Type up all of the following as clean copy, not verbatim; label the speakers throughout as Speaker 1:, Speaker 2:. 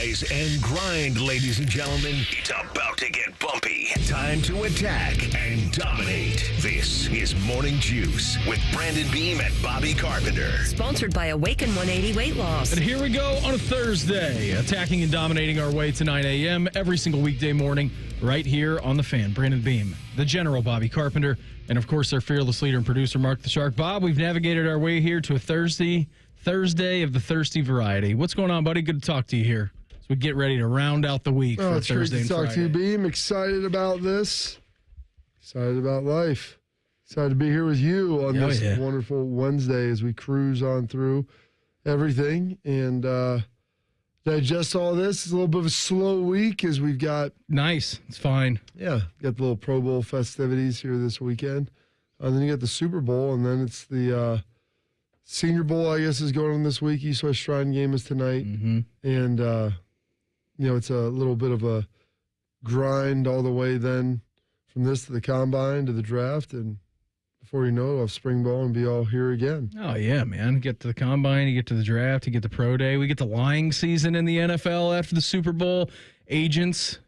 Speaker 1: Rise and grind, ladies and gentlemen. It's about to get bumpy. Time to attack and dominate. This is Morning Juice with Brandon Beam and Bobby Carpenter.
Speaker 2: Sponsored by Awaken 180 Weight Loss.
Speaker 3: And here we go on a Thursday, attacking and dominating our way to 9 a.m. every single weekday morning, right here on The Fan. Brandon Beam, the General Bobby Carpenter, and of course our fearless leader and producer, Mark the Shark. Bob, we've navigated our way here to a Thursday of the thirsty variety. What's going on, buddy? Good to talk to you here as we get ready to round out the week for Thursday and Friday.
Speaker 4: It's great to talk to you, Beam. Excited about this. Excited about life. Excited to be here with you on this wonderful Wednesday as we cruise on through everything and digest all this. It's a little bit of a slow week as we've got...
Speaker 3: Nice. It's fine.
Speaker 4: Yeah. Got the little Pro Bowl festivities here this weekend. And then you got the Super Bowl, and then it's the Senior Bowl, I guess, is going on this week. East West Shrine game is tonight.
Speaker 3: Mm-hmm.
Speaker 4: And, it's a little bit of a grind all the way then from this to the Combine to the draft. And before you know it, we'll have spring ball and be all here again.
Speaker 3: Oh, yeah, man. Get to the Combine, you get to the draft, you get the Pro Day. We get the lying season in the NFL after the Super Bowl. Agents,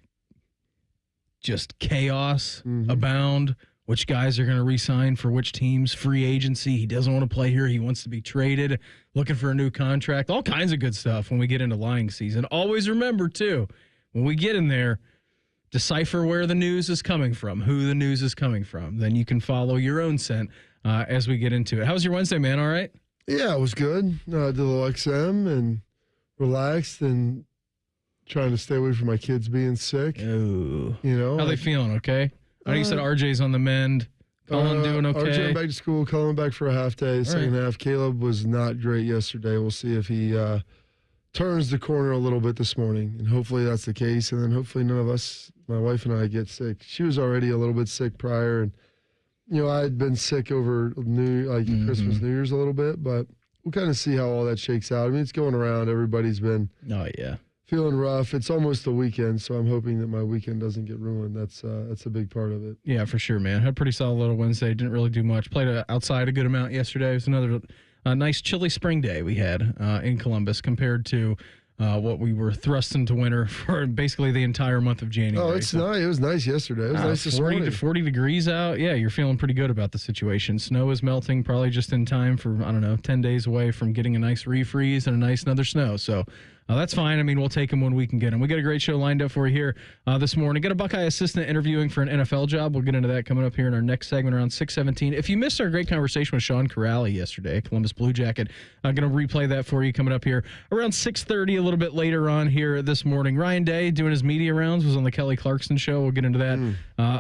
Speaker 3: just chaos abound. Which guys are going to re-sign for which teams, free agency. He doesn't want to play here. He wants to be traded, looking for a new contract. All kinds of good stuff when we get into lying season. Always remember, too, when we get in there, decipher where the news is coming from, who the news is coming from. Then you can follow your own scent as we get into it. How was your Wednesday, man? All right?
Speaker 4: Yeah, it was good. I did a little XM and relaxed and trying to stay away from my kids being sick.
Speaker 3: Ooh.
Speaker 4: How
Speaker 3: they feeling, okay? I know you said RJ's on the mend. Colin doing okay?
Speaker 4: RJ went back to school. Colin back for a half day, second half. Caleb was not great yesterday. We'll see if he turns the corner a little bit this morning, and hopefully that's the case. And then hopefully none of us, my wife and I, get sick. She was already a little bit sick prior, and I had been sick over Christmas, New Year's a little bit, but we'll kind of see how all that shakes out. I mean, it's going around. Everybody's been feeling rough. It's almost the weekend, so I'm hoping that my weekend doesn't get ruined. That's a big part of it.
Speaker 3: Yeah, for sure, man. Had a pretty solid little Wednesday. Didn't really do much. Played outside a good amount yesterday. It was another nice chilly spring day we had in Columbus compared to what we were thrust into winter for basically the entire month of January.
Speaker 4: Oh, it's nice. It was nice yesterday. It was nice this morning.
Speaker 3: 40 degrees out. Yeah, you're feeling pretty good about the situation. Snow is melting, probably just in time for, 10 days away from getting a nice refreeze and a nice another snow. So that's fine. I mean, we'll take them when we can get them. We got a great show lined up for you here this morning. Got a Buckeye assistant interviewing for an NFL job. We'll get into that coming up here in our next segment around 6:17. If you missed our great conversation with Sean Kuraly yesterday, Columbus Blue Jacket, I'm going to replay that for you coming up here around 6:30, a little bit later on here this morning. Ryan Day doing his media rounds was on the Kelly Clarkson show. We'll get into that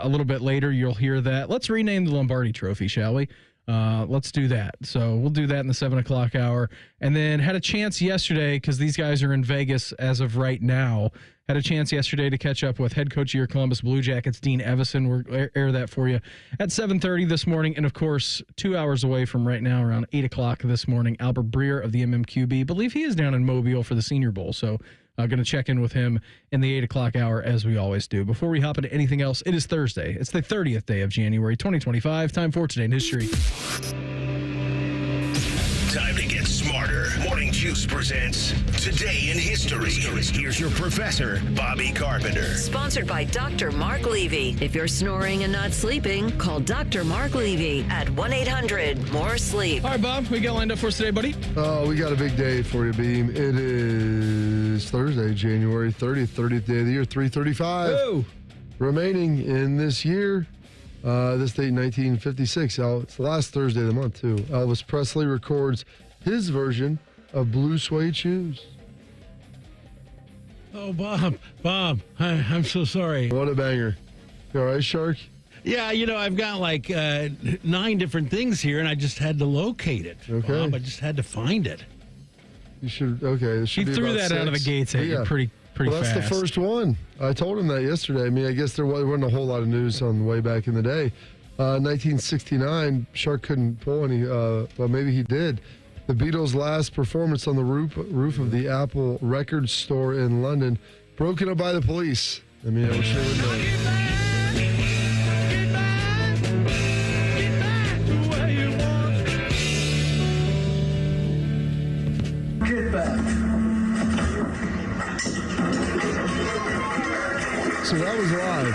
Speaker 3: a little bit later. You'll hear that. Let's rename the Lombardi Trophy, shall we? Let's do that. So we'll do that in the 7 o'clock hour. And then had a chance yesterday, because these guys are in Vegas as of right now, had a chance yesterday to catch up with head coach of your Columbus Blue Jackets, Dean Evason. We'll air that for you at 7:30 this morning. And, of course, 2 hours away from right now, around 8 o'clock this morning, Albert Breer of the MMQB. Believe he is down in Mobile for the Senior Bowl. So going to check in with him in the 8 o'clock hour, as we always do. Before we hop into anything else, it is Thursday. It's the 30th day of January, 2025. Time for Today in History.
Speaker 1: Time to get smarter. Morning Juice presents Today in History. Here's your professor, Bobby Carpenter.
Speaker 2: Sponsored by Dr. Mark Levy. If you're snoring and not sleeping, call Dr. Mark Levy at 1-800-MORE-SLEEP.
Speaker 3: All right, Bob, we got lined up for us today, buddy?
Speaker 4: Oh, we got a big day for you, Beam. It is Thursday, January 30th, 30th day of the year, 335.
Speaker 3: Oh.
Speaker 4: Remaining in this year. This date, 1956. It's the last Thursday of the month, too. Elvis Presley records his version of Blue Suede Shoes.
Speaker 5: Oh, Bob, I'm so sorry.
Speaker 4: What a banger. You all right, Shark?
Speaker 5: Yeah, I've got like 9 different things here, and I just had to locate it.
Speaker 4: Okay.
Speaker 5: Bob, I just had to find it.
Speaker 4: You should, okay. There should
Speaker 3: He
Speaker 4: be
Speaker 3: threw
Speaker 4: about
Speaker 3: that out of the
Speaker 4: 6.
Speaker 3: gates at you pretty
Speaker 4: Well,
Speaker 3: fast.
Speaker 4: that's the first one. I told him that yesterday. I mean, I guess there wasn't a whole lot of news on the way back in the day. 1969, Shark couldn't pull any, well, maybe he did. The Beatles' last performance on the roof of the Apple Records store in London, broken up by the police. I mean, I wish they would know. So that was live.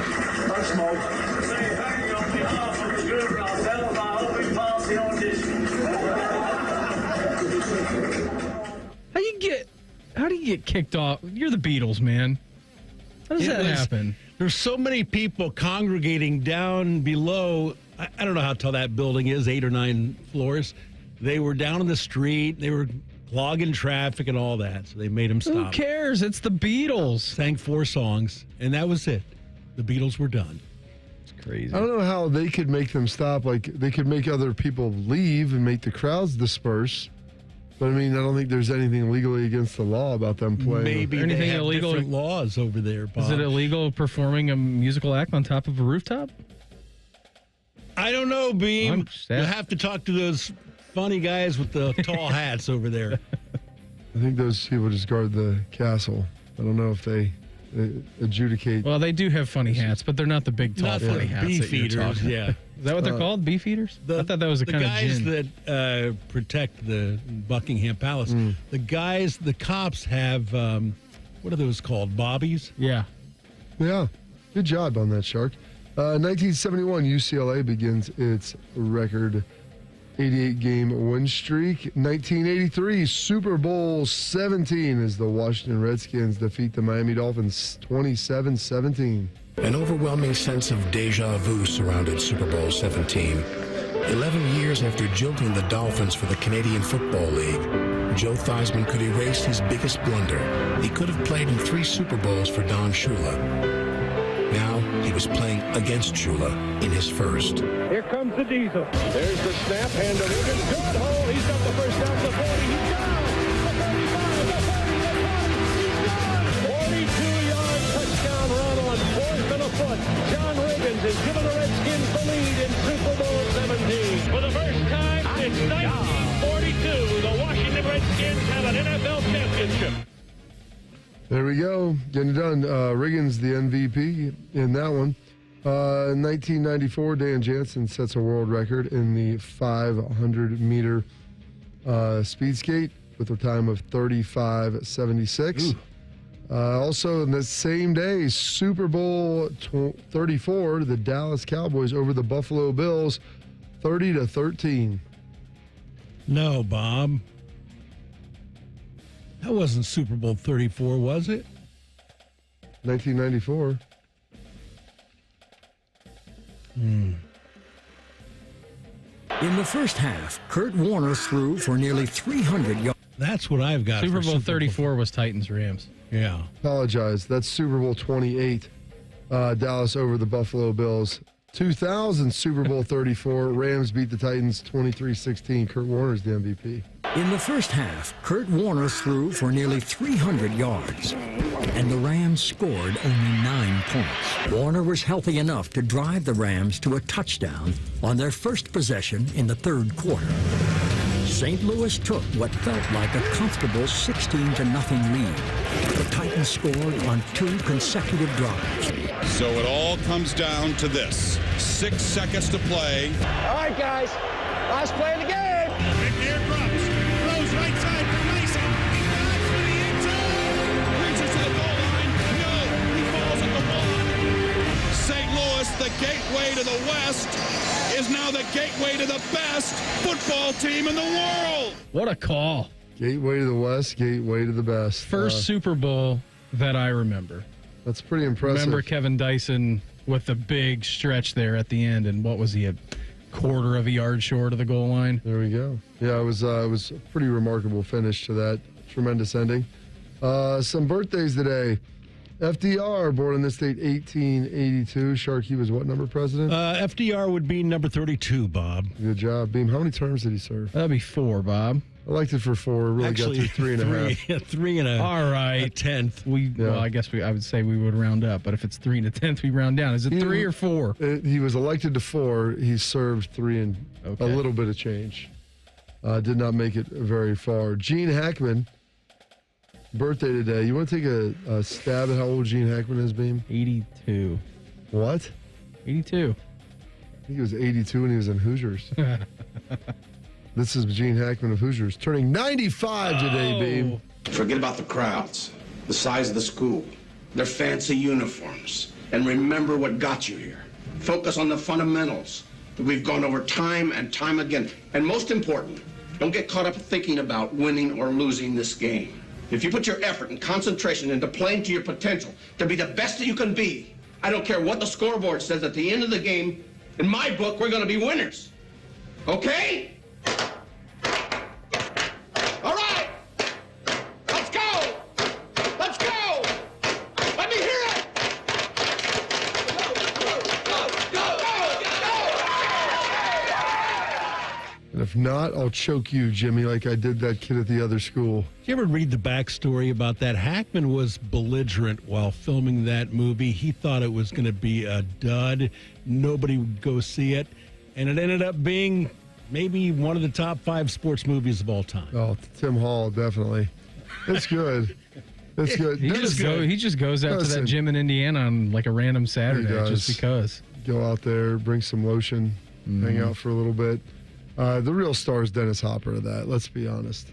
Speaker 3: How do you get kicked off? You're the Beatles, man. How does that happen?
Speaker 5: There's so many people congregating down below. I don't know how tall that building is, 8 or 9 floors. They were down in the street. They were clogging traffic and all that. So they made them stop.
Speaker 3: Who cares? It's the Beatles.
Speaker 5: Sang 4 songs, and that was it. The Beatles were done.
Speaker 3: It's crazy.
Speaker 4: I don't know how they could make them stop. Like, they could make other people leave and make the crowds disperse. But, I mean, I don't think there's anything legally against the law about them playing.
Speaker 5: Maybe
Speaker 3: anything
Speaker 5: they have
Speaker 3: illegal
Speaker 5: different laws over there, Bob.
Speaker 3: Is it illegal performing a musical act on top of a rooftop?
Speaker 5: I don't know, Beam.
Speaker 3: just
Speaker 5: You'll
Speaker 3: asking.
Speaker 5: have to talk to those funny guys with the tall hats over there.
Speaker 4: I think those people just guard the castle. I don't know if they adjudicate.
Speaker 3: Well, they do have funny hats, but they're not the big, tall,
Speaker 5: Not
Speaker 3: funny
Speaker 5: the
Speaker 3: hats.
Speaker 5: beef
Speaker 3: that you're
Speaker 5: eaters,
Speaker 3: talking
Speaker 5: yeah.
Speaker 3: about. Is that what they're called? Beef eaters? I thought that was a kind of
Speaker 5: guys
Speaker 3: gin.
Speaker 5: that protect the Buckingham Palace. The cops have, what are those called? Bobbies?
Speaker 3: Yeah.
Speaker 4: Yeah, good job on that, Shark. 1971, UCLA begins its record 88-game win streak. 1983, Super Bowl 17 as the Washington Redskins defeat the Miami Dolphins 27-17.
Speaker 6: An overwhelming sense of deja vu surrounded Super Bowl 17. 11 years after jilting the Dolphins for the Canadian Football League, Joe Theismann could erase his biggest blunder. He could have played in 3 Super Bowls for Don Shula. Now he was playing against Shula in his first.
Speaker 7: Here comes the Diesel. There's the snap, hand to Wiggins. Good hole. He's got the first down to 40. He's down. The 35, the 40, the 42-yard touchdown run on 4th and a foot. John Wiggins has given the Redskins the lead in Super Bowl 17. For the first time since 1942, the Washington Redskins have an NFL championship.
Speaker 4: There we go. Getting it done. Riggins, the MVP in that one. In 1994, Dan Jansen sets a world record in the 500-meter speed skate with a time of 35:76. Also, in the same day, Super Bowl 34, the Dallas Cowboys over the Buffalo Bills, 30-13.
Speaker 5: No, Bob. That wasn't Super Bowl 34, was it?
Speaker 4: 1994.
Speaker 8: In the first half, Kurt Warner threw for nearly 300 yards.
Speaker 5: That's what I've got.
Speaker 3: Super
Speaker 5: for
Speaker 3: Bowl 34 was Titans-Rams.
Speaker 5: Yeah.
Speaker 4: Apologize. That's Super Bowl 28. Dallas over the Buffalo Bills. 2000 Super Bowl 34. Rams beat the Titans 23-16. Kurt Warner's the MVP.
Speaker 8: In the first half, Kurt Warner threw for nearly 300 yards, and the Rams scored only 9 points. Warner was healthy enough to drive the Rams to a touchdown on their first possession in the third quarter. St. Louis took what felt like a comfortable 16-0 lead. The Titans scored on 2 consecutive drives.
Speaker 9: So it all comes down to this. 6 seconds to play.
Speaker 7: All right, guys. Last play of the game.
Speaker 9: McNair drops. Throws right side for Mason. He dives for the end zone. Reaches to the goal line. No, he falls at the wall. St. Louis, the gateway to the West, is now the gateway to the best football team in the world.
Speaker 3: What a call.
Speaker 4: Gateway to the West, gateway to the best.
Speaker 3: First Super Bowl that I remember.
Speaker 4: That's pretty impressive.
Speaker 3: Remember Kevin Dyson with the big stretch there at the end, and what was he, a quarter of a yard short of the goal line?
Speaker 4: There we go. Yeah, it was a pretty remarkable finish to that tremendous ending. Some birthdays today. FDR, born in this state, 1882. Sharkey was what number president?
Speaker 5: FDR would be number 32, Bob.
Speaker 4: Good job. Beam, how many terms did he serve?
Speaker 3: That'd be 4, Bob.
Speaker 4: I liked it for 4. Really
Speaker 5: Actually,
Speaker 4: got through 3.5.
Speaker 5: 3 and a.
Speaker 3: All right.
Speaker 5: A tenth.
Speaker 3: Well, I guess I would say we would round up, but if it's 3 and a tenth, we round down. Is it 3 or 4?
Speaker 4: He was elected to 4. He served 3 and a little bit of change. Did not make it very far. Gene Hackman, birthday today. You want to take a stab at how old Gene Hackman is, Beam?
Speaker 3: 82.
Speaker 4: What?
Speaker 3: 82.
Speaker 4: I think he was 82 when he was in Hoosiers. This is Gene Hackman of Hoosiers, turning 95 today, Beam.
Speaker 10: Forget about the crowds, the size of the school, their fancy uniforms, and remember what got you here. Focus on the fundamentals that we've gone over time and time again. And most important, don't get caught up thinking about winning or losing this game. If you put your effort and concentration into playing to your potential to be the best that you can be, I don't care what the scoreboard says at the end of the game, in my book, we're going to be winners. Okay? All right. Let's go. Let's go. Let me hear it.
Speaker 4: And if not, I'll choke you, Jimmy, like I did that kid at the other school.
Speaker 5: Did you ever read the backstory about that? Hackman was belligerent while filming that movie. He thought it was going to be a dud. Nobody would go see it. And it ended up being maybe one of the top 5 sports movies of all time.
Speaker 4: Oh, Tim Hall, definitely. It's good. It's good.
Speaker 3: He just goes out to that gym in Indiana on like a random Saturday just because.
Speaker 4: Go out there, bring some lotion, hang out for a little bit. The real star is Dennis Hopper of that, let's be honest.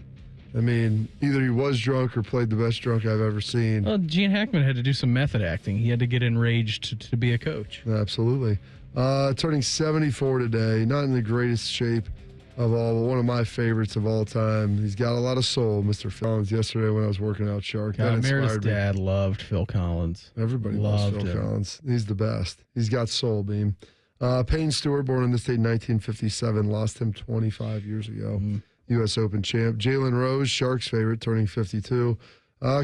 Speaker 4: I mean, either he was drunk or played the best drunk I've ever seen.
Speaker 3: Well, Gene Hackman had to do some method acting. He had to get enraged to be a coach.
Speaker 4: Absolutely. Turning 74 today, not in the greatest shape of all, but one of my favorites of all time. He's got a lot of soul, Mr. Phil Collins. Yesterday when I was working out Shark, that
Speaker 3: Meredith's
Speaker 4: inspired me.
Speaker 3: dad loved Phil Collins.
Speaker 4: Everybody loves Phil Collins. He's the best. He's got soul, Beam. Payne Stewart, born in this state in 1957, lost him 25 years ago. U.S. Open champ. Jalen Rose, Sharks favorite, turning 52.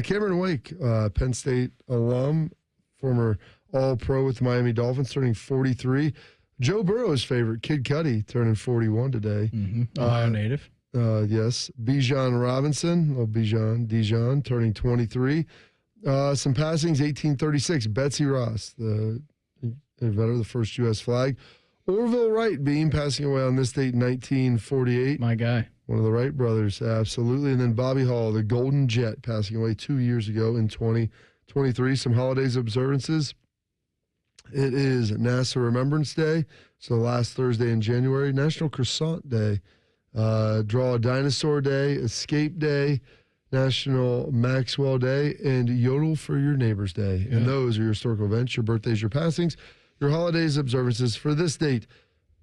Speaker 4: Cameron Wake, Penn State alum, former All-Pro with the Miami Dolphins, turning 43. Joe Burrow's favorite, Kid Cudi, turning 41 today.
Speaker 3: Ohio native.
Speaker 4: Yes. Bijan Robinson, Dijon, turning 23. Some passings, 1836. Betsy Ross, the inventor of the first U.S. flag. Orville Wright, Beam, passing away on this date, 1948.
Speaker 3: My guy.
Speaker 4: One of the Wright brothers, absolutely. And then Bobby Hall, the Golden Jet, passing away 2 years ago in 2023. Some holidays observances. It is NASA Remembrance Day, so last Thursday in January. National Croissant Day, Draw a Dinosaur Day, Escape Day, National Maxwell Day, and Yodel for Your Neighbors Day. Yeah. And those are your historical events, your birthdays, your passings, your holidays, observances for this date,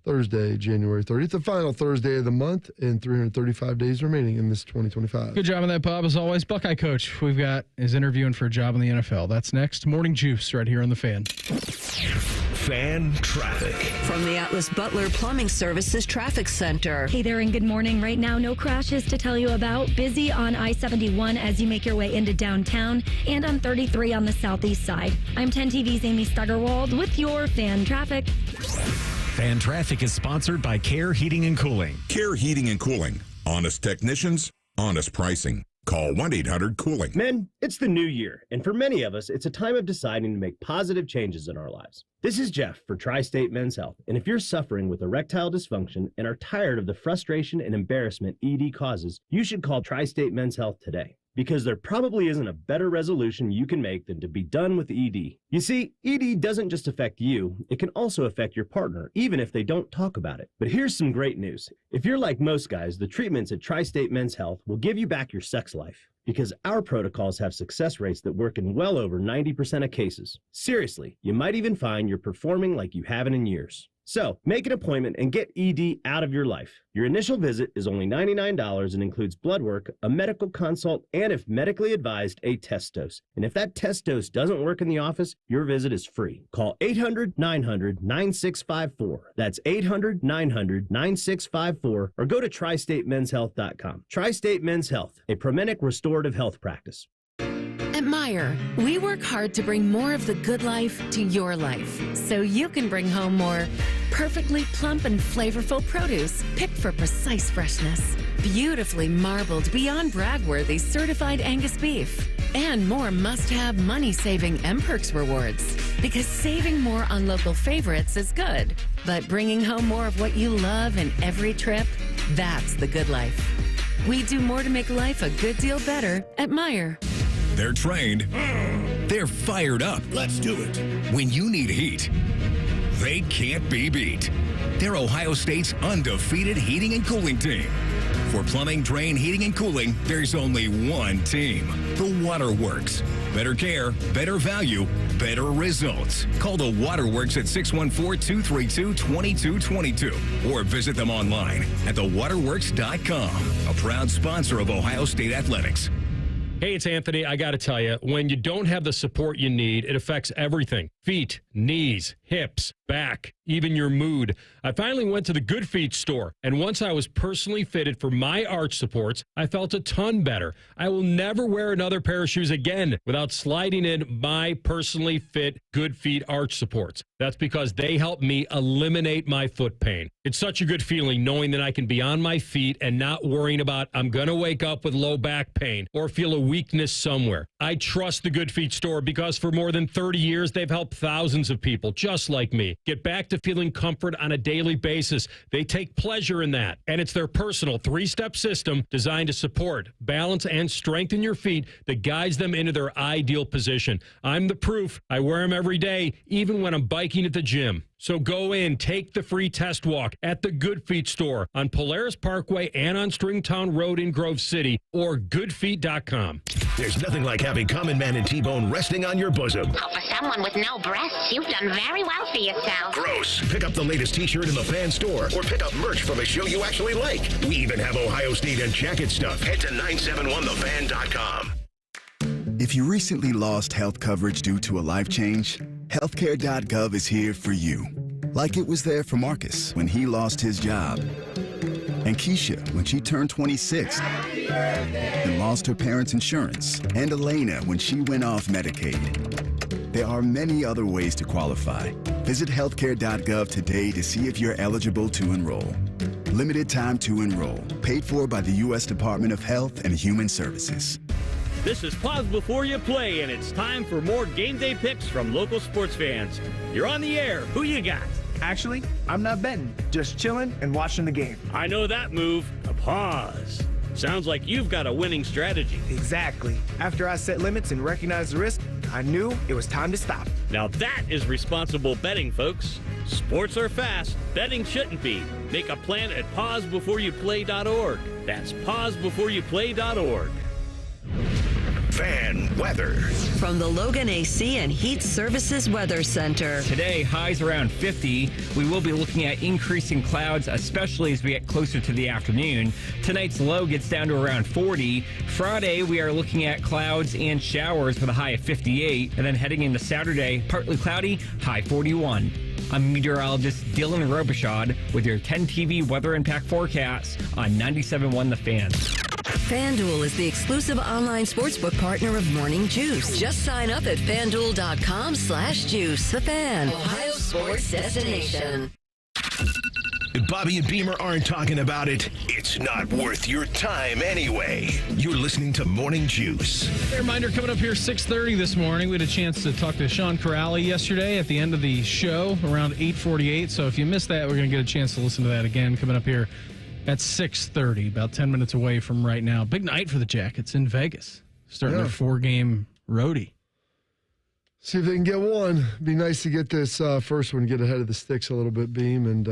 Speaker 4: Thursday, January 30th, the final Thursday of the month, and 335 days remaining in this 2025.
Speaker 3: Good job on that, Bob. As always, Buckeye Coach, we've got is interviewing for a job in the NFL. That's next. Morning Juice right here on The Fan.
Speaker 1: Fan traffic.
Speaker 2: From the Atlas Butler Plumbing Services Traffic Center.
Speaker 11: Hey there, and good morning. Right now, no crashes to tell you about. Busy on I-71 as you make your way into downtown and on 33 on the southeast side. I'm 10 TV's Amy Stuggerwald with your Fan Traffic.
Speaker 12: Fan Traffic is sponsored by Care Heating and Cooling.
Speaker 13: Care Heating and Cooling. Honest technicians, honest pricing. Call 1-800-COOLING.
Speaker 14: Men, it's the new year, and for many of us, it's a time of deciding to make positive changes in our lives. This is Jeff for Tri-State Men's Health, and if you're suffering with erectile dysfunction and are tired of the frustration and embarrassment ED causes, you should call Tri-State Men's Health today. Because there probably isn't a better resolution you can make than to be done with ED. You see, ED doesn't just affect you, it can also affect your partner, even if they don't talk about it. But here's some great news. If you're like most guys, the treatments at Tri-State Men's Health will give you back your sex life. Because our protocols have success rates that work in well over 90% of cases. Seriously, you might even find you're performing like you haven't in years. So, make an appointment and get ED out of your life. Your initial visit is only $99 and includes blood work, a medical consult, and if medically advised, a test dose. And if that test dose doesn't work in the office, your visit is free. Call 800-900-9654. That's 800-900-9654 or go to tristatemenshealth.com. Tri-State Men's Health, a Promenic restorative health practice.
Speaker 15: At Meijer, we work hard to bring more of the good life to your life so you can bring home more perfectly plump and flavorful produce picked for precise freshness, beautifully marbled beyond brag-worthy certified Angus beef, and more must-have money-saving M-Perks rewards. Because saving more on local favorites is good, but bringing home more of what you love in every trip, that's the good life. We do more to make life a good deal better at Meijer.
Speaker 12: They're trained. They're fired up.
Speaker 13: Let's do it.
Speaker 12: When you need heat, they can't be beat. They're Ohio State's undefeated heating and cooling team.
Speaker 16: For plumbing, drain, heating, and cooling, there's only one team. The Waterworks. Better care, better value, better results. Call the Waterworks at 614-232-2222 or visit them online at thewaterworks.com. A proud sponsor of Ohio State Athletics.
Speaker 17: Hey, it's Anthony. I got to tell you, when you don't have the support you need, it affects everything. Feet, knees, hips, back, even your mood. I finally went to the Good Feet store, and once I was personally fitted for my arch supports, I felt a ton better. I will never wear another pair of shoes again without sliding in my personally fit Good Feet arch supports. That's because they help me eliminate my foot pain. It's such a good feeling knowing that I can be on my feet and not worrying about I'm going to wake up with low back pain or feel a weakness somewhere. I trust the Good Feet store because for more than 30 years, they've helped thousands of people just like me get back to feeling comfort on a daily basis. They take pleasure in that. And it's their personal 3-step system designed to support, balance, and strengthen your feet that guides them into their ideal position. I'm the proof. I wear them every day, even when I'm biking at the gym. So go in, take the free test walk at the Good Feet store on Polaris Parkway and on Stringtown Road in Grove City or goodfeet.com.
Speaker 1: There's nothing like having Common Man and T-Bone resting on your bosom.
Speaker 18: Oh, for someone with no breasts, you've done very well for yourself.
Speaker 1: Gross. Pick up the latest T-shirt in the fan store or pick up merch from a show you actually like. We even have Ohio State and jacket stuff. Head to 971thefan.com.
Speaker 19: If you recently lost health coverage due to a life change, healthcare.gov is here for you. Like it was there for Marcus when he lost his job, and Keisha when she turned 26 and lost her parents' insurance, and Elena when she went off Medicaid. There are many other ways to qualify. Visit healthcare.gov today to see if you're eligible to enroll. Limited time to enroll. Paid for by the U.S. Department of Health and Human Services.
Speaker 20: This is Pause Before You Play, and it's time for more game day picks from local sports fans. You're on the air. Who you got?
Speaker 21: Actually, I'm not betting, just chilling and watching the game.
Speaker 20: I know that move, a pause. Sounds like you've got a winning strategy.
Speaker 21: Exactly. After I set limits and recognized the risk, I knew it was time to stop.
Speaker 20: Now that is responsible betting, folks. Sports are fast. Betting shouldn't be. Make a plan at pausebeforeyouplay.org. That's pausebeforeyouplay.org.
Speaker 1: Fan weather.
Speaker 2: From the Logan AC and Heat Services Weather Center.
Speaker 22: Today, highs around 50. We will be looking at increasing clouds, especially as we get closer to the afternoon. Tonight's low gets down to around 40. Friday, we are looking at clouds and showers with a high of 58. And then heading into Saturday, partly cloudy, high 41. I'm meteorologist Dylan Robichaud with your 10 TV weather impact forecast on 97.1 The Fan.
Speaker 2: FanDuel is the exclusive online sportsbook partner of Morning Juice. Just sign up at FanDuel.com/juice. The Fan, Ohio sports destination.
Speaker 1: If Bobby and Beamer aren't talking about it, it's not worth your time anyway. You're listening to Morning Juice.
Speaker 3: A reminder coming up here 6:30 this morning. We had a chance to talk to Sean Kuraly yesterday at the end of the show around 8:48. So if you missed that, we're going to get a chance to listen to that again coming up here at 6:30, about 10 minutes away from right now. Big night for the Jackets in Vegas, starting their 4-game roadie.
Speaker 4: See if they can get one. Be nice to get this first one, get ahead of the sticks a little bit, Beam, and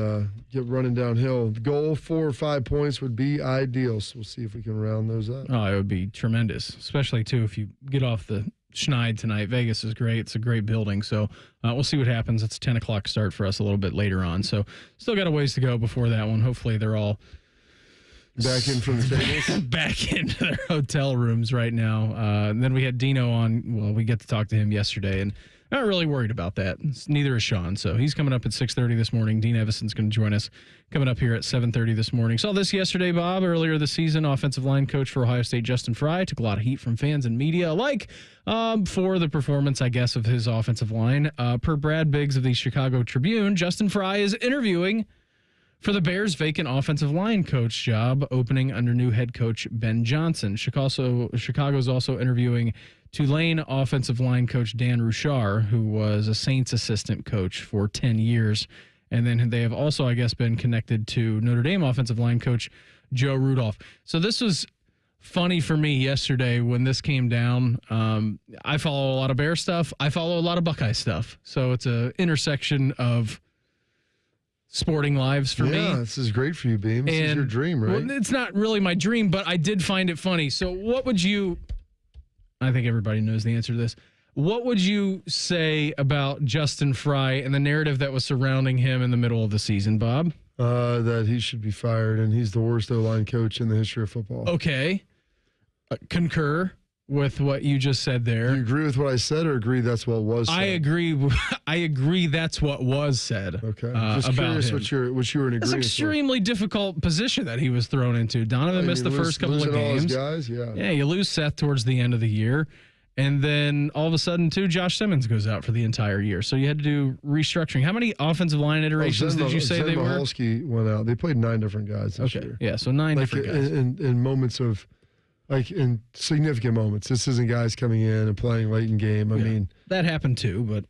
Speaker 4: get running downhill. The goal, 4 or 5 points would be ideal, so we'll see if we can round those up.
Speaker 3: Oh, it would be tremendous, especially, too, if you get off the Schneid tonight. Vegas is great. It's a great building, so we'll see what happens. It's a 10 o'clock start for us a little bit later on, so still got a ways to go before that one. Hopefully they're all
Speaker 4: back in from the tables?
Speaker 3: Back into their hotel rooms right now. And then we had Dino on. Well, we get to talk to him yesterday, and I'm not really worried about that. Neither is Sean. So he's coming up at 6:30 this morning. Dean Evason's going to join us coming up here at 7:30 this morning. Saw this yesterday, Bob, earlier this season. Offensive line coach for Ohio State, Justin Fry, took a lot of heat from fans and media alike for the performance, I guess, of his offensive line. Per Brad Biggs of the Chicago Tribune, Justin Fry is interviewing for the Bears' vacant offensive line coach job opening under new head coach Ben Johnson. Chicago's also interviewing Tulane offensive line coach Dan Rouchar, who was a Saints assistant coach for 10 years. And then they have also, I guess, been connected to Notre Dame offensive line coach Joe Rudolph. So this was funny for me yesterday when this came down. I follow a lot of Bear stuff. I follow a lot of Buckeye stuff. So it's an intersection of sporting lives for me.
Speaker 4: Yeah, this is great for you, Beam. This is your dream, right?
Speaker 3: Well, it's not really my dream, but I did find it funny. So what would you, I think everybody knows the answer to this. What would you say about Justin Fry and the narrative that was surrounding him in the middle of the season, Bob?
Speaker 4: That he should be fired, and he's the worst O-line coach in the history of football.
Speaker 3: Okay. Concur with what you just said there.
Speaker 4: Do you agree with what I said, or agree that's what was said?
Speaker 3: I agree. I agree that's what was said.
Speaker 4: Okay. Just curious what you were in agreement.
Speaker 3: It's an extremely difficult position that he was thrown into. Donovan missed the first couple of games.
Speaker 4: All his guys,
Speaker 3: yeah, you lose Seth towards the end of the year. And then all of a sudden, too, Josh Simmons goes out for the entire year. So you had to do restructuring. How many offensive line iterations did you say they were?
Speaker 4: Mahalski went out. They played 9 different guys this year.
Speaker 3: Yeah, so 9 different guys.
Speaker 4: In moments of, in significant moments. This isn't guys coming in and playing late in game. I mean.
Speaker 3: That happened, too, but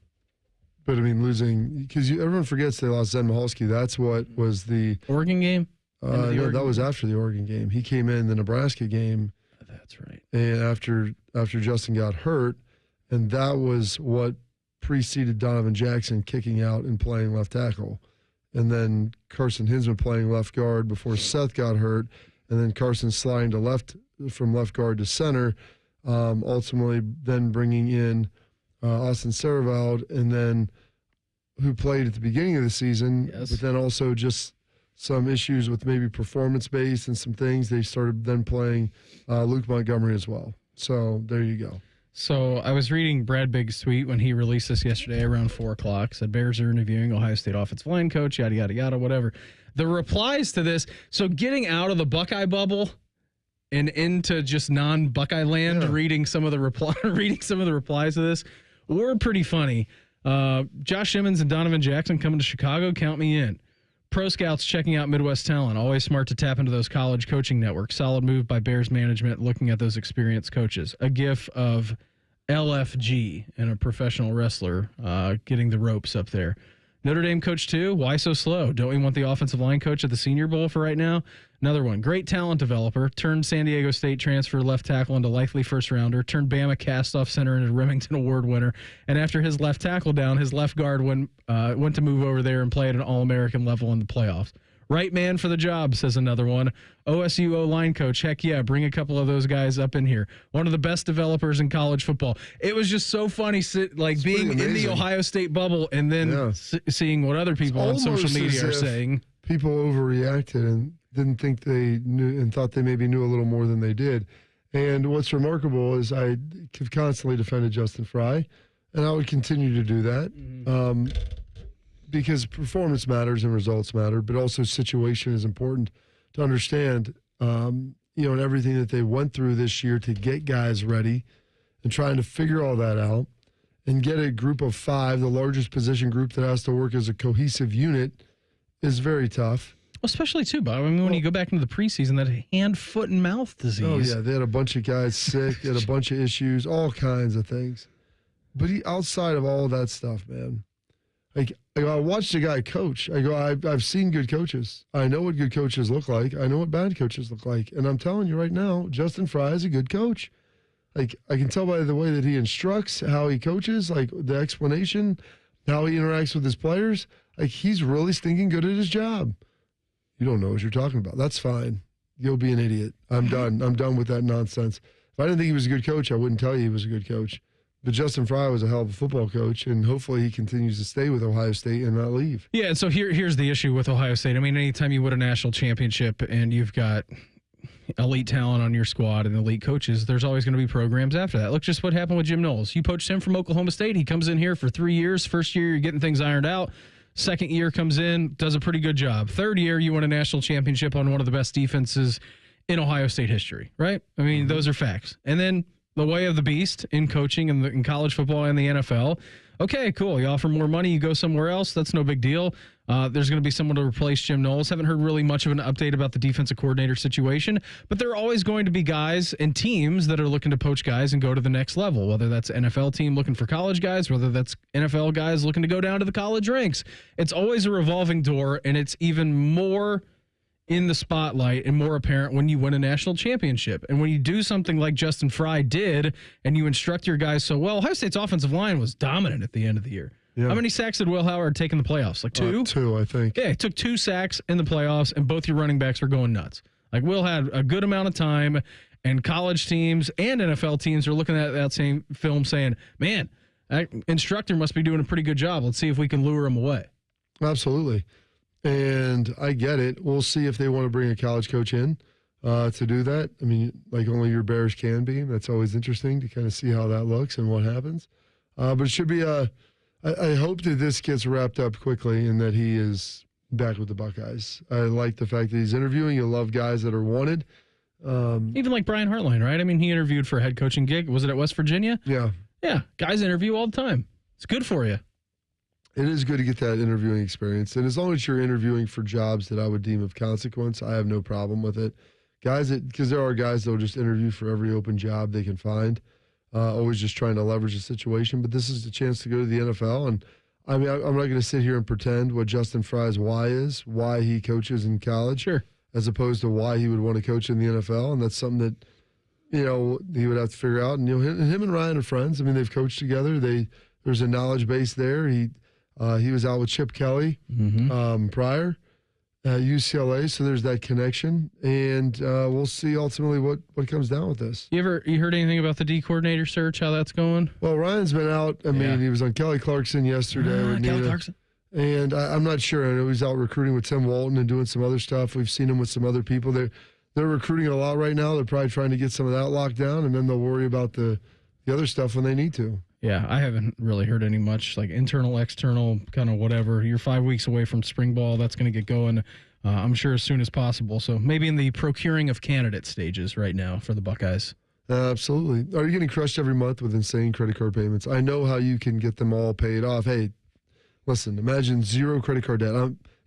Speaker 4: I mean, losing, because everyone forgets they lost Zen Mahalski. That's what was the
Speaker 3: Oregon game?
Speaker 4: No, that was after the Oregon game. He came in the Nebraska game.
Speaker 3: That's right.
Speaker 4: And after Justin got hurt, and that was what preceded Donovan Jackson kicking out and playing left tackle. And then Carson Hinsman playing left guard before Seth got hurt, and then Carson sliding to from left guard to center, ultimately then bringing in Austin Servald, and then who played at the beginning of the season, but then also just some issues with maybe performance-based and some things. They started then playing Luke Montgomery as well. So there you go.
Speaker 3: So I was reading Brad Bigg's tweet when he released this yesterday around 4 o'clock. Said Bears are interviewing Ohio State offensive line coach, yada, yada, yada, whatever. The replies to this, so getting out of the Buckeye bubble and into just non-Buckeye land, reading some of the replies to this were pretty funny. Josh Simmons and Donovan Jackson coming to Chicago, count me in. Pro scouts checking out Midwest talent. Always smart to tap into those college coaching networks. Solid move by Bears management looking at those experienced coaches. A gif of LFG and a professional wrestler getting the ropes up there. Notre Dame coach too. Why so slow? Don't we want the offensive line coach at the Senior Bowl for right now? Another one. Great talent developer. Turned San Diego State transfer left tackle into likely first rounder. Turned Bama cast-off center into Remington Award winner. And after his left tackle down, his left guard went to move over there and play at an All-American level in the playoffs. Right man for the job, says another one. OSU O-line coach. Heck yeah, bring a couple of those guys up in here. One of the best developers in college football. It was just so funny, being in the Ohio State bubble and then seeing what other people on social media are saying.
Speaker 4: People overreacted and didn't think they knew and thought they maybe knew a little more than they did. And what's remarkable is I have constantly defended Justin Fry, and I would continue to do that. Because performance matters and results matter, but also situation is important to understand, and everything that they went through this year to get guys ready and trying to figure all that out and get a group of 5, the largest position group that has to work as a cohesive unit, is very tough.
Speaker 3: Especially too, Bob. I mean, when you go back into the preseason, that hand, foot, and mouth disease.
Speaker 4: Oh, yeah. They had a bunch of guys sick. They had a bunch of issues, all kinds of things. But outside of all that stuff, man, I watched a guy coach. I've seen good coaches. I know what good coaches look like. I know what bad coaches look like. And I'm telling you right now, Justin Fry is a good coach. I can tell by the way that he instructs, how he coaches, the explanation, how he interacts with his players. He's really stinking good at his job. You don't know what you're talking about. That's fine. You'll be an idiot. I'm done. I'm done with that nonsense. If I didn't think he was a good coach, I wouldn't tell you he was a good coach. But Justin Fry was a hell of a football coach, and hopefully he continues to stay with Ohio State and not leave.
Speaker 3: Yeah, and so here's the issue with Ohio State. I mean, anytime you win a national championship and you've got elite talent on your squad and elite coaches, there's always going to be programs after that. Look just what happened with Jim Knowles. You poached him from Oklahoma State. He comes in here for 3 years. First year, you're getting things ironed out. Second year comes in, does a pretty good job. Third year, you win a national championship on one of the best defenses in Ohio State history, right? I mean, those are facts. And then the way of the beast in coaching in college football and the NFL. Okay, cool. You offer more money, you go somewhere else. That's no big deal. There's going to be someone to replace Jim Knowles. Haven't heard really much of an update about the defensive coordinator situation, but there are always going to be guys and teams that are looking to poach guys and go to the next level, whether that's NFL team looking for college guys, whether that's NFL guys looking to go down to the college ranks. It's always a revolving door, and it's even more in the spotlight and more apparent when you win a national championship. And when you do something like Justin Fry did and you instruct your guys so well, Ohio State's offensive line was dominant at the end of the year. How many sacks did Will Howard take in the playoffs? Like 2?
Speaker 4: 2, I think.
Speaker 3: Yeah, he took 2 sacks in the playoffs, and both your running backs were going nuts. Like, Will had a good amount of time, and college teams and NFL teams are looking at that same film saying, man, that instructor must be doing a pretty good job. Let's see if we can lure him away.
Speaker 4: Absolutely. And I get it. We'll see if they want to bring a college coach in to do that. I mean, like only your Bears can be. That's always interesting to kind of see how that looks and what happens. But it should be I hope that this gets wrapped up quickly and that he is back with the Buckeyes. I like the fact that he's interviewing. You love guys that are wanted.
Speaker 3: Even like Brian Hartline, right? I mean, he interviewed for a head coaching gig. Was it at West Virginia?
Speaker 4: Yeah.
Speaker 3: Yeah. Guys interview all the time. It's good for you.
Speaker 4: It is good to get that interviewing experience. And as long as you're interviewing for jobs that I would deem of consequence, I have no problem with it. Because there are guys that will just interview for every open job they can find, always just trying to leverage the situation. But this is the chance to go to the NFL. And I mean, I'm not going to sit here and pretend what Justin Fry's why is, why he coaches in college,
Speaker 3: sure,
Speaker 4: as opposed to why he would want to coach in the NFL. And that's something that, he would have to figure out. And, him and Ryan are friends. I mean, they've coached together. There's a knowledge base there. He was out with Chip Kelly prior at UCLA, so there's that connection. And we'll see ultimately what comes down with this.
Speaker 3: You heard anything about the D coordinator search, how that's going?
Speaker 4: Well, Ryan's been out. I mean, he was on Kelly Clarkson yesterday with
Speaker 3: Kelly
Speaker 4: Nina.
Speaker 3: Clarkson.
Speaker 4: And I'm not sure. I know he's out recruiting with Tim Walton and doing some other stuff. We've seen him with some other people. They're recruiting a lot right now. They're probably trying to get some of that locked down, and then they'll worry about the other stuff when they need to.
Speaker 3: Yeah, I haven't really heard any much, like internal, external, kind of whatever. You're 5 weeks away from spring ball. That's going to get going, I'm sure, as soon as possible. So maybe in the procuring of candidate stages right now for the Buckeyes.
Speaker 4: Absolutely. Are you getting crushed every month with insane credit card payments? I know how you can get them all paid off. Hey, listen, imagine 0 credit card debt.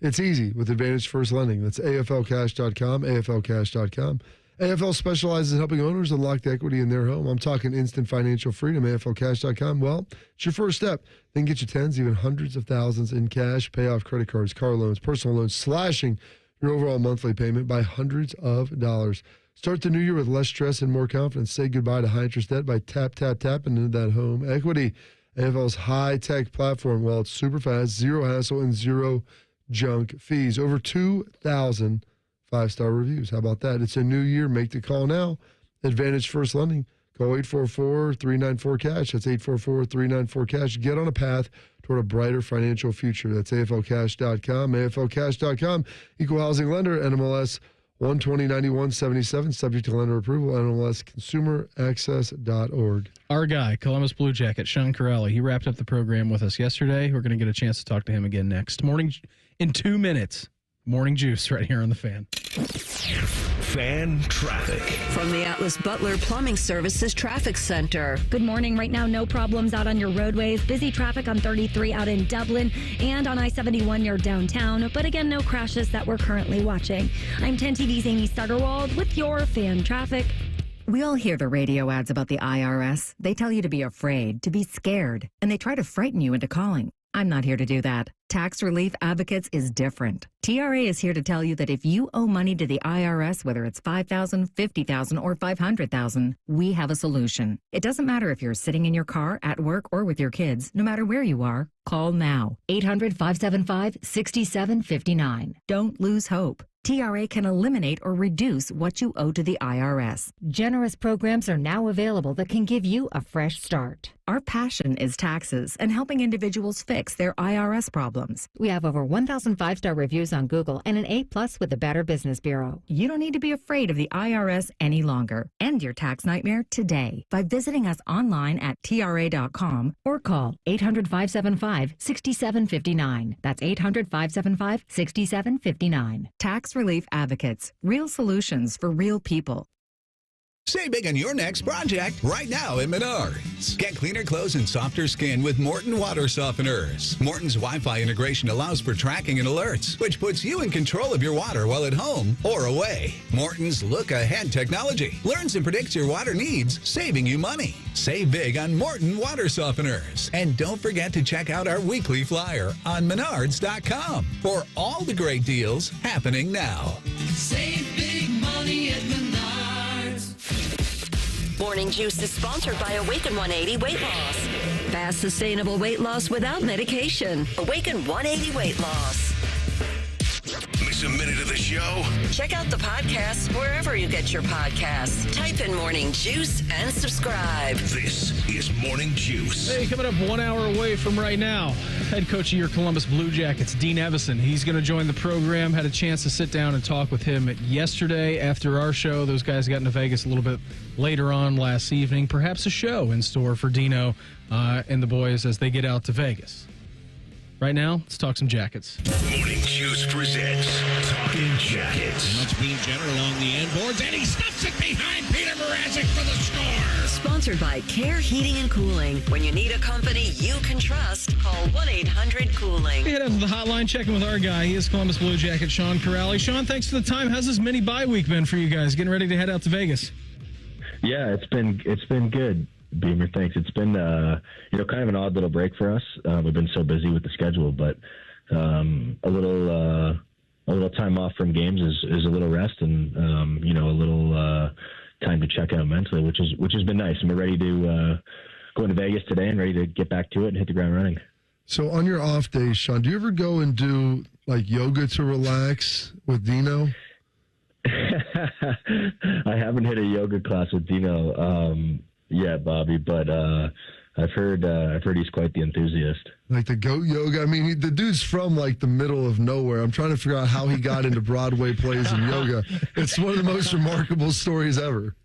Speaker 4: It's easy with Advantage First Lending. That's AFLcash.com, AFLcash.com. AFL specializes in helping owners unlock the equity in their home. I'm talking instant financial freedom, AFLcash.com. Well, it's your first step. Then get you tens, even hundreds of thousands in cash, pay off credit cards, car loans, personal loans, slashing your overall monthly payment by hundreds of dollars. Start the new year with less stress and more confidence. Say goodbye to high interest debt by tapping into that home equity. AFL's high-tech platform, well, it's super fast, zero hassle, and zero junk fees. Over 2,000 5-star reviews. How about that? It's a new year. Make the call now. Advantage First Lending. Call 844-394-CASH. That's 844-394-CASH. Get on a path toward a brighter financial future. That's AFLcash.com. AFLcash.com. Equal housing lender. NMLS 1209177. Subject to lender approval. NMLS consumeraccess.org.
Speaker 3: Our guy, Columbus Blue Jacket, Sean Kuraly, he wrapped up the program with us yesterday. We're going to get a chance to talk to him again next morning in 2 minutes. Morning Juice right here on the Fan.
Speaker 1: Fan traffic.
Speaker 2: From the Atlas Butler Plumbing Services Traffic Center.
Speaker 11: Good morning. Right now, no problems out on your roadways. Busy traffic on 33 out in Dublin and on I-71 near downtown. But again, no crashes that we're currently watching. I'm 10 TV's Amy Stuggerwald with your Fan traffic.
Speaker 6: We all hear the radio ads about the IRS. They tell you to be afraid, to be scared, and they try to frighten you into calling. I'm not here to do that. Tax Relief Advocates is different. TRA is here to tell you that if you owe money to the IRS, whether it's $5,000, $50,000, or $500,000, we have a solution. It doesn't matter if you're sitting in your car, at work, or with your kids. No matter where you are, call now. 800-575-6759. Don't lose hope. TRA can eliminate or reduce what you owe to the IRS. Generous programs are now available that can give you a fresh start. Our passion is taxes and helping individuals fix their IRS problems. We have over 1,000 5-star reviews on Google and an A+ with the Better Business Bureau. You don't need to be afraid of the IRS any longer. End your tax nightmare today by visiting us online at TRA.com or call 800-575-6759. That's 800-575-6759. Tax Relief Advocates. Real solutions for real people.
Speaker 8: Save big on your next project right now at Menards. Get cleaner clothes and softer skin with Morton Water Softeners. Morton's Wi-Fi integration allows for tracking and alerts, which puts you in control of your water while at home or away. Morton's look-ahead technology learns and predicts your water needs, saving you money. Save big on Morton Water Softeners. And don't forget to check out our weekly flyer on Menards.com for all the great deals happening now.
Speaker 23: Save big money at Menards.
Speaker 2: Morning Juice is sponsored by Awaken 180 Weight Loss. Fast, sustainable weight loss without medication. Awaken 180 Weight Loss.
Speaker 1: Miss a minute of the show?
Speaker 2: Check out the podcast wherever you get your podcasts. Type in Morning Juice and subscribe.
Speaker 1: This is Morning Juice.
Speaker 3: Hey, coming up 1 hour away from right now, head coach of your Columbus Blue Jackets, Dean Evason. He's going to join the program. Had a chance to sit down and talk with him yesterday after our show. Those guys got into Vegas a little bit later on last evening. Perhaps a show in store for Dino and the boys as they get out to Vegas. Right now, let's talk some Jackets.
Speaker 1: Morning Juice presents Talking Jackets.
Speaker 7: That's Bean Jenner along the end boards, and he stuffs it behind Peter Mrazek for the score.
Speaker 2: Sponsored by Care Heating and Cooling. When you need a company you can trust, call 1-800-COOLING.
Speaker 3: We head up to the hotline, checking with our guy. He is Columbus Blue Jacket, Sean Kuraly. Sean, thanks for the time. How's this mini bye week been for you guys? Getting ready to head out to Vegas?
Speaker 9: Yeah, it's been good. Beamer, thanks. It's been, kind of an odd little break for us. We've been so busy with the schedule, but a little time off from games is a little rest and a little time to check out mentally, which has been nice. And we're ready to go into Vegas today and ready to get back to it and hit the ground running.
Speaker 4: So on your off days, Sean, do you ever go and do like yoga to relax with Dino?
Speaker 9: I haven't hit a yoga class with Dino. Yeah, Bobby, but I've heard he's quite the enthusiast.
Speaker 4: Like the goat yoga. I mean, the dude's from like the middle of nowhere. I'm trying to figure out how he got into Broadway plays and yoga. It's one of the most remarkable stories ever.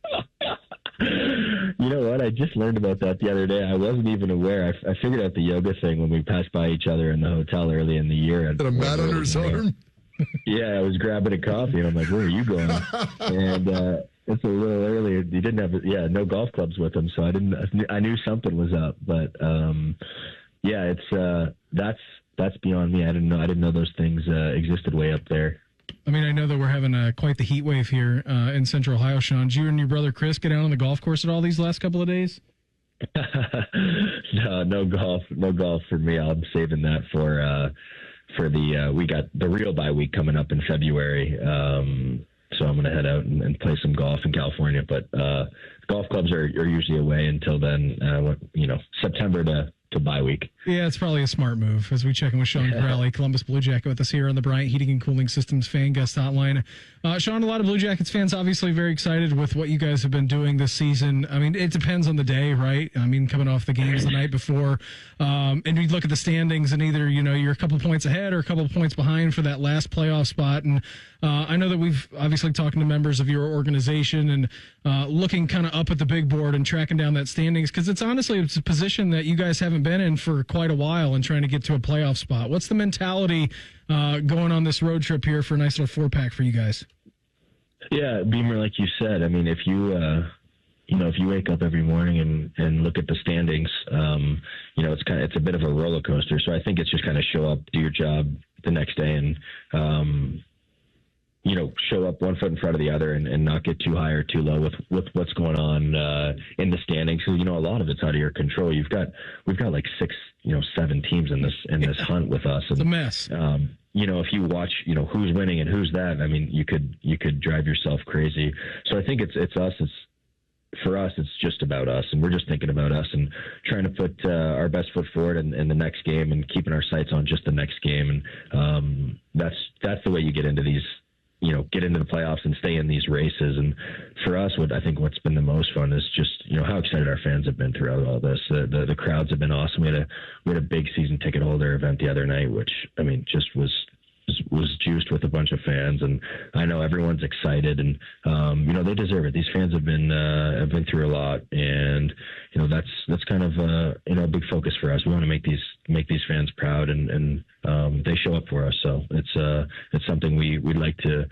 Speaker 9: You know what? I just learned about that the other day. I wasn't even aware. I figured out the yoga thing when we passed by each other in the hotel early in the year.
Speaker 4: Had a mat under his arm?
Speaker 9: Yeah, I was grabbing a coffee, and I'm like, where are you going? And it's a little early. He didn't have, no golf clubs with him, so I knew something was up. But it's that's beyond me. I didn't know those things existed way up there.
Speaker 3: I mean, I know that we're having quite the heat wave here in Central Ohio, Sean. Did you and your brother Chris get out on the golf course at all these last couple of days?
Speaker 9: No golf for me. I'm saving that for we got the real bye week coming up in February. So I'm going to head out and play some golf in California. But golf clubs are usually away until then, September to bye week.
Speaker 3: Yeah, it's probably a smart move as we check in with Sean Kuraly, Columbus Blue Jacket, with us here on the Bryant Heating and Cooling Systems fan guest hotline. Sean, a lot of Blue Jackets fans obviously very excited with what you guys have been doing this season. I mean, it depends on the day, right? I mean, coming off the games the night before, and you look at the standings and either, you're a couple points ahead or a couple points behind for that last playoff spot. And I know that we've obviously talking to members of your organization and looking kind of up at the big board and tracking down that standings, because it's a position that you guys haven't been in for quite a while and trying to get to a playoff spot. What's the mentality going on this road trip here for a nice little 4-pack for you guys?
Speaker 9: Yeah, Beamer, like you said, I mean, if you wake up every morning and look at the standings, it's a bit of a roller coaster. So I think it's just kind of show up, do your job the next day, and show up one foot in front of the other and not get too high or too low with what's going on in the standings. So, a lot of it's out of your control. We've got like 7 teams in this hunt with us.
Speaker 3: It's a mess.
Speaker 9: If you watch, who's winning and who's that, I mean, you could drive yourself crazy. So I think it's us. For us, it's just about us, and we're just thinking about us and trying to put our best foot forward in the next game and keeping our sights on just the next game. And that's the way you get into these, get into the playoffs and stay in these races. And for us, what's been the most fun is just, how excited our fans have been throughout all this. The crowds have been awesome. We had a big season ticket holder event the other night, which, I mean, just was juiced with a bunch of fans, and I know everyone's excited, and they deserve it. These fans have been through a lot, and that's kind of a big focus for us. We want to make these fans proud, and they show up for us. So it's something we'd like to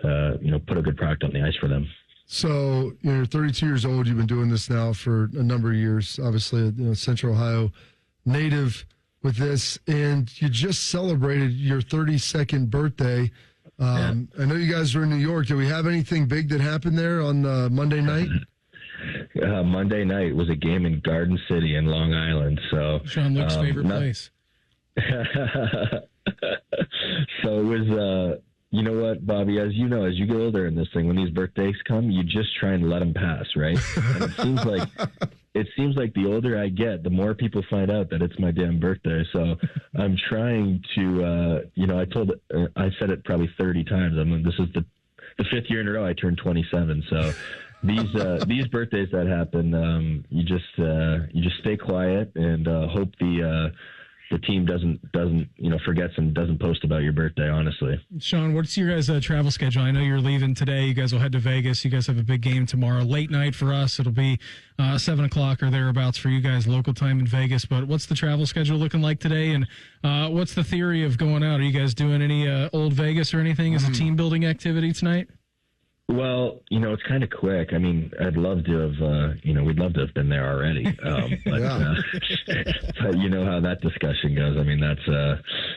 Speaker 9: put a good product on the ice for them.
Speaker 4: So you're 32 years old. You've been doing this now for a number of years. Obviously, Central Ohio native with this, and you just celebrated your 32nd birthday. I know you guys were in New York. Did we have anything big that happened there on Monday night?
Speaker 9: Monday night was a game in Garden City in Long Island. So
Speaker 3: Sean Luke's favorite place.
Speaker 9: So it was, you know what, Bobby, as you get older in this thing, when these birthdays come, you just try and let them pass, right? And it seems like it seems like the older I get, the more people find out that it's my damn birthday. So I'm trying to, I said it probably 30 times. I mean, this is the 5th year in a row I turned 27. So these birthdays that happen, you just stay quiet and hope the team doesn't forgets and doesn't post about your birthday, honestly.
Speaker 3: Sean, what's your guys' travel schedule? I know you're leaving today. You guys will head to Vegas. You guys have a big game tomorrow. Late night for us. It'll be 7 o'clock or thereabouts for you guys, local time in Vegas. But what's the travel schedule looking like today? And what's the theory of going out? Are you guys doing any old Vegas or anything as a team-building activity tonight?
Speaker 9: Well, it's kind of quick. I mean, I'd love to have, we'd love to have been there already. But you know how that discussion goes. I mean, that's,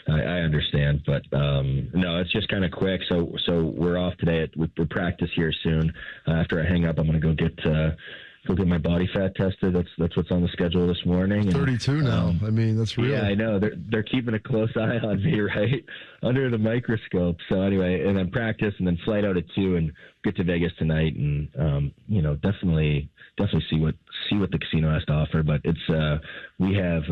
Speaker 9: I understand, but no, it's just kind of quick. So we're off today. We practice here soon. After I hang up, I'm going to go get my body fat tested. That's what's on the schedule this morning.
Speaker 4: 32 now. I mean, that's real.
Speaker 9: Yeah, I know. They're keeping a close eye on me, right, under the microscope. So anyway, and then practice, and then flight out at 2, and get to Vegas tonight, and definitely see what the casino has to offer. But it's we have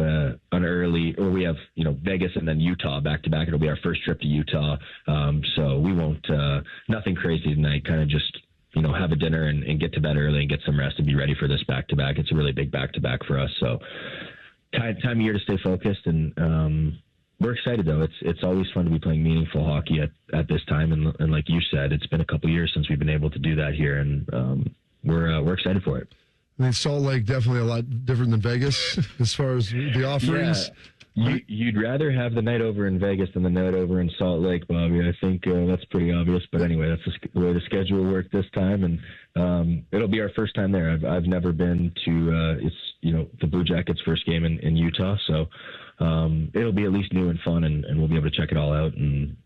Speaker 9: we have Vegas and then Utah back to back. It'll be our first trip to Utah. So we won't nothing crazy tonight. Kind of just have a dinner and get to bed early and get some rest and be ready for this back-to-back. It's a really big back-to-back for us. So time of year to stay focused. And we're excited, though. It's always fun to be playing meaningful hockey at this time. And like you said, it's been a couple years since we've been able to do that here. And we're excited for it.
Speaker 4: I mean, Salt Lake definitely a lot different than Vegas as far as the offerings.
Speaker 9: Yeah. You'd rather have the night over in Vegas than the night over in Salt Lake, Bobby. I think that's pretty obvious. But anyway, that's the way the schedule worked this time, and it'll be our first time there. I've never been to it's the Blue Jackets' first game in Utah, so it'll be at least new and fun, and we'll be able to check it all out, and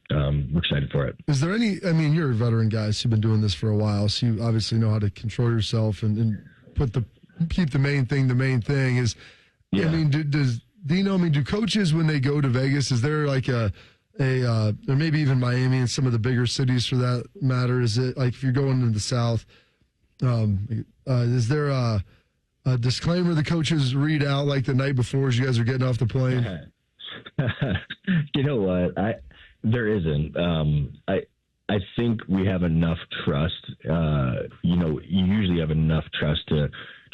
Speaker 9: we're excited for it.
Speaker 4: Is there any? I mean, you're a veteran guys who've been doing this for a while, so you obviously know how to control yourself and keep the main thing the main thing. Is yeah. I mean, do coaches, when they go to Vegas, is there like or maybe even Miami and some of the bigger cities for that matter? Is it like if you're going to the South, is there a disclaimer the coaches read out like the night before as you guys are getting off the plane?
Speaker 9: You know what? There isn't. I think we have enough trust. You usually have enough trust to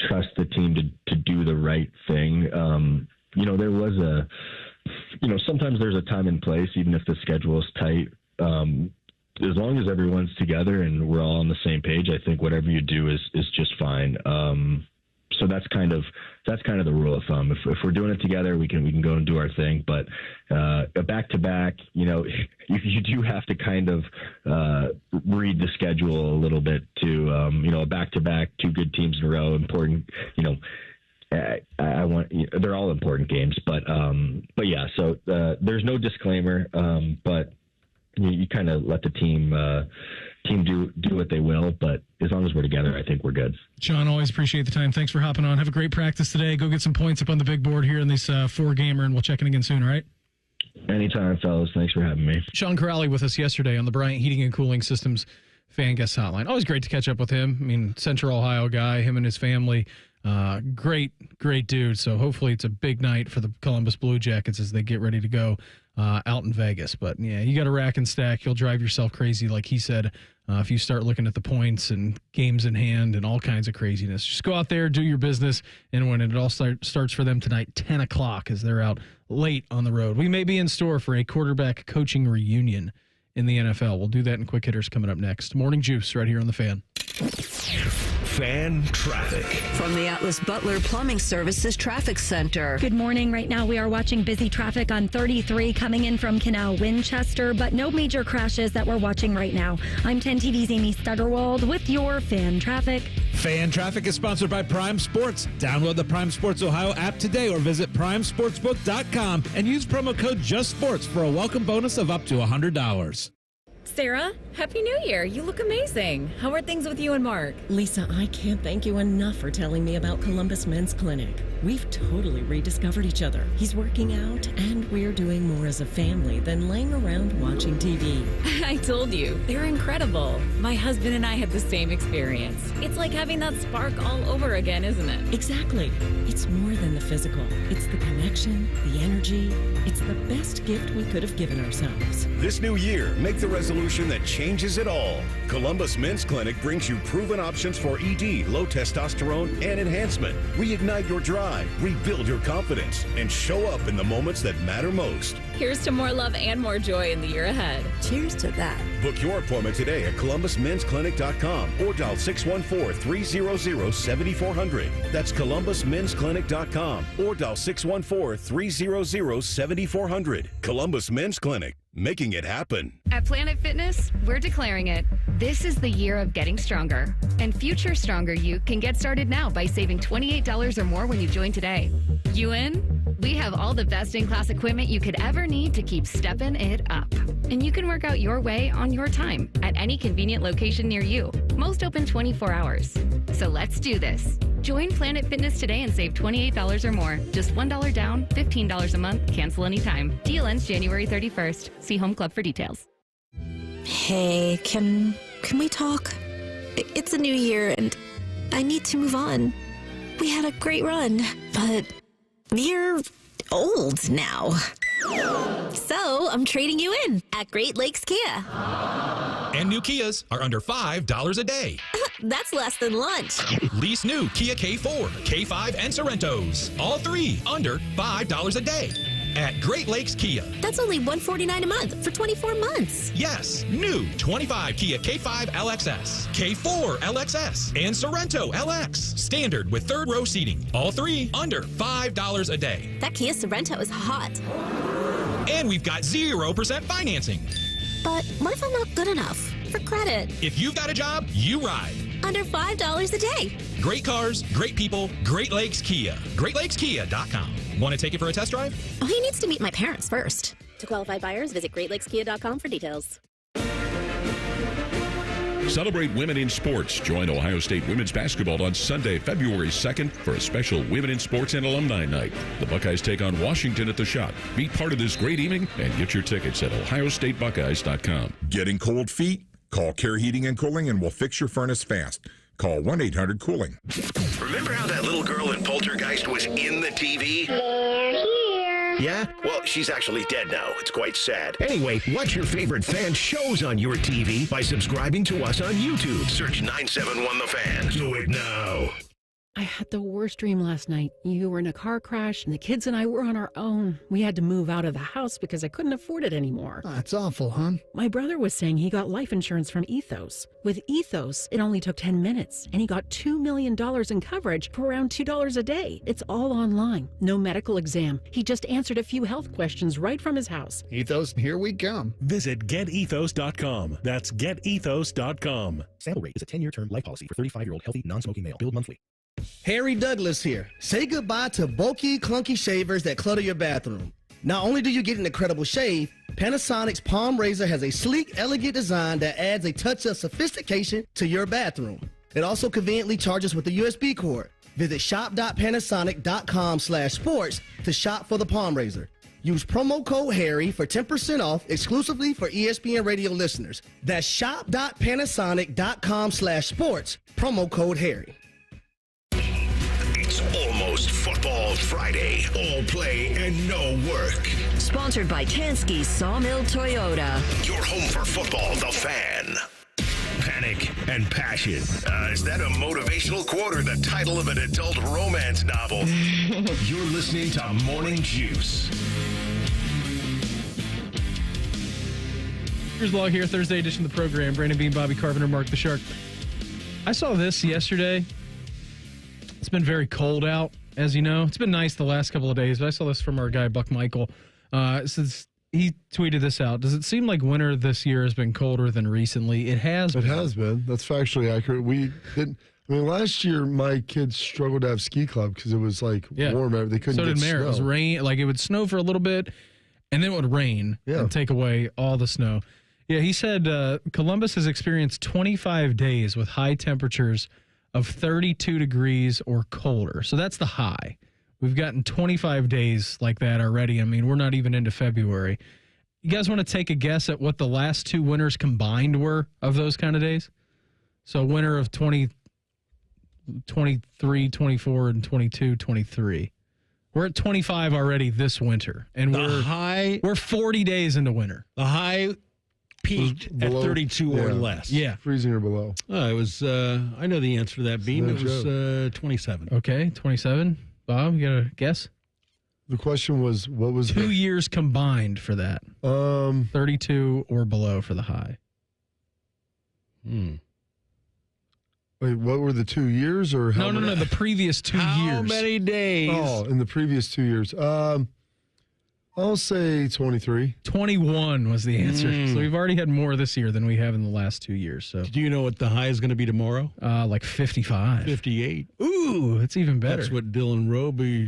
Speaker 9: trust the team to do the right thing. There was sometimes there's a time and place, even if the schedule is tight. As long as everyone's together and we're all on the same page, I think whatever you do is just fine. So that's kind of the rule of thumb. If we're doing it together, we can go and do our thing. But a back-to-back, you do have to kind of read the schedule a little bit too. A back-to-back, 2 good teams in a row, important. They're all important games, but yeah. So there's no disclaimer, but you kind of let the team do what they will. But as long as we're together, I think we're good.
Speaker 3: Sean, always appreciate the time. Thanks for hopping on. Have a great practice today. Go get some points up on the big board here in this 4-gamer, and we'll check in again soon. All right.
Speaker 9: Anytime, fellas. Thanks for having me.
Speaker 3: Sean Kuraly with us yesterday on the Bryant Heating and Cooling Systems fan guest hotline. Always great to catch up with him. I mean, Central Ohio guy, him and his family. Great dude. So hopefully it's a big night for the Columbus Blue Jackets as they get ready to go out in Vegas. But yeah, you got to rack and stack. You'll drive yourself crazy, like he said, if you start looking at the points and games in hand and all kinds of craziness. Just go out there, do your business, and when it all starts for them tonight, 10 o'clock, as they're out late on the road. We may be in store for a quarterback coaching reunion in the NFL. We'll do that in Quick Hitters coming up next. Morning Juice right here on The Fan.
Speaker 1: Fan traffic
Speaker 2: from the Atlas Butler Plumbing Services Traffic Center.
Speaker 11: Good morning. Right now we are watching busy traffic on 33 coming in from Canal Winchester, but no major crashes that we're watching right now. I'm 10 TV's Amy Stuggerwald with your Fan Traffic.
Speaker 5: Fan Traffic is sponsored by Prime Sports. Download the Prime Sports Ohio app today or visit primesportsbook.com and use promo code JUSTSPORTS for a welcome bonus of up to $100.
Speaker 10: Sarah, Happy New Year. You look amazing. How are things with you and Mark?
Speaker 14: Lisa, I can't thank you enough for telling me about Columbus Men's Clinic. We've totally rediscovered each other. He's working out, and we're doing more as a family than laying around watching TV.
Speaker 10: I told you, they're incredible. My husband and I had the same experience. It's like having that spark all over again, isn't it?
Speaker 14: Exactly. It's more than the physical. It's the connection, the energy. It's the best gift we could have given ourselves.
Speaker 15: This new year, make the resolution that changes it all. Columbus Men's Clinic brings you proven options for ED, low testosterone, and enhancement. Reignite your drive, rebuild your confidence, and show up in the moments that matter most.
Speaker 10: Here's to more love and more joy in the year ahead.
Speaker 14: Cheers to that.
Speaker 15: Book your appointment today at columbusmensclinic.com or dial 614-300-7400. That's columbusmensclinic.com or dial 614-300-7400. Columbus Men's Clinic, making it happen.
Speaker 24: At Planet Fitness, we're declaring it. This is the year of getting stronger. And future stronger you can get started now by saving $28 or more when you join today. You in? We have all the best-in-class equipment you could ever need to keep stepping it up. And you can work out your way on your time at any convenient location near you. Most open 24 hours. So let's do this. Join Planet Fitness today and save $28 or more. Just $1 down, $15 a month, cancel anytime. Deal ends January 31st. See Home Club for details.
Speaker 25: Hey, can we talk? It's a new year and I need to move on. We had a great run, but you're old now. So I'm trading you in at Great Lakes Kia.
Speaker 26: And new Kias are under $5 a day.
Speaker 25: That's less than lunch.
Speaker 26: Lease new Kia K4, K5, and Sorrentos. All three under $5 a day at Great Lakes Kia.
Speaker 25: That's only $149 a month for 24 months.
Speaker 26: Yes, new 25 Kia K5 LXS, K4 LXS, and Sorrento LX. Standard with third row seating. All three under $5 a day.
Speaker 25: That Kia Sorrento is hot.
Speaker 26: And we've got 0% financing.
Speaker 25: But what if I'm not good enough for credit?
Speaker 26: If you've got a job, you ride.
Speaker 25: Under $5 a day.
Speaker 26: Great cars, great people, Great Lakes Kia. GreatLakesKia.com. Want to take it for a test drive?
Speaker 25: Oh, he needs to meet my parents first. To qualified buyers, visit GreatLakesKia.com for details.
Speaker 27: Celebrate women in sports. Join Ohio State women's basketball on Sunday, February 2nd for a special Women in Sports and Alumni Night. The Buckeyes take on Washington at the Shop. Be part of this great evening and get your tickets at ohiostatebuckeyes.com.
Speaker 13: Getting cold feet? Call Care Heating and Cooling and we'll fix your furnace fast. Call 1-800-COOLING.
Speaker 1: Remember how that little girl in Poltergeist was in the TV?
Speaker 18: They're here.
Speaker 1: Yeah? Well, she's actually dead now. It's quite sad. Anyway, watch your favorite fan shows on your TV by subscribing to us on YouTube. Search 971 The Fan. Do it now.
Speaker 28: I had the worst dream last night. You were in a car crash, and the kids and I were on our own. We had to move out of the house because I couldn't afford it anymore.
Speaker 29: That's awful, hon.
Speaker 28: My brother was saying he got life insurance from Ethos. With Ethos, it only took 10 minutes, and he got $2 million in coverage for around $2 a day. It's all online. No medical exam. He just answered a few health questions right from his house.
Speaker 29: Ethos, here we come.
Speaker 12: Visit getethos.com. That's getethos.com.
Speaker 30: Sample rate is a 10-year term life policy for 35-year-old healthy, non-smoking male. Billed monthly.
Speaker 31: Harry Douglas here. Say goodbye to bulky, clunky shavers that clutter your bathroom. Not only do you get an incredible shave, Panasonic's Palm Razor has a sleek, elegant design that adds a touch of sophistication to your bathroom. It also conveniently charges with a USB cord. Visit shop.panasonic.com/sports to shop for the Palm Razor. Use promo code HARRY for 10% off exclusively for ESPN radio listeners. That's shop.panasonic.com/sports, promo code HARRY.
Speaker 1: It's almost Football Friday. All play and no work.
Speaker 2: Sponsored by Tansky Sawmill Toyota.
Speaker 1: Your home for football, The Fan. Panic and passion. Is that a motivational quote or the title of an adult romance novel? You're listening to Morning Juice.
Speaker 3: Here's Log here, Thursday edition of the program. Brandon Bean, Bobby Carpenter, Mark the Shark. I saw this yesterday. It's been very cold out, as you know. It's been nice the last couple of days, but I saw this from our guy, Buck Michael. Since he tweeted this out. Does it seem like winter this year has been colder than recently? It has been.
Speaker 4: It has been. That's factually accurate. Last year, my kids struggled to have ski club because it was warm. They couldn't get
Speaker 3: snow. It was rain. It would snow for a little bit, and then it would rain and take away all the snow. Yeah, he said Columbus has experienced 25 days with high temperatures of 32 degrees or colder. So that's the high. We've gotten 25 days like that already. I mean, we're not even into February. You guys want to take a guess at what the last 2 winters combined were of those kind of days? So winter of 23, 24, and 22, 23. We're at 25 already this winter. And we're 40 days into winter.
Speaker 6: The high peaked below, at 32 or less.
Speaker 3: Yeah.
Speaker 4: Freezing or below.
Speaker 6: It was, I know the answer to that, Beam. It was 27.
Speaker 3: Okay, 27. Bob, you got a guess?
Speaker 4: The question was, what was
Speaker 3: 2 years combined for that? 32 or below for the high.
Speaker 4: Wait, what were the 2 years or how
Speaker 3: No, the previous 2 years.
Speaker 6: How many days?
Speaker 4: Oh, in the previous 2 years. I'll say 23.
Speaker 3: 21 was the answer. So we've already had more this year than we have in the last 2 years. So
Speaker 6: do you know what the high is going to be tomorrow?
Speaker 3: Like 55.
Speaker 6: 58.
Speaker 3: Ooh, it's even better.
Speaker 6: That's what Dylan Roby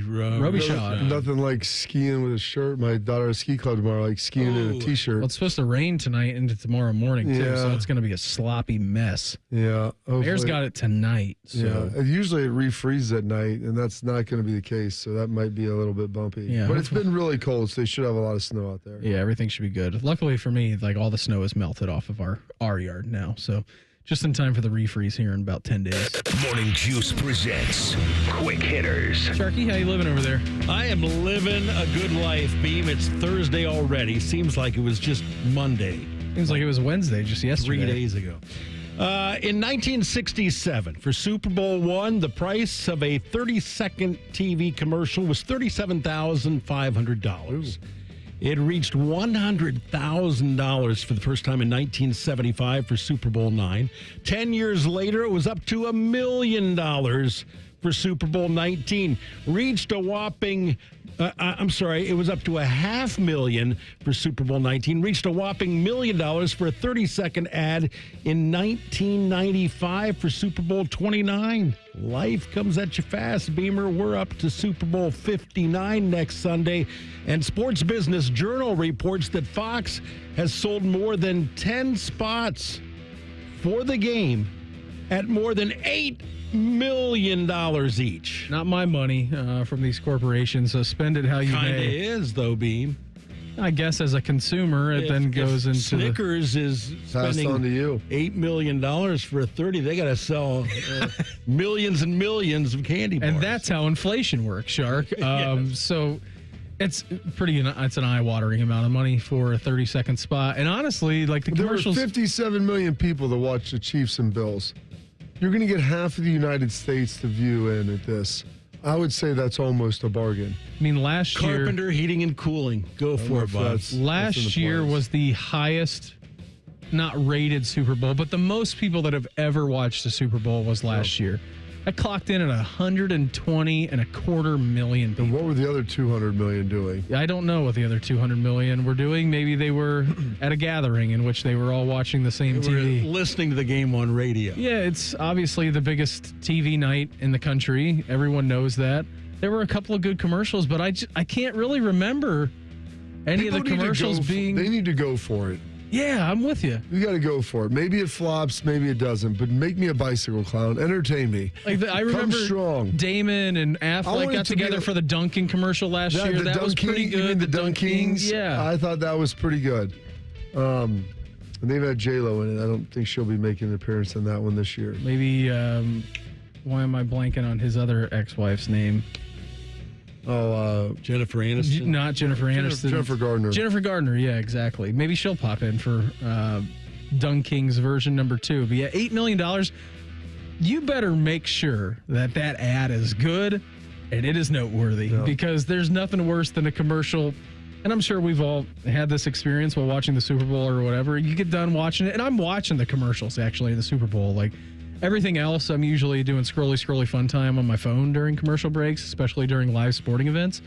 Speaker 3: shot.
Speaker 4: Nothing like skiing with a shirt. My daughter has ski club tomorrow, like skiing in a T-shirt.
Speaker 3: Well, it's supposed to rain tonight into tomorrow morning, too, so it's going to be a sloppy mess.
Speaker 4: Yeah.
Speaker 3: Bears got it tonight. So.
Speaker 4: Yeah. Usually it refreezes at night, and that's not going to be the case, so that might be a little bit bumpy.
Speaker 3: Yeah.
Speaker 4: But it's been really cold, so they should have a lot of snow out there.
Speaker 3: Yeah, everything should be good. Luckily for me, like all the snow is melted off of our yard now, so just in time for the refreeze here in about 10 days.
Speaker 1: Morning Juice presents Quick Hitters.
Speaker 3: Sharky, how you living over there?
Speaker 6: I am living a good life, Beam. It's Thursday already. Seems like it was just Monday.
Speaker 3: Seems like it was Wednesday just yesterday.
Speaker 6: 3 days ago. In 1967, for Super Bowl I, the price of a 30-second TV commercial was $37,500. It reached $100,000 for the first time in 1975 for Super Bowl IX. 10 years later, it was up to $1 million for Super Bowl XIX. Reached a whopping, it was up to $500,000 for Super Bowl XIX. Reached a whopping $1 million for a 30-second ad in 1995 for Super Bowl XXIX. Life comes at you fast, Beamer. We're up to Super Bowl 59 next Sunday. And Sports Business Journal reports that Fox has sold more than 10 spots for the game at more than $8 million each.
Speaker 3: Not my money from these corporations, so spend it how you
Speaker 6: Kinda
Speaker 3: may.
Speaker 6: is, though, Beam.
Speaker 3: I guess as a consumer, it then goes into
Speaker 6: Snickers is spending
Speaker 4: on to you.
Speaker 6: $8 million for a 30. They got to sell millions and millions of candy bars.
Speaker 3: And that's how inflation works, Shark.
Speaker 6: Yes.
Speaker 3: So it's it's an eye-watering amount of money for a 30-second spot. And honestly, like the commercials.
Speaker 4: There were 57 million people that watched the Chiefs and Bills. You're going to get half of the United States to view in at this. I would say that's almost a bargain.
Speaker 3: I mean, last year...
Speaker 6: Carpenter Heating and Cooling. Go for it, Bob.
Speaker 3: Last year was the highest, not rated Super Bowl, but the most people that have ever watched a Super Bowl was last year. I clocked in at 120.25 million people.
Speaker 4: And what were the other 200 million doing?
Speaker 3: I don't know what the other 200 million were doing. Maybe they were at a gathering in which they were all watching the same TV.
Speaker 6: Listening to the game on radio.
Speaker 3: Yeah, it's obviously the biggest TV night in the country. Everyone knows that. There were a couple of good commercials, but I can't really remember any of the commercials being...
Speaker 4: They need to go for it.
Speaker 3: Yeah, I'm with you.
Speaker 4: You got to go for it. Maybe it flops, maybe it doesn't, but make me a bicycle clown. Entertain me.
Speaker 3: Like I remember
Speaker 4: strong.
Speaker 3: Damon and Affleck got together for the Dunkin' commercial last year. That was pretty good.
Speaker 4: You mean the
Speaker 3: Dunkings? Yeah.
Speaker 4: I thought that was pretty good. And they've had J-Lo in it. I don't think she'll be making an appearance in that one this year.
Speaker 3: Maybe, why am I blanking on his other ex-wife's name?
Speaker 6: Jennifer Aniston?
Speaker 3: Not Jennifer Aniston.
Speaker 4: Jennifer Gardner.
Speaker 3: Jennifer Gardner, yeah, exactly. Maybe she'll pop in for Dunking's version number 2. But yeah, $8 million. You better make sure that ad is good and it is noteworthy because there's nothing worse than a commercial. And I'm sure we've all had this experience while watching the Super Bowl or whatever. You get done watching it, and I'm watching the commercials actually in the Super Bowl. Like, everything else, I'm usually doing scrolly fun time on my phone during commercial breaks, especially during live sporting events.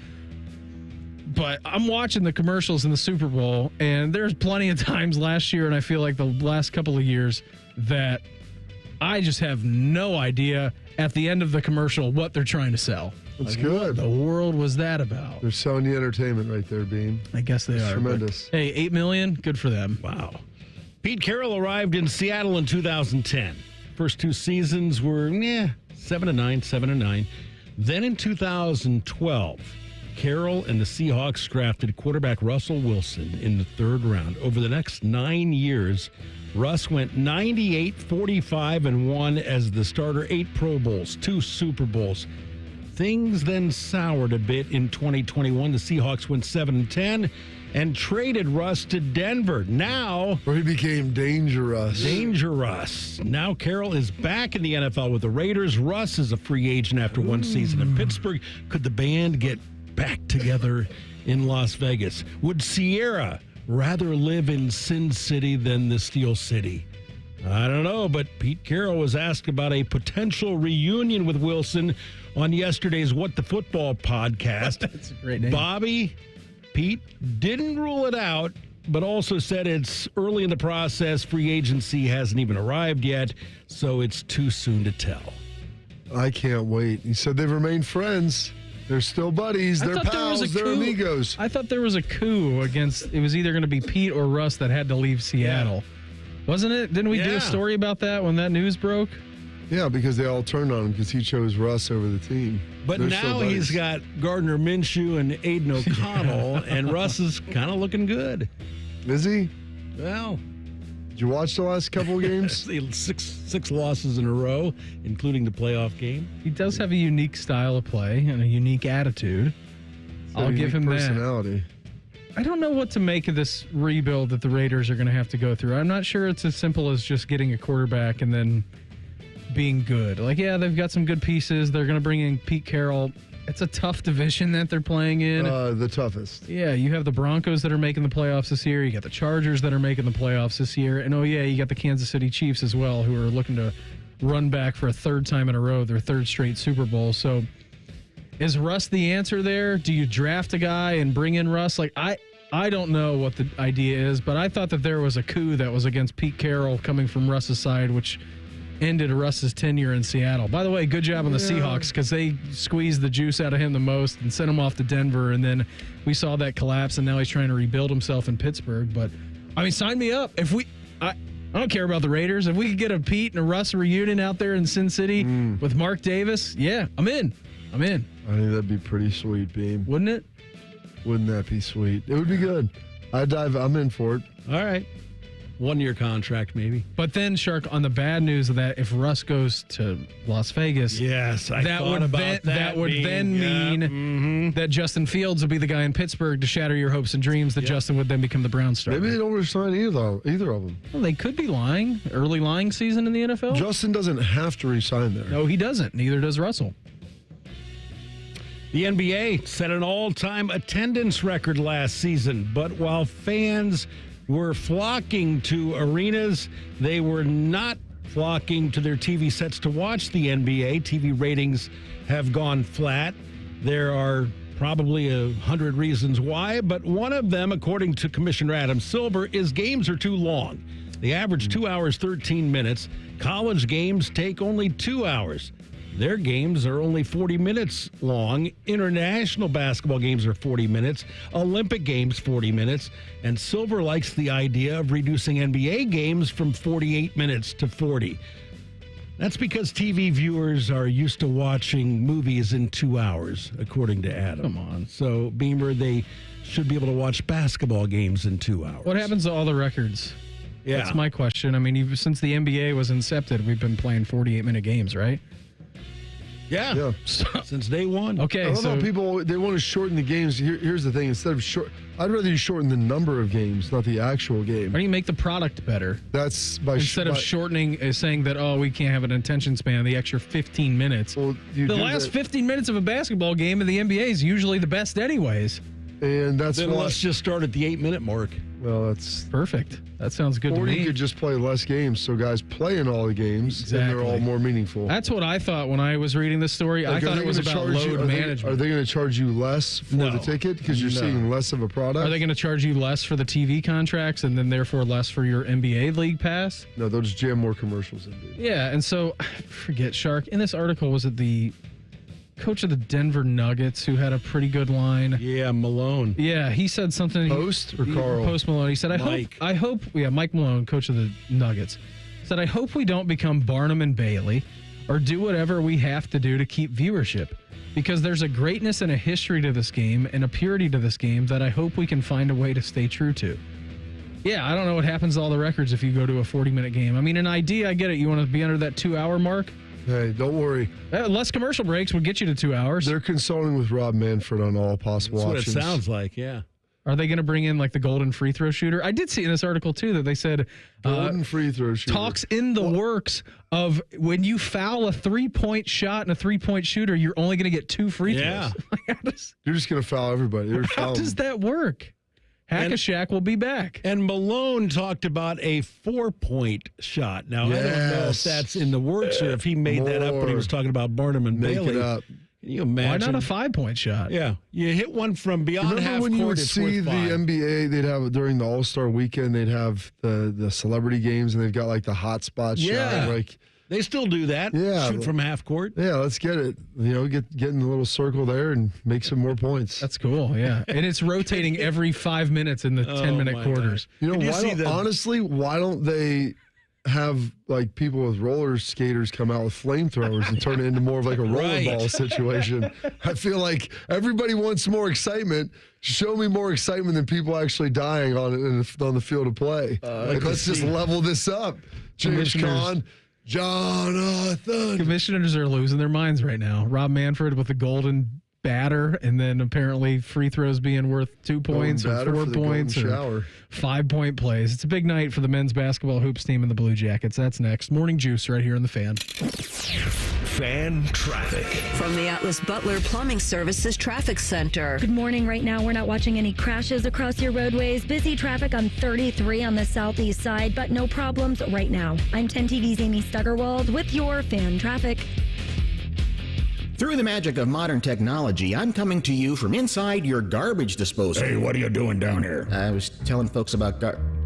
Speaker 3: But I'm watching the commercials in the Super Bowl, and there's plenty of times last year, and I feel like the last couple of years, that I just have no idea at the end of the commercial what they're trying to sell.
Speaker 4: That's good.
Speaker 3: What the world was that about?
Speaker 4: They're selling you entertainment right there, Bean.
Speaker 3: I guess they are.
Speaker 4: Tremendous.
Speaker 3: Hey, $8 million, good for them.
Speaker 6: Wow. Pete Carroll arrived in Seattle in 2010. First 2 seasons were 7-9, 7-9. Then in 2012, Carroll and the Seahawks drafted quarterback Russell Wilson in the 3rd round. Over the next 9 years, Russ went 98-45-1 as the starter, 8 Pro Bowls, 2 Super Bowls. Things then soured a bit in 2021. The Seahawks went 7-10 and traded Russ to Denver. Now,
Speaker 4: where he became dangerous.
Speaker 6: Now Carroll is back in the NFL with the Raiders. Russ is a free agent after 1 season in Pittsburgh. Could the band get back together in Las Vegas? Would Sierra rather live in Sin City than the Steel City? I don't know, but Pete Carroll was asked about a potential reunion with Wilson on yesterday's What the Football podcast.
Speaker 3: That's a great name.
Speaker 6: Bobby, Pete didn't rule it out, but also said it's early in the process. Free agency hasn't even arrived yet, so it's too soon to tell.
Speaker 4: I can't wait. He said they've remained friends. They're still buddies. They're pals. They're amigos.
Speaker 3: I thought there was a coup against, it was either going to be Pete or Russ that had to leave Seattle. Wasn't it? Didn't we do a story about that when that news broke?
Speaker 4: Yeah, because they all turned on him because he chose Russ over the team.
Speaker 6: But now he's got Gardner Minshew and Aiden O'Connell, and Russ is kind of looking good.
Speaker 4: Is he?
Speaker 6: Well,
Speaker 4: did you watch the last couple of games?
Speaker 6: six losses in a row, including the playoff game.
Speaker 3: He does have a unique style of play and a unique attitude. I'll give him
Speaker 4: personality.
Speaker 3: that. I don't know what to make of this rebuild that the Raiders are going to have to go through. I'm not sure it's as simple as just getting a quarterback and then being good. Like, yeah, they've got some good pieces. They're going to bring in Pete Carroll. It's a tough division that they're playing in.
Speaker 4: The toughest.
Speaker 3: Yeah, you have the Broncos that are making the playoffs this year. You got the Chargers that are making the playoffs this year. And, you got the Kansas City Chiefs as well, who are looking to run back for a 3rd time in a row, their 3rd straight Super Bowl. So is Russ the answer there? Do you draft a guy and bring in Russ? Like, I don't know what the idea is, but I thought that there was a coup that was against Pete Carroll coming from Russ's side, which ended Russ's tenure in Seattle. By the way, good job on the Seahawks because they squeezed the juice out of him the most and sent him off to Denver, and then we saw that collapse, and now he's trying to rebuild himself in Pittsburgh. But, sign me up. I don't care about the Raiders. If we could get a Pete and a Russ reunion out there in Sin City with Mark Davis, I'm in.
Speaker 4: I think that'd be pretty sweet, Beam.
Speaker 3: Wouldn't it?
Speaker 4: Wouldn't that be sweet? It would be good. I'm in for it.
Speaker 6: All right. 1-year contract, maybe.
Speaker 3: But then, Shark, on the bad news of that, if Russ goes to Las Vegas,
Speaker 6: that
Speaker 3: would mean that Justin Fields would be the guy in Pittsburgh to shatter your hopes and dreams that Justin would then become the Browns starter.
Speaker 4: Maybe they don't resign either of them.
Speaker 3: Well, they could be lying. Early lying season in the NFL.
Speaker 4: Justin doesn't have to resign there.
Speaker 3: No, he doesn't. Neither does Russell.
Speaker 6: The NBA set an all-time attendance record last season, but while fans were flocking to arenas, they were not flocking to their TV sets to watch the NBA. TV ratings have gone flat. There are probably 100 reasons why, but one of them, according to Commissioner Adam Silver, is games are too long. They average 2 hours, 13 minutes. College games take only 2 hours. Their games are only 40 minutes long. International basketball games are 40 minutes. Olympic games, 40 minutes. And Silver likes the idea of reducing NBA games from 48 minutes to 40. That's because TV viewers are used to watching movies in 2 hours, according to Adam.
Speaker 3: Come on.
Speaker 6: So, Beamer, they should be able to watch basketball games in 2 hours.
Speaker 3: What happens to all the records?
Speaker 6: Yeah.
Speaker 3: That's my question. Since the NBA was incepted, we've been playing 48-minute games, right?
Speaker 6: Yeah. Since day one.
Speaker 3: Okay.
Speaker 4: I love how people, they want to shorten the games. Here's the thing. Instead of I'd rather you shorten the number of games, not the actual game.
Speaker 3: Why do you make the product better?
Speaker 4: That's by
Speaker 3: Instead of shortening, saying that, we can't have an attention span of the extra 15 minutes.
Speaker 4: Well,
Speaker 3: the last 15 minutes of a basketball game in the NBA is usually the best anyways.
Speaker 4: And that's
Speaker 6: then let's just start at the 8-minute mark.
Speaker 4: Well, that's
Speaker 3: perfect. That sounds good to me.
Speaker 4: Or you could just play less games, so guys play in all the games, and they're all more meaningful.
Speaker 3: That's what I thought when I was reading this story. I thought it was about load management.
Speaker 4: Are they going to charge you less for the ticket because you're seeing less of a product?
Speaker 3: Are they going to charge you less for the TV contracts and then therefore less for your NBA League Pass?
Speaker 4: No, they'll just jam more commercials in.
Speaker 3: Yeah, and so, forget Shark. In this article, was it the coach of the Denver Nuggets, who had a pretty good line.
Speaker 6: Yeah, Malone.
Speaker 3: Yeah, he said something.
Speaker 4: Post or Carl?
Speaker 3: Post Malone. He said, I hope, Mike Malone, coach of the Nuggets, said, I hope we don't become Barnum and Bailey or do whatever we have to do to keep viewership, because there's a greatness and a history to this game and a purity to this game that I hope we can find a way to stay true to. Yeah, I don't know what happens to all the records if you go to a 40-minute game. I mean, an idea, I get it. You want to be under that 2-hour mark?
Speaker 4: Hey, don't worry.
Speaker 3: Less commercial breaks would get you to 2 hours.
Speaker 4: They're consulting with Rob Manfred on all possible options.
Speaker 6: That's what it sounds like, yeah.
Speaker 3: Are they going to bring in like the golden free throw shooter? I did see in this article too that they said
Speaker 4: golden free throw shooter
Speaker 3: talks in the works of when you foul a 3-point shot and a 3-point shooter, you're only going to get 2 free throws.
Speaker 6: Yeah.
Speaker 4: You're just going to foul everybody.
Speaker 3: How does that work? Hack-a-Shack will be back.
Speaker 6: And Malone talked about a 4-point shot. Now, I don't know if that's in the works or if he made that up when he was talking about Barnum and
Speaker 4: Make
Speaker 6: Bailey.
Speaker 4: it up.
Speaker 6: Can you imagine?
Speaker 3: Why not a 5-point shot?
Speaker 6: Yeah. You hit one from beyond
Speaker 4: Remember
Speaker 6: half
Speaker 4: when
Speaker 6: court,
Speaker 4: you would
Speaker 6: it's
Speaker 4: see
Speaker 6: worth
Speaker 4: the
Speaker 6: 5.
Speaker 4: NBA, they'd have during the All-Star weekend, they'd have the celebrity games, and they've got like the hot spot shot. Like,
Speaker 6: they still do that.
Speaker 4: Yeah.
Speaker 6: Shoot from half court.
Speaker 4: Yeah, let's get it. Get in the little circle there and make some more points.
Speaker 3: That's cool, yeah. And it's rotating every 5 minutes in the 10-minute quarters.
Speaker 4: Honestly, why don't they have like people with roller skaters come out with flamethrowers and turn it into more of like a rollerball situation? I feel like everybody wants more excitement. Show me more excitement than people actually dying on the field of play. Let's just level this up. James Conn, Jonathan.
Speaker 3: Commissioners are losing their minds right now. Rob Manfred with the golden batter, and then apparently free throws being worth 2 points or 4 points or 5-point plays. It's a big night for the men's basketball hoops team and the Blue Jackets. That's next. Morning Juice right here in the Fan.
Speaker 1: Fan traffic.
Speaker 2: From the Atlas Butler Plumbing Services Traffic Center.
Speaker 7: Good morning. Right now, we're not watching any crashes across your roadways. Busy traffic on 33 on the southeast side, but no problems right now. I'm 10 TV's Amy Stuggerwald with your Fan traffic.
Speaker 8: Through the magic of modern technology, I'm coming to you from inside your garbage disposal.
Speaker 9: Hey, what are you doing down here?
Speaker 8: I was telling folks about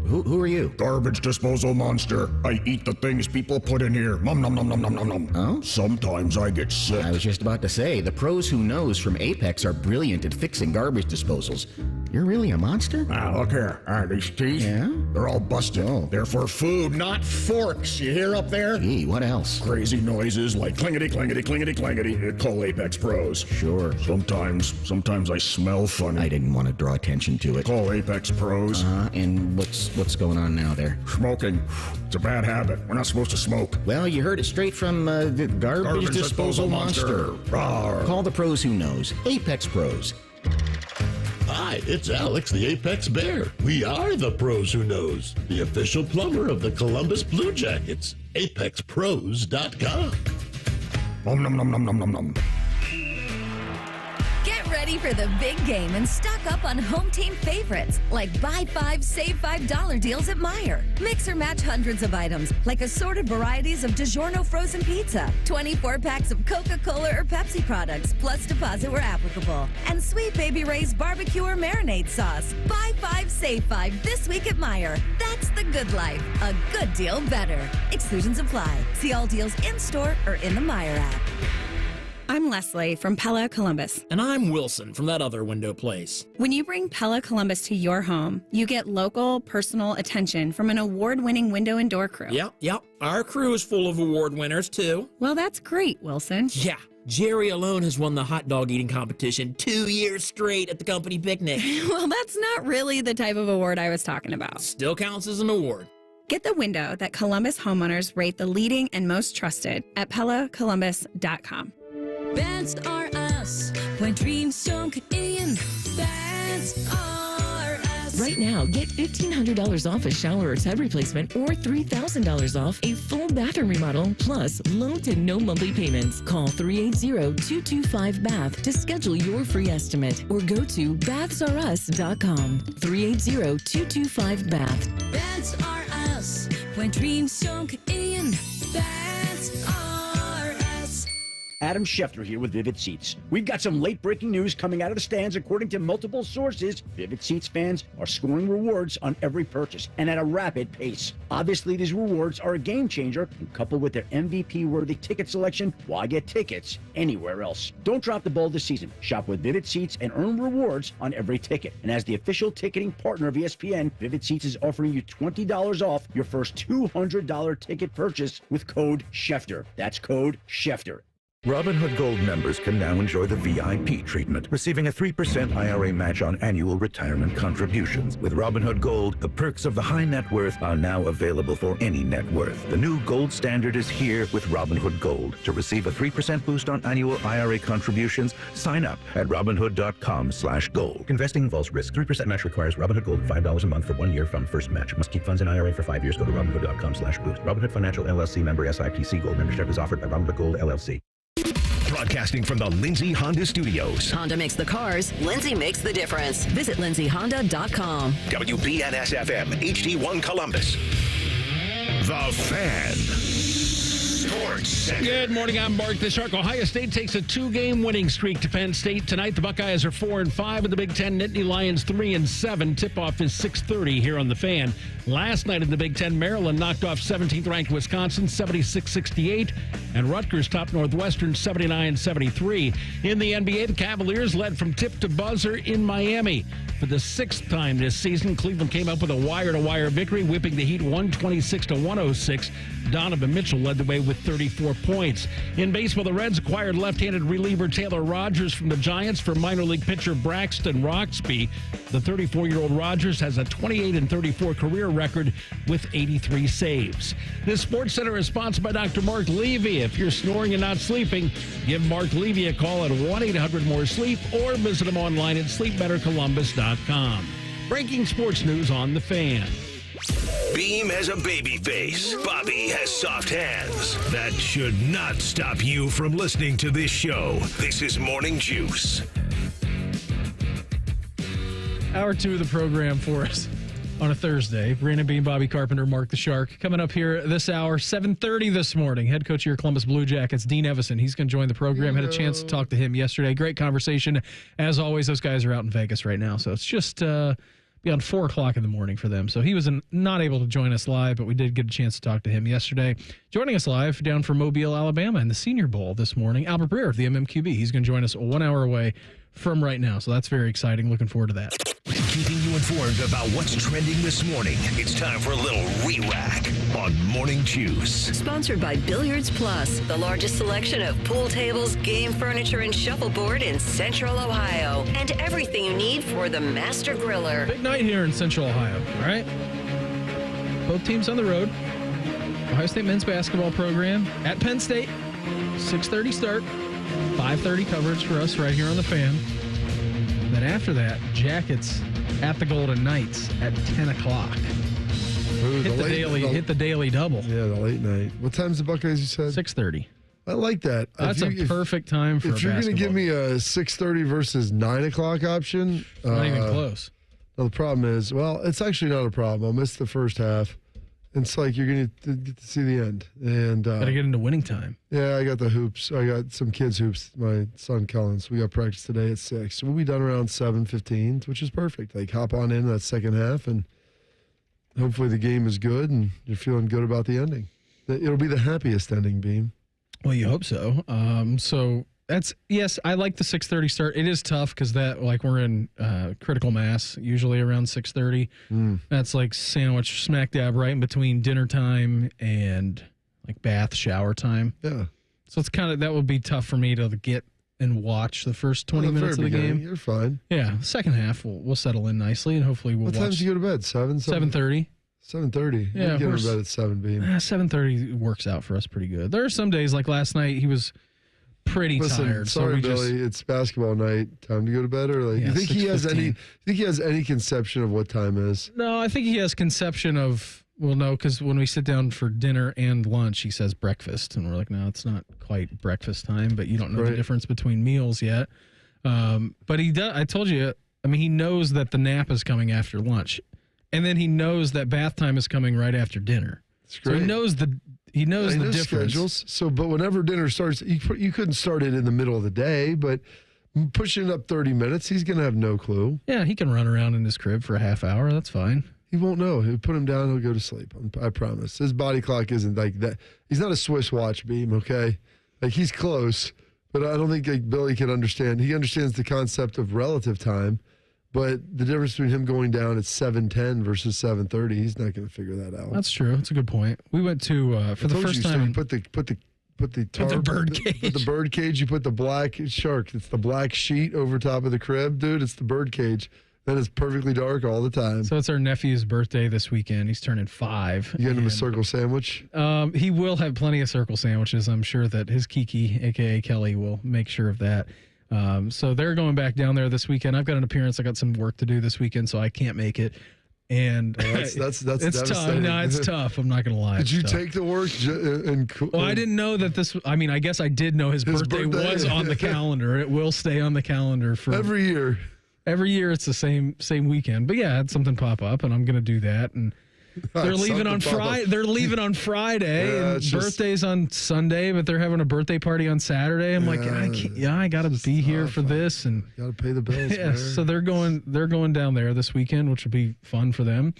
Speaker 8: Who are you?
Speaker 9: Garbage disposal monster. I eat the things people put in here. Nom nom nom nom nom nom nom.
Speaker 8: Oh?
Speaker 9: Sometimes I get sick.
Speaker 8: I was just about to say, the pros who knows from Apex are brilliant at fixing garbage disposals. You're really a monster?
Speaker 9: Now, look here. These teeth,
Speaker 8: yeah?
Speaker 9: They're all busted.
Speaker 8: Oh.
Speaker 9: They're for food, not forks. You hear up there?
Speaker 8: Gee, what else?
Speaker 9: Crazy noises like clingety, clingety, clingety, clingety. Call Apex Pros.
Speaker 8: Sure.
Speaker 9: Sometimes I smell funny.
Speaker 8: I didn't want to draw attention to it.
Speaker 9: Call Apex Pros.
Speaker 8: And what's going on now there?
Speaker 9: Smoking. It's a bad habit. We're not supposed to smoke.
Speaker 8: Well, you heard it straight from the garbage disposal monster.
Speaker 9: Rawr.
Speaker 8: Call the pros who knows. Apex Pros.
Speaker 11: Hi, it's Alex, the Apex Bear. We are the pros who knows, the official plumber of the Columbus Blue Jackets. ApexPros.com.
Speaker 9: Nom nom nom nom nom nom nom.
Speaker 16: Get ready for the big game and stock up on home team favorites like buy 5, save $5 deals at Meijer. Mix or match hundreds of items like assorted varieties of DiGiorno frozen pizza, 24 packs of Coca-Cola or Pepsi products, plus deposit where applicable, and Sweet Baby Ray's barbecue or marinade sauce. Buy 5, save 5 this week at Meijer. That's the good life. A good deal better. Exclusions apply. See all deals in store or in the Meijer app.
Speaker 17: I'm Leslie from Pella Columbus.
Speaker 19: And I'm Wilson from that other window place.
Speaker 17: When you bring Pella Columbus to your home, you get local, personal attention from an award-winning window and door crew.
Speaker 19: Yep. Our crew is full of award winners, too.
Speaker 17: Well, that's great, Wilson.
Speaker 19: Yeah. Jerry alone has won the hot dog eating competition 2 years straight at the company picnic.
Speaker 17: Well, that's not really the type of award I was talking about.
Speaker 19: Still counts as an award.
Speaker 17: Get the window that Columbus homeowners rate the leading and most trusted at PellaColumbus.com.
Speaker 20: That's are us. When dreams don't get in, that's are us.
Speaker 14: Right now, get $1,500 off a shower or tub replacement or $3,000 off a full bathroom remodel, plus low to no monthly payments. Call 380-225-BATH to schedule your free estimate or go to bathsareus.com. 380-225-BATH.
Speaker 20: That's are us. When dreams don't get in, that's are us.
Speaker 5: Adam Schefter here with Vivid Seats. We've got some late-breaking news coming out of the stands. According to multiple sources, Vivid Seats fans are scoring rewards on every purchase and at a rapid pace. Obviously, these rewards are a game changer, and coupled with their MVP-worthy ticket selection, why get tickets anywhere else? Don't drop the ball this season. Shop with Vivid Seats and earn rewards on every ticket. And as the official ticketing partner of ESPN, Vivid Seats is offering you $20 off your first $200 ticket purchase with code Schefter. That's code Schefter.
Speaker 10: Robinhood Gold members can now enjoy the VIP treatment, receiving a 3% IRA match on annual retirement contributions. With Robinhood Gold, the perks of the high net worth are now available for any net worth. The new gold standard is here with Robinhood Gold. To receive a 3% boost on annual IRA contributions, sign up at Robinhood.com/gold. Investing involves risk. 3% match requires Robinhood Gold $5 a month for 1 year from first match. Must keep funds in IRA for 5 years. Go to Robinhood.com/boost. Robinhood Financial LLC member SIPC. Gold membership is offered by Robinhood Gold LLC.
Speaker 1: Broadcasting from the Lindsay Honda Studios.
Speaker 2: Honda makes the cars. Lindsay makes the difference. Visit lindsayhonda.com.
Speaker 1: WBNS-FM, HD1 Columbus. The Fan. Sports Center.
Speaker 6: Good morning, I'm Mark the Shark. Ohio State takes a 2-game winning streak to Penn State tonight. The Buckeyes are 4-5 in the Big Ten. Nittany Lions 3-7. Tip-off is 6:30 here on The Fan. Last night in the Big Ten, Maryland knocked off 17th-ranked Wisconsin 76-68, and Rutgers topped Northwestern 79-73. In the NBA, the Cavaliers led from tip to buzzer in Miami. For the 6th time this season, Cleveland came up with a wire-to-wire victory, whipping the Heat 126-106. Donovan Mitchell led the way with 34 points. In baseball, the Reds acquired left-handed reliever Taylor Rogers from the Giants for minor league pitcher Braxton Roxby. The 34-year-old Rogers has a 28-34 career record with 83 saves. This Sports Center is sponsored by Dr. Mark Levy. If you're snoring and not sleeping, give Mark Levy a call at 1-800-MORE-SLEEP or visit him online at sleepbettercolumbus.com. Breaking sports news on The Fan.
Speaker 1: Beam has a baby face. Bobby has soft hands. That should not stop you from listening to this show. This is Morning Juice.
Speaker 3: Hour 2 of the program for us on a Thursday. Brandon Beam, Bobby Carpenter, Mark the Shark. Coming up here this hour, 7:30 this morning. Head coach of your Columbus Blue Jackets, Dean Evason. He's going to join the program. Had a chance to talk to him yesterday. Great conversation. As always, those guys are out in Vegas right now, so it's just beyond 4 o'clock in the morning for them. So he was not able to join us live, but we did get a chance to talk to him yesterday. Joining us live down from Mobile, Alabama in the Senior Bowl this morning, Albert Breer of the MMQB. He's going to join us 1 hour away from right now, so that's very exciting. Looking forward to that.
Speaker 1: Keeping you informed about what's trending this morning. It's time for a little re-rack on Morning Juice.
Speaker 2: Sponsored by Billiards Plus, the largest selection of pool tables, game furniture, and shuffleboard in Central Ohio. And everything you need for the master griller.
Speaker 3: Big night here in Central Ohio, all right? Both teams on the road. Ohio State men's basketball program at Penn State. 6:30 start. 5:30 coverage for us right here on The Fan. Then after that, Jackets at the Golden Knights at 10 o'clock.
Speaker 4: Ooh,
Speaker 3: hit the daily double.
Speaker 4: Yeah, the late night. What time's the Buckeyes you said?
Speaker 3: 6:30.
Speaker 4: I like that.
Speaker 3: That's a perfect time for a
Speaker 4: If you're going to give me a 6:30 versus 9 o'clock option.
Speaker 3: Not even close.
Speaker 4: No, the problem is, well, it's actually not a problem. I'll miss the first half. It's like you're going to get to see the end. And
Speaker 3: got to get into winning time.
Speaker 4: Yeah, I got the hoops. I got some kids' hoops. My son, Kellen. So we got practice today at 6. So we'll be done around 7:15, which is perfect. Like, hop on in that second half, and hopefully the game is good, and you're feeling good about the ending. It'll be the happiest ending, Beam.
Speaker 3: Well, you hope so. Yes, I like the 6:30 start. It is tough because we're in critical mass, usually around 6:30. That's like sandwich smack dab right in between dinner time and like bath shower time.
Speaker 4: Yeah.
Speaker 3: So it's that would be tough for me to get and watch the first 20 minutes of the game.
Speaker 4: You're fine.
Speaker 3: Yeah. Second half, we'll settle in nicely, and hopefully we'll
Speaker 4: watch. What time do you go to bed? 7:30? 7:30.
Speaker 3: Yeah.
Speaker 4: You get to bed at 7, Beam.
Speaker 3: 7:30 works out for us pretty good. There are some days, like last night, he was pretty tired.
Speaker 4: Sorry, Billy. It's basketball night. Time to go to bed early.
Speaker 3: Yeah,
Speaker 4: you think he has any conception of what time is?
Speaker 3: No, I think he has conception of. Well, no, because when we sit down for dinner and lunch, he says breakfast, and we're like, no, it's not quite breakfast time. But you don't know the difference between meals yet. But he does. I told you. I mean, he knows that the nap is coming after lunch, and then he knows that bath time is coming right after dinner.
Speaker 4: It's great.
Speaker 3: So he knows He knows the difference.
Speaker 4: Schedules. So, but whenever dinner starts, you couldn't start it in the middle of the day, but pushing it up 30 minutes, he's going to have no clue.
Speaker 3: Yeah, he can run around in his crib for a half hour. That's fine.
Speaker 4: He won't know. He'll put him down. He'll go to sleep. I promise. His body clock isn't like that. He's not a Swiss watch beam, okay? Like, he's close, but I don't think Billy can understand. He understands the concept of relative time, but the difference between him going down at 7:10 versus 7:30, he's not going to figure that out.
Speaker 3: That's true. That's a good point. We went to for the first time.
Speaker 4: Put the bird cage. Put the bird cage. You put the black shark. It's the black sheet over top of the crib, dude. It's the bird cage. Then it's perfectly dark all the time.
Speaker 3: So it's our nephew's birthday this weekend. He's turning 5.
Speaker 4: You getting him a circle sandwich?
Speaker 3: He will have plenty of circle sandwiches. I'm sure that his Kiki, a.k.a. Kelly, will make sure of that. So they're going back down there this weekend. I've got an appearance. I got some work to do this weekend, so I can't make it. And
Speaker 4: that's
Speaker 3: it's tough. No, it's tough. I'm not going to lie.
Speaker 4: Did you take the work?
Speaker 3: Well, I didn't know that this. I mean, I guess I did know his birthday was on the calendar. It will stay on the calendar for
Speaker 4: every year.
Speaker 3: Every year it's the same weekend. But yeah, I had something pop up, and I'm going to do that. And they're leaving on Friday. They're leaving on Friday, and birthday's on Sunday. But they're having a birthday party on Saturday. I'm like, I got to be here for this, and
Speaker 4: got to pay the bills.
Speaker 3: Yeah, so they're going down there this weekend, which will be fun for them.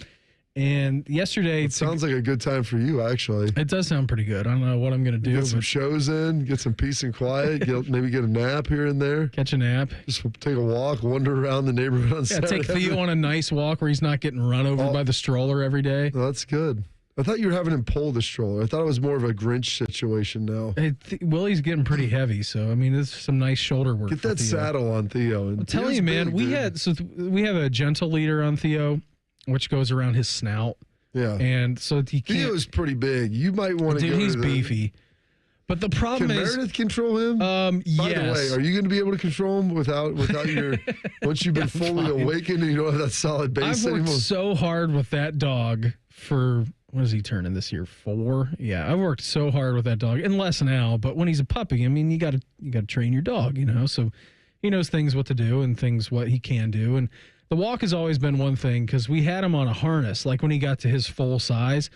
Speaker 3: And yesterday,
Speaker 4: it sounds like a good time for you, actually.
Speaker 3: It does sound pretty good. I don't know what I'm going to do.
Speaker 4: Get some shows in, get some peace and quiet, maybe get a nap here and there.
Speaker 3: Catch a nap.
Speaker 4: Just take a walk, wander around the neighborhood on Saturday.
Speaker 3: Take Theo on a nice walk where he's not getting run over by the stroller every day.
Speaker 4: Oh, that's good. I thought you were having him pull the stroller. I thought it was more of a Grinch situation now.
Speaker 3: Willie's getting pretty heavy, so I mean, there's some nice shoulder work.
Speaker 4: Get that saddle on Theo.
Speaker 3: I'm telling you, man, we have a gentle leader on Theo, which goes around his snout.
Speaker 4: Yeah.
Speaker 3: And so he can't.
Speaker 4: Theo's pretty big. You might want to go.
Speaker 3: Dude, he's beefy. But the problem
Speaker 4: Can
Speaker 3: is.
Speaker 4: Meredith control him?
Speaker 3: Yes.
Speaker 4: By the way, are you going to be able to control him without your. Once you've been fully awakened and you don't have that solid base
Speaker 3: anymore? I've worked
Speaker 4: anymore?
Speaker 3: so hard with that dog for. What is he turning this year? 4? Yeah, I've worked so hard with that dog. And less now, but when he's a puppy, I mean, you got to train your dog, So he knows things what to do and things what he can do. And the walk has always been one thing because we had him on a harness. Like when he got to his full size,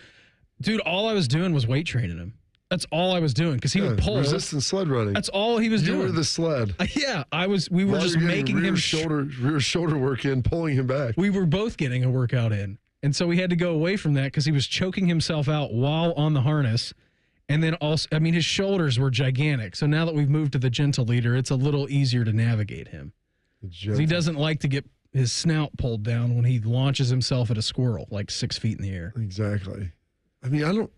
Speaker 3: dude, all I was doing was weight training him. That's all I was doing because he would pull.
Speaker 4: Resistance sled running.
Speaker 3: That's all he was doing.
Speaker 4: You were the sled.
Speaker 3: Yeah, I was. We were just making him
Speaker 4: rear shoulder work in, pulling him back.
Speaker 3: We were both getting a workout in, and so we had to go away from that because he was choking himself out while on the harness. And then also, I mean, his shoulders were gigantic. So now that we've moved to the gentle leader, it's a little easier to navigate him. He doesn't like to get his snout pulled down when he launches himself at a squirrel like 6 feet in the air.
Speaker 4: Exactly. I mean, I don't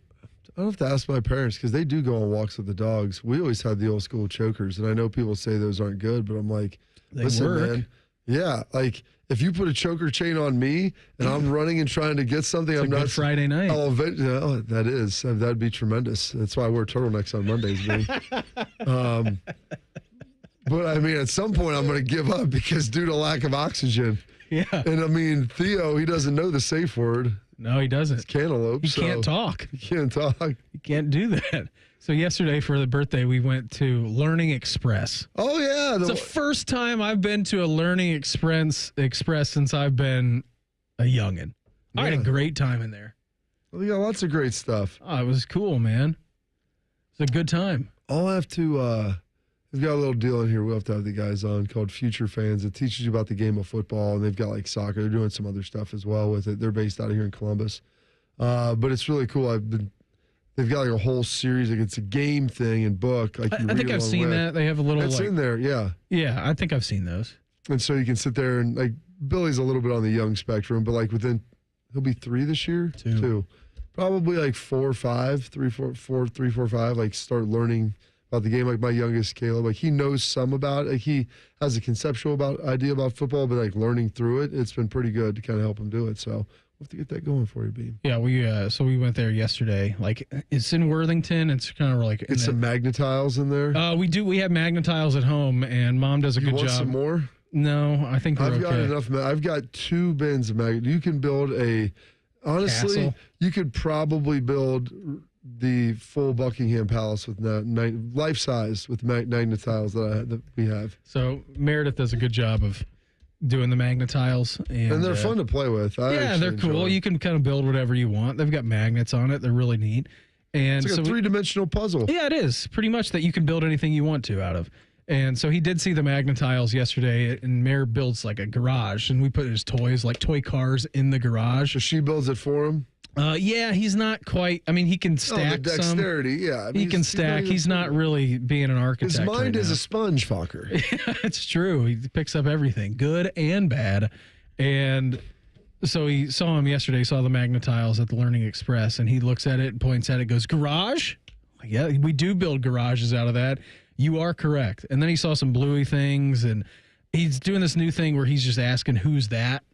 Speaker 4: have to ask my parents because they do go on walks with the dogs. We always had the old school chokers, and I know people say those aren't good, but I'm like, listen, man. Yeah, like if you put a choker chain on me and I'm running and trying to get something,
Speaker 3: I'm not. Friday night.
Speaker 4: That'd be tremendous. That's why I wear turtlenecks on Mondays, man. But I mean, at some point, I'm going to give up because due to lack of oxygen.
Speaker 3: Yeah.
Speaker 4: And I mean, Theo, he doesn't know the safe word.
Speaker 3: No, he doesn't.
Speaker 4: It's cantaloupe.
Speaker 3: He can't talk.
Speaker 4: He can't talk.
Speaker 3: He can't do that. So yesterday for the birthday, we went to Learning Express.
Speaker 4: Oh, yeah.
Speaker 3: It's the first time I've been to a Learning Express since I've been a youngin'. I had a great time in there.
Speaker 4: Well, they got lots of great stuff.
Speaker 3: Oh, it was cool, man. It's a good time.
Speaker 4: I'll have to, we've got a little deal in here. We'll have to have the guys on called Future Fans. It teaches you about the game of football, and they've got like soccer. They're doing some other stuff as well with it. They're based out of here in Columbus. But it's really cool. They've got like a whole series. Like it's a game thing and book. Like
Speaker 3: I think I've seen that. They have a little.
Speaker 4: It's in there, yeah.
Speaker 3: Yeah, I think I've seen those.
Speaker 4: And so you can sit there and like Billy's a little bit on the young spectrum, but like he'll be 3 this year. 2. Probably like 4 or 5, 3, 4, 5. Like start learning about the game. Like my youngest Caleb, like he knows some about it. Like he has a conceptual idea about football, but like learning through it, it's been pretty good to kind of help him do it. So. We'll have to get that going for you, Beam.
Speaker 3: Yeah, we went there yesterday. Like it's in Worthington. It's kind of like
Speaker 4: get some magnetiles in there.
Speaker 3: We have magnetiles at home, and Mom does a good job.
Speaker 4: Some more?
Speaker 3: No, I think
Speaker 4: I've got enough. I've got 2 bins of magnet. You can build honestly, castle. You could probably build the full Buckingham Palace with life size with magnetiles that we have.
Speaker 3: So Meredith does a good job of doing the magnetiles.
Speaker 4: And they're fun to play with.
Speaker 3: They're cool. You can kind of build whatever you want. They've got magnets on it. They're really neat. And
Speaker 4: it's like a three-dimensional puzzle.
Speaker 3: Yeah, it is. Pretty much that you can build anything you want to out of. And so he did see the Magnetiles yesterday, and Mayor builds like a garage, and we put his toys, like toy cars, in the garage.
Speaker 4: So she builds it for him?
Speaker 3: Yeah, he's not quite. I mean, he can stack
Speaker 4: the dexterity,
Speaker 3: some.
Speaker 4: yeah. I mean,
Speaker 3: he can stack. He's not really being an architect.
Speaker 4: His mind
Speaker 3: right
Speaker 4: is
Speaker 3: now.
Speaker 4: a sponge, Fokker.
Speaker 3: Yeah, it's true. He picks up everything, good and bad. And so he saw him yesterday, saw the Magnetiles at the Learning Express, and he looks at it and points at it, goes, "Garage? Yeah, we do build garages out of that. You are correct." And then he saw some bluey things, and he's doing this new thing where he's just asking, "Who's that?"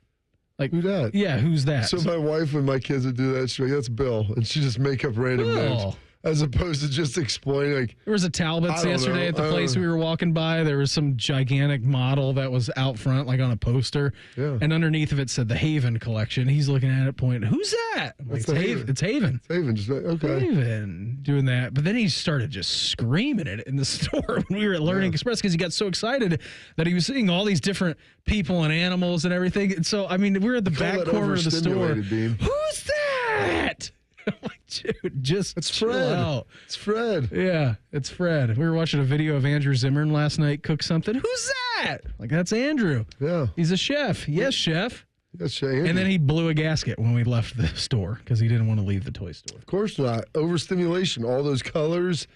Speaker 3: Like,
Speaker 4: who that?
Speaker 3: Yeah, who's that?
Speaker 4: So my wife, when my kids would do that, she'd be like, "That's Bill," and she just make up random names, as opposed to just explaining. Like,
Speaker 3: there was a Talbot's yesterday at the place we were walking by. There was some gigantic model that was out front, like on a poster, and underneath of it said the Haven collection. He's looking at it, pointing, "Who's that?" I'm like, it's Haven. It's Haven.
Speaker 4: It's Haven. Just okay.
Speaker 3: Haven doing that, but then he started just screaming it in the store when we were at Learning Express because he got so excited that he was seeing all these different people and animals and everything. And so, I mean, we're at the back corner of the store.
Speaker 4: Dean.
Speaker 3: Who's that? I'm like, dude, just
Speaker 4: it's Fred.
Speaker 3: Out.
Speaker 4: It's Fred.
Speaker 3: Yeah, it's Fred. We were watching a video of Andrew Zimmern last night cook something. Who's that? Like, that's Andrew.
Speaker 4: Yeah.
Speaker 3: He's a chef. Yes, chef.
Speaker 4: Yes, chef.
Speaker 3: And then he blew a gasket when we left the store because he didn't want to leave the toy store.
Speaker 4: Of course not. Overstimulation. All those colors,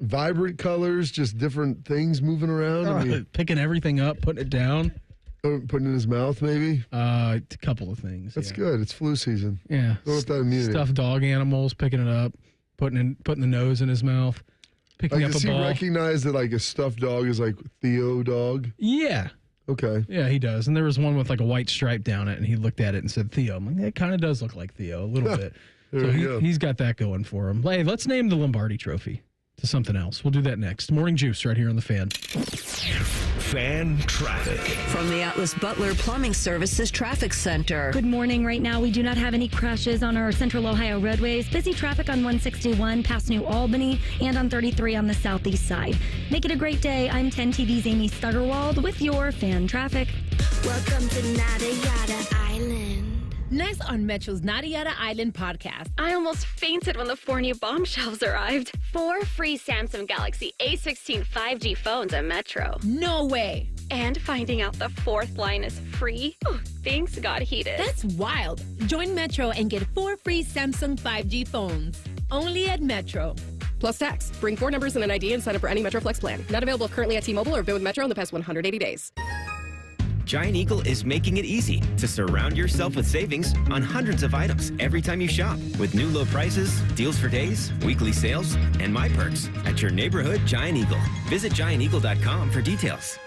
Speaker 4: vibrant colors, just different things moving around. I mean,
Speaker 3: picking everything up, putting it down.
Speaker 4: Putting it in his mouth, maybe?
Speaker 3: A couple of things.
Speaker 4: That's good. It's flu season.
Speaker 3: Yeah.
Speaker 4: Go with that immunity.
Speaker 3: Stuffed dog animals, picking it up, putting the nose in his mouth, picking up a ball.
Speaker 4: Does he recognize that like a stuffed dog is like Theo dog?
Speaker 3: Yeah.
Speaker 4: Okay.
Speaker 3: Yeah, he does. And there was one with like a white stripe down it, and he looked at it and said Theo. I'm like, it kind of does look like Theo a little bit. So he's got that going for him. Hey, let's name the Lombardi Trophy to something else. We'll do that next. Morning Juice right here on The Fan.
Speaker 1: Fan traffic.
Speaker 2: From the Atlas Butler Plumbing Services Traffic Center.
Speaker 7: Good morning. Right now, we do not have any crashes on our Central Ohio roadways. Busy traffic on 161 past New Albany and on 33 on the southeast side. Make it a great day. I'm 10 TV's Amy Stuggerwald with your fan traffic.
Speaker 13: Welcome to Nada Yada Island.
Speaker 15: Next on Metro's Nada Yada Island podcast.
Speaker 18: I almost fainted when the 4 new bombshells arrived. 4 free Samsung Galaxy A16 5G phones at Metro.
Speaker 15: No way.
Speaker 18: And finding out the 4th line is free. Oh, things got heated.
Speaker 15: That's wild. Join Metro and get 4 free Samsung 5G phones. Only at Metro.
Speaker 21: Plus tax. Bring 4 numbers and an ID and sign up for any Metro Flex plan. Not available currently at T-Mobile or been with Metro in the past 180 days.
Speaker 22: Giant Eagle is making it easy to surround yourself with savings on hundreds of items every time you shop. With new low prices, deals for days, weekly sales, and My Perks at your neighborhood Giant Eagle. Visit gianteagle.com for details.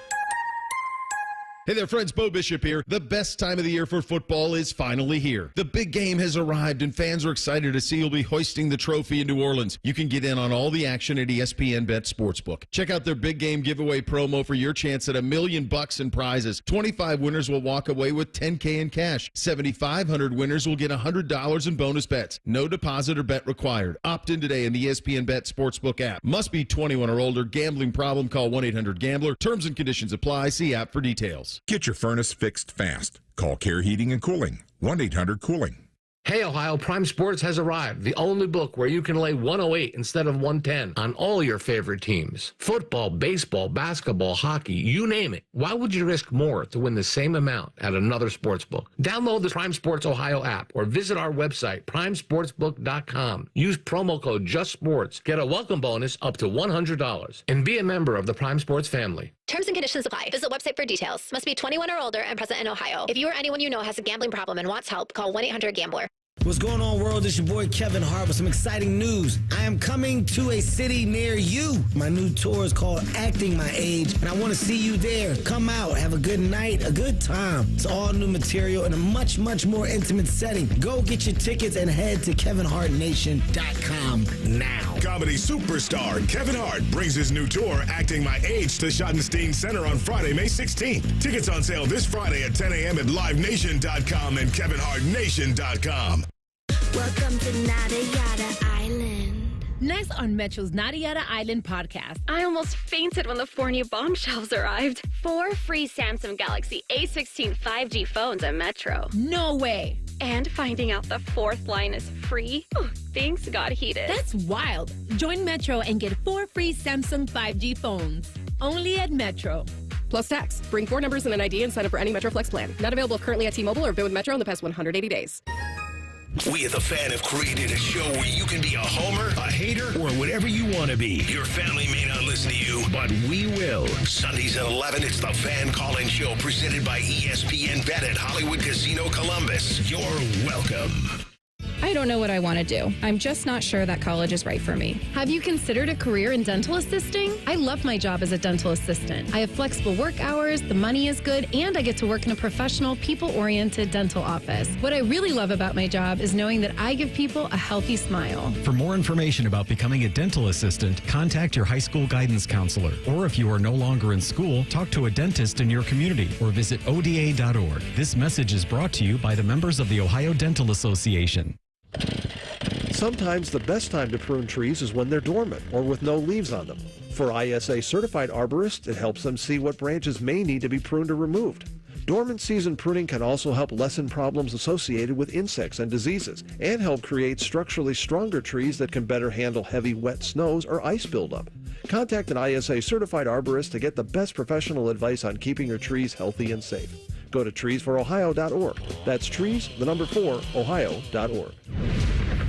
Speaker 23: Hey there, friends. Bo Bishop here. The best time of the year for football is finally here. The big game has arrived, and fans are excited to see who'll be hoisting the trophy in New Orleans. You can get in on all the action at ESPN Bet Sportsbook. Check out their big game giveaway promo for your chance at $1 million in prizes. 25 winners will walk away with $10K in cash. 7,500 winners will get $100 in bonus bets. No deposit or bet required. Opt in today in the ESPN Bet Sportsbook app. Must be 21 or older. Gambling problem? Call 1-800-GAMBLER. Terms and conditions apply. See app for details.
Speaker 24: Get your furnace fixed fast. Call Care Heating and Cooling. 1-800-COOLING.
Speaker 25: Hey Ohio, Prime Sports has arrived. The only book where you can lay 108 instead of 110 on all your favorite teams. Football, baseball, basketball, hockey, you name it. Why would you risk more to win the same amount at another sports book? Download the Prime Sports Ohio app or visit our website, primesportsbook.com. Use promo code JUSTSPORTS. Get a welcome bonus up to $100 and be a member of the Prime Sports family.
Speaker 18: Terms and conditions apply. Visit website for details. Must be 21 or older and present in Ohio. If you or anyone you know has a gambling problem and wants help, call 1-800-GAMBLER.
Speaker 26: What's going on, world? It's your boy Kevin Hart with some exciting news. I am coming to a city near you. My new tour is called Acting My Age, and I want to see you there. Come out, have a good night, a good time. It's all new material in a much, much more intimate setting. Go get your tickets and head to KevinHartNation.com now.
Speaker 1: Comedy superstar Kevin Hart brings his new tour, Acting My Age, to Schottenstein Center on Friday, May 16th. Tickets on sale this Friday at 10 a.m. at LiveNation.com and KevinHartNation.com.
Speaker 13: Welcome to Nada Yada Island.
Speaker 15: Next on Metro's Nada Yada Island podcast.
Speaker 18: I almost fainted when the 4 new bombshells arrived. 4 free Samsung Galaxy A16 5G phones at Metro.
Speaker 15: No way.
Speaker 18: And finding out the fourth line is free? Oh, things got heated.
Speaker 15: That's wild. Join Metro and get 4 free Samsung 5G phones. Only at Metro.
Speaker 21: Plus tax. Bring 4 numbers and an ID and sign up for any Metro Flex plan. Not available currently at T-Mobile or been with Metro in the past 180 days.
Speaker 1: We at The Fan have created a show where you can be a homer, a hater, or whatever you want to be. Your family may not listen to you, but we will. Sundays at 11, it's The Fan Call-In Show presented by ESPN Bet at Hollywood Casino Columbus. You're welcome.
Speaker 8: I don't know what I want to do. I'm just not sure that college is right for me.
Speaker 21: Have you considered a career in dental assisting?
Speaker 8: I love my job as a dental assistant. I have flexible work hours, the money is good, and I get to work in a professional, people-oriented dental office. What I really love about my job is knowing that I give people a healthy smile.
Speaker 9: For more information about becoming a dental assistant, contact your high school guidance counselor. Or if you are no longer in school, talk to a dentist in your community or visit ODA.org. This message is brought to you by the members of the Ohio Dental Association.
Speaker 11: Sometimes the best time to prune trees is when they're dormant or with no leaves on them. For ISA certified arborists, it helps them see what branches may need to be pruned or removed. Dormant season pruning can also help lessen problems associated with insects and diseases and help create structurally stronger trees that can better handle heavy wet snows or ice buildup. Contact an ISA certified arborist to get the best professional advice on keeping your trees healthy and safe. Go to treesforohio.org. That's trees, the number 4, ohio.org.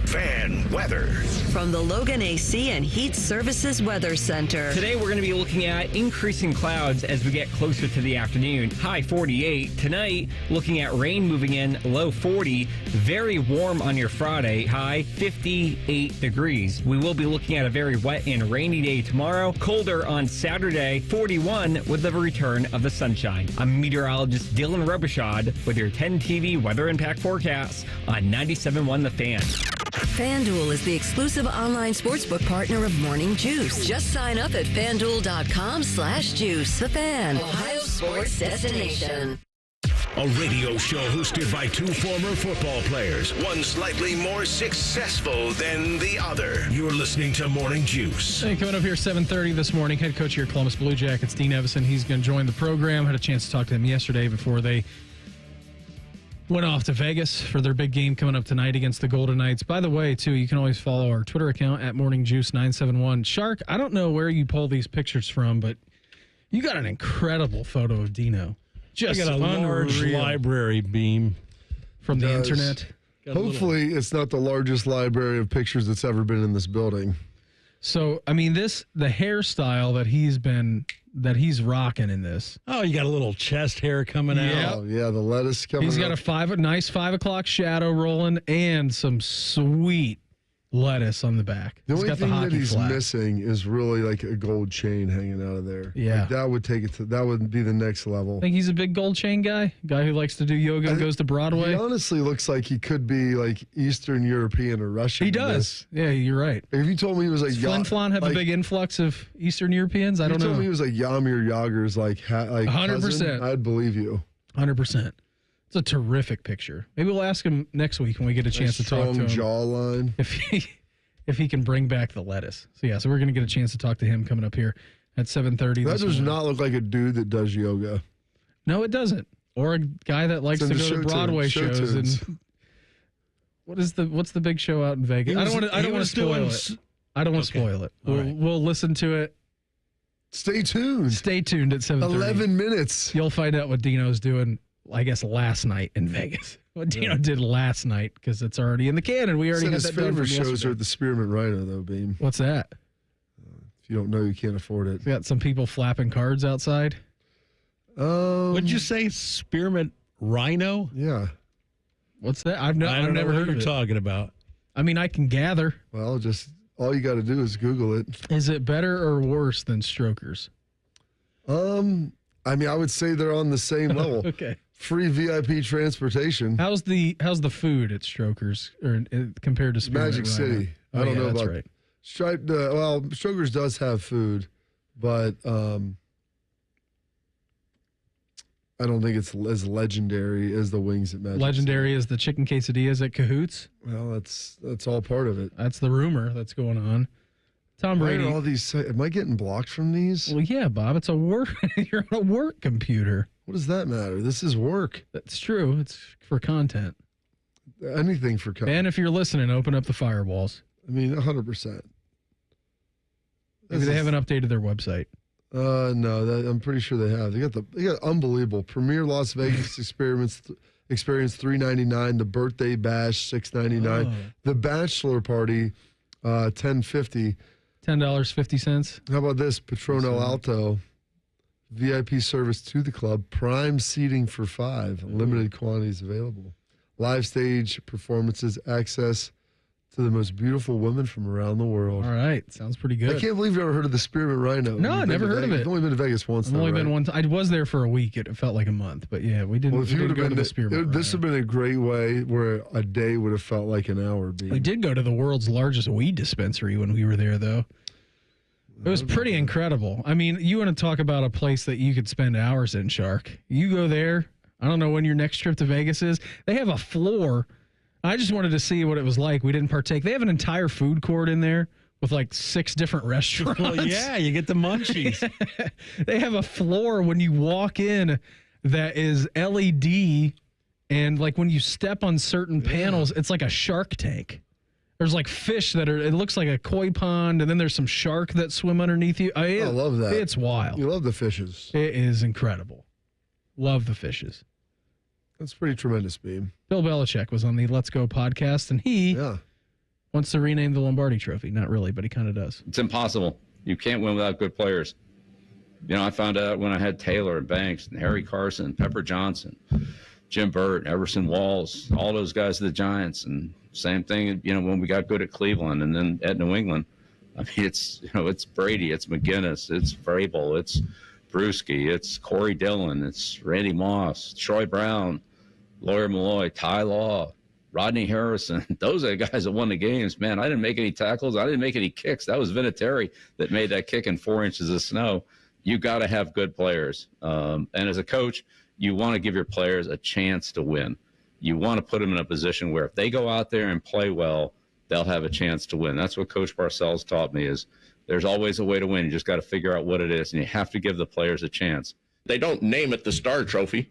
Speaker 1: Fan weather.
Speaker 2: From the Logan AC and Heat Services Weather Center.
Speaker 12: Today we're going to be looking at increasing clouds as we get closer to the afternoon. High 48. Tonight, looking at rain moving in, low 40. Very warm on your Friday, high 58 degrees. We will be looking at a very wet and rainy day tomorrow. Colder on Saturday, 41 with the return of the sunshine. I'm meteorologist Dylan Robichaud with your 10 TV weather impact forecast on 97.1 The Fan.
Speaker 2: FanDuel is the exclusive online sportsbook partner of Morning Juice. Just sign up at FanDuel.com/juice. The Fan, Ohio sports destination.
Speaker 1: A radio show hosted by 2 former football players, one slightly more successful than the other. You're listening to Morning Juice.
Speaker 3: Hey, coming up here 7:30 this morning, head coach of your Columbus Blue Jackets, Dean Evason. He's going to join the program. Had a chance to talk to him yesterday before they went off to Vegas for their big game coming up tonight against the Golden Knights. By the way, too, you can always follow our Twitter account at MorningJuice971. Shark, I don't know where you pull these pictures from, but you got an incredible photo of Dino. Just
Speaker 6: I got a large library beam
Speaker 3: from the internet.
Speaker 4: Hopefully, it's not the largest library of pictures that's ever been in this building.
Speaker 3: So, I mean, the hairstyle that he's rocking in this.
Speaker 6: Oh, you got a little chest hair coming out.
Speaker 4: Oh, yeah, the lettuce coming out.
Speaker 3: He's got a nice 5 o'clock shadow rolling and some sweet lettuce on the back.
Speaker 4: The only thing that he's
Speaker 3: flag
Speaker 4: missing is really like a gold chain hanging out of there.
Speaker 3: Yeah.
Speaker 4: Like that would be the next level.
Speaker 3: I think he's a big gold chain guy who likes to do yoga and goes to Broadway.
Speaker 4: He honestly looks like he could be like Eastern European or Russian.
Speaker 3: He does. Yeah, you're right.
Speaker 4: If you told me he was like...
Speaker 3: Does Flin Flon have a big influx of Eastern Europeans? I don't know.
Speaker 4: If you told me he was like Jaromir Jagr's like
Speaker 3: 100%.
Speaker 4: cousin, I'd believe you.
Speaker 3: 100%. It's a terrific picture. Maybe we'll ask him next week when we get a chance to talk to him.
Speaker 4: Jawline.
Speaker 3: If he can bring back the lettuce. So we're going to get a chance to talk to him coming up here at 7:30.
Speaker 4: That does not look like a dude that does yoga.
Speaker 3: No, it doesn't. Or a guy that likes to go to Broadway shows. And what's the big show out in Vegas? I don't want to spoil it. I don't want to spoil it. We'll listen to it.
Speaker 4: Stay tuned.
Speaker 3: Stay tuned at 7:30.
Speaker 4: 11 minutes.
Speaker 3: You'll find out what Dino's doing, I guess, last night in Vegas. What Dino did last night, because it's already in the can, and we already had that done.
Speaker 4: His favorite shows are at the Spearmint Rhino, though, Beam.
Speaker 3: What's that?
Speaker 4: If you don't know, you can't afford it.
Speaker 3: We got some people flapping cards outside.
Speaker 6: What'd you say, Spearmint Rhino?
Speaker 4: Yeah.
Speaker 3: What's that? I've never heard
Speaker 6: what
Speaker 3: of
Speaker 6: you're
Speaker 3: it.
Speaker 6: Talking about.
Speaker 3: I mean, I can gather.
Speaker 4: Well, just all you got to do is Google it.
Speaker 3: Is it better or worse than Strokers?
Speaker 4: I mean, I would say they're on the same level.
Speaker 3: Okay.
Speaker 4: Free VIP transportation.
Speaker 3: How's the food at Strokers or compared to Spearmint
Speaker 4: Magic
Speaker 3: Rhino?
Speaker 4: City?
Speaker 3: Oh,
Speaker 4: I don't know
Speaker 3: that's
Speaker 4: about
Speaker 3: right.
Speaker 4: Striped. Well, Strokers does have food, but I don't think it's as legendary as the wings at Magic
Speaker 3: Legendary as the chicken quesadillas at Cahoots?
Speaker 4: Well, that's all part of it.
Speaker 3: That's the rumor that's going on. Tom Brady.
Speaker 4: All these. Am I getting blocked from these?
Speaker 3: Well, yeah, Bob. It's a work. You're on a work computer.
Speaker 4: What does that matter? This is work.
Speaker 3: That's true. It's for content.
Speaker 4: anything for Coach.
Speaker 3: Ben, if you're listening, open up the firewalls.
Speaker 4: I mean, 100%.
Speaker 3: Maybe they haven't updated their website.
Speaker 4: No, I'm pretty sure they have. They got unbelievable Premier Las Vegas experience $399, the birthday bash $699, the bachelor party $10.50.
Speaker 3: $10.50.
Speaker 4: How about this? Patron El Alto, VIP service to the club, prime seating for 5, limited quantities available. Live stage performances, access to the most beautiful women from around the world.
Speaker 3: All right. Sounds pretty good.
Speaker 4: I can't believe you've ever heard of the Spearmint Rhino.
Speaker 3: No, I never heard of it.
Speaker 4: I've only been to Vegas once.
Speaker 3: I've only been one time. I was there for a week. It felt like a month. But yeah, we didn't,
Speaker 4: Well, if you would have
Speaker 3: go to
Speaker 4: been
Speaker 3: the Spearmint.
Speaker 4: this would have been a great way where a day would have felt like an hour.
Speaker 3: We did go to the world's largest weed dispensary when we were there, though. It was pretty incredible. I mean, you want to talk about a place that you could spend hours in, Shark. You go there. I don't know when your next trip to Vegas is. They have a floor. I just wanted to see what it was like. We didn't partake. They have an entire food court in there with like 6 different restaurants.
Speaker 6: Well, yeah, you get the munchies.
Speaker 3: They have a floor when you walk in that is LED, and like when you step on certain panels, it's like a shark tank. There's like fish that it looks like a koi pond, and then there's some shark that swim underneath you.
Speaker 4: I love that.
Speaker 3: It's wild.
Speaker 4: You love the fishes.
Speaker 3: It is incredible. Love the fishes.
Speaker 4: That's pretty tremendous, Beam.
Speaker 3: Bill Belichick was on the Let's Go podcast, and he wants to rename the Lombardi Trophy. Not really, but he kind of does.
Speaker 5: It's impossible. You can't win without good players. You know, I found out when I had Taylor and Banks and Harry Carson, Pepper Johnson, Jim Burt, Everson Walls, all those guys of the Giants, and same thing, you know, when we got good at Cleveland and then at New England. I mean, it's Brady, it's McGinnis, it's Vrabel, it's Brewski, it's Corey Dillon, it's Randy Moss, Troy Brown, Lawyer Malloy, Ty Law, Rodney Harrison. Those are the guys that won the games. Man, I didn't make any tackles. I didn't make any kicks. That was Vinatieri that made that kick in 4 inches of snow. You got to have good players. And as a coach, you want to give your players a chance to win. You want to put them in a position where if they go out there and play well, they'll have a chance to win. That's what Coach Parcells taught me is there's always a way to win. You just got to figure out what it is, and you have to give the players a chance.
Speaker 14: They don't name it the Star Trophy.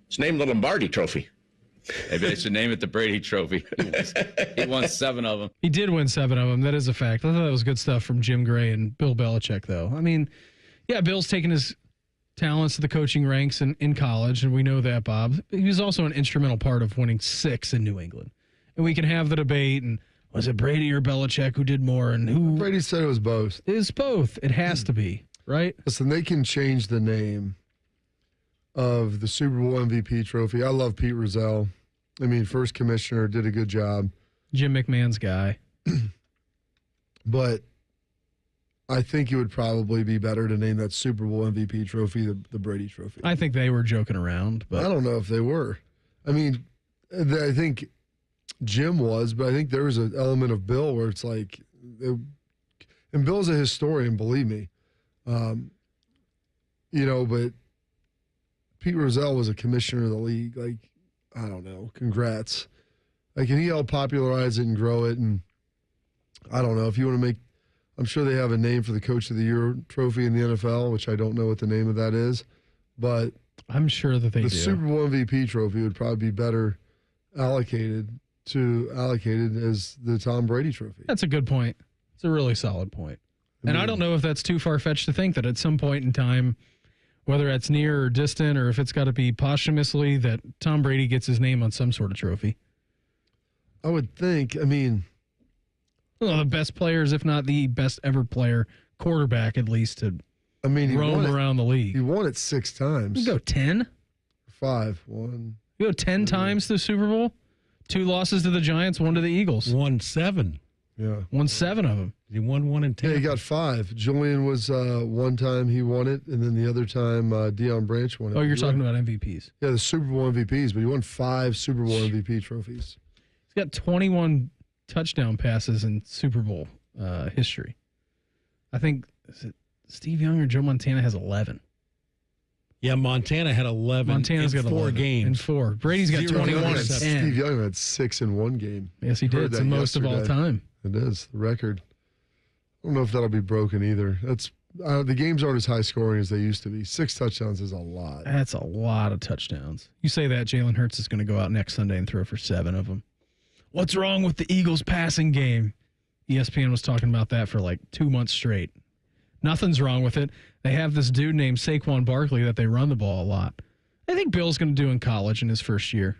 Speaker 14: It's named the Lombardi Trophy.
Speaker 5: Maybe they should name it the Brady Trophy. He won 7 of them.
Speaker 3: He did win 7 of them. That is a fact. I thought that was good stuff from Jim Gray and Bill Belichick, though. I mean, yeah, Bill's taken his talents to the coaching ranks in college, and we know that, Bob. He was also an instrumental part of winning 6 in New England. And we can have the debate, and was it Brady or Belichick who did more? And who?
Speaker 4: Brady said it was both.
Speaker 3: It is both. It has to be, right?
Speaker 4: Listen, they can change the name of the Super Bowl MVP trophy. I love Pete Rozelle. I mean, first commissioner, did a good job.
Speaker 3: Jim McMahon's guy.
Speaker 4: But I think it would probably be better to name that Super Bowl MVP trophy the Brady Trophy.
Speaker 3: I think they were joking around, but
Speaker 4: I don't know if they were. I mean, I think Jim was, but I think there was an element of Bill where it's like, and Bill's a historian, believe me. You know, but Pete Rozelle was a commissioner of the league. Like, I don't know. Congrats. Like, and he helped popularize it and grow it. And I don't know if you want to make. I'm sure they have a name for the Coach of the Year trophy in the NFL, which I don't know what the name of that is, but
Speaker 3: I'm sure that they do.
Speaker 4: The Super Bowl MVP trophy would probably be better allocated as the Tom Brady trophy.
Speaker 3: That's a good point. It's a really solid point. And I don't know if that's too far-fetched to think that at some point in time, whether it's near or distant, or if it's got to be posthumously, that Tom Brady gets his name on some sort of trophy.
Speaker 4: I would think. I mean,
Speaker 3: well, the best players, if not the best ever player, quarterback at least, to roam around the league.
Speaker 4: He won it 6 times.
Speaker 3: You go 10?
Speaker 4: 5. 1.
Speaker 3: You go 10 times to the Super Bowl? 2 losses to the Giants, 1 to the Eagles.
Speaker 6: Won 7.
Speaker 4: Yeah.
Speaker 3: Won 7 of them.
Speaker 6: He won 1 and 10.
Speaker 4: Yeah, he got 5. Julian was one time he won it, and then the other time Deion Branch won it.
Speaker 3: Oh, you're talking about MVPs.
Speaker 4: Yeah, the Super Bowl MVPs, but he won 5 Super Bowl MVP trophies.
Speaker 3: He's got 21 touchdown passes in Super Bowl history. I think Steve Young or Joe Montana has 11.
Speaker 6: Yeah, Montana had 11.
Speaker 3: Montana's got
Speaker 6: 4
Speaker 3: 11
Speaker 6: games.
Speaker 3: In 4. Brady's got 21 and 10.
Speaker 4: Steve Young had 6 in 1 game.
Speaker 3: Yes, he did. It's the most of all time.
Speaker 4: It is the record. I don't know if that'll be broken either. That's The games aren't as high scoring as they used to be. 6 touchdowns is a lot.
Speaker 3: That's a lot of touchdowns. You say that, Jalen Hurts is going to go out next Sunday and throw for 7 of them. What's wrong with the Eagles' passing game? ESPN was talking about that for like 2 months straight. Nothing's wrong with it. They have this dude named Saquon Barkley that they run the ball a lot. I think Bill's going to do in college in his first year.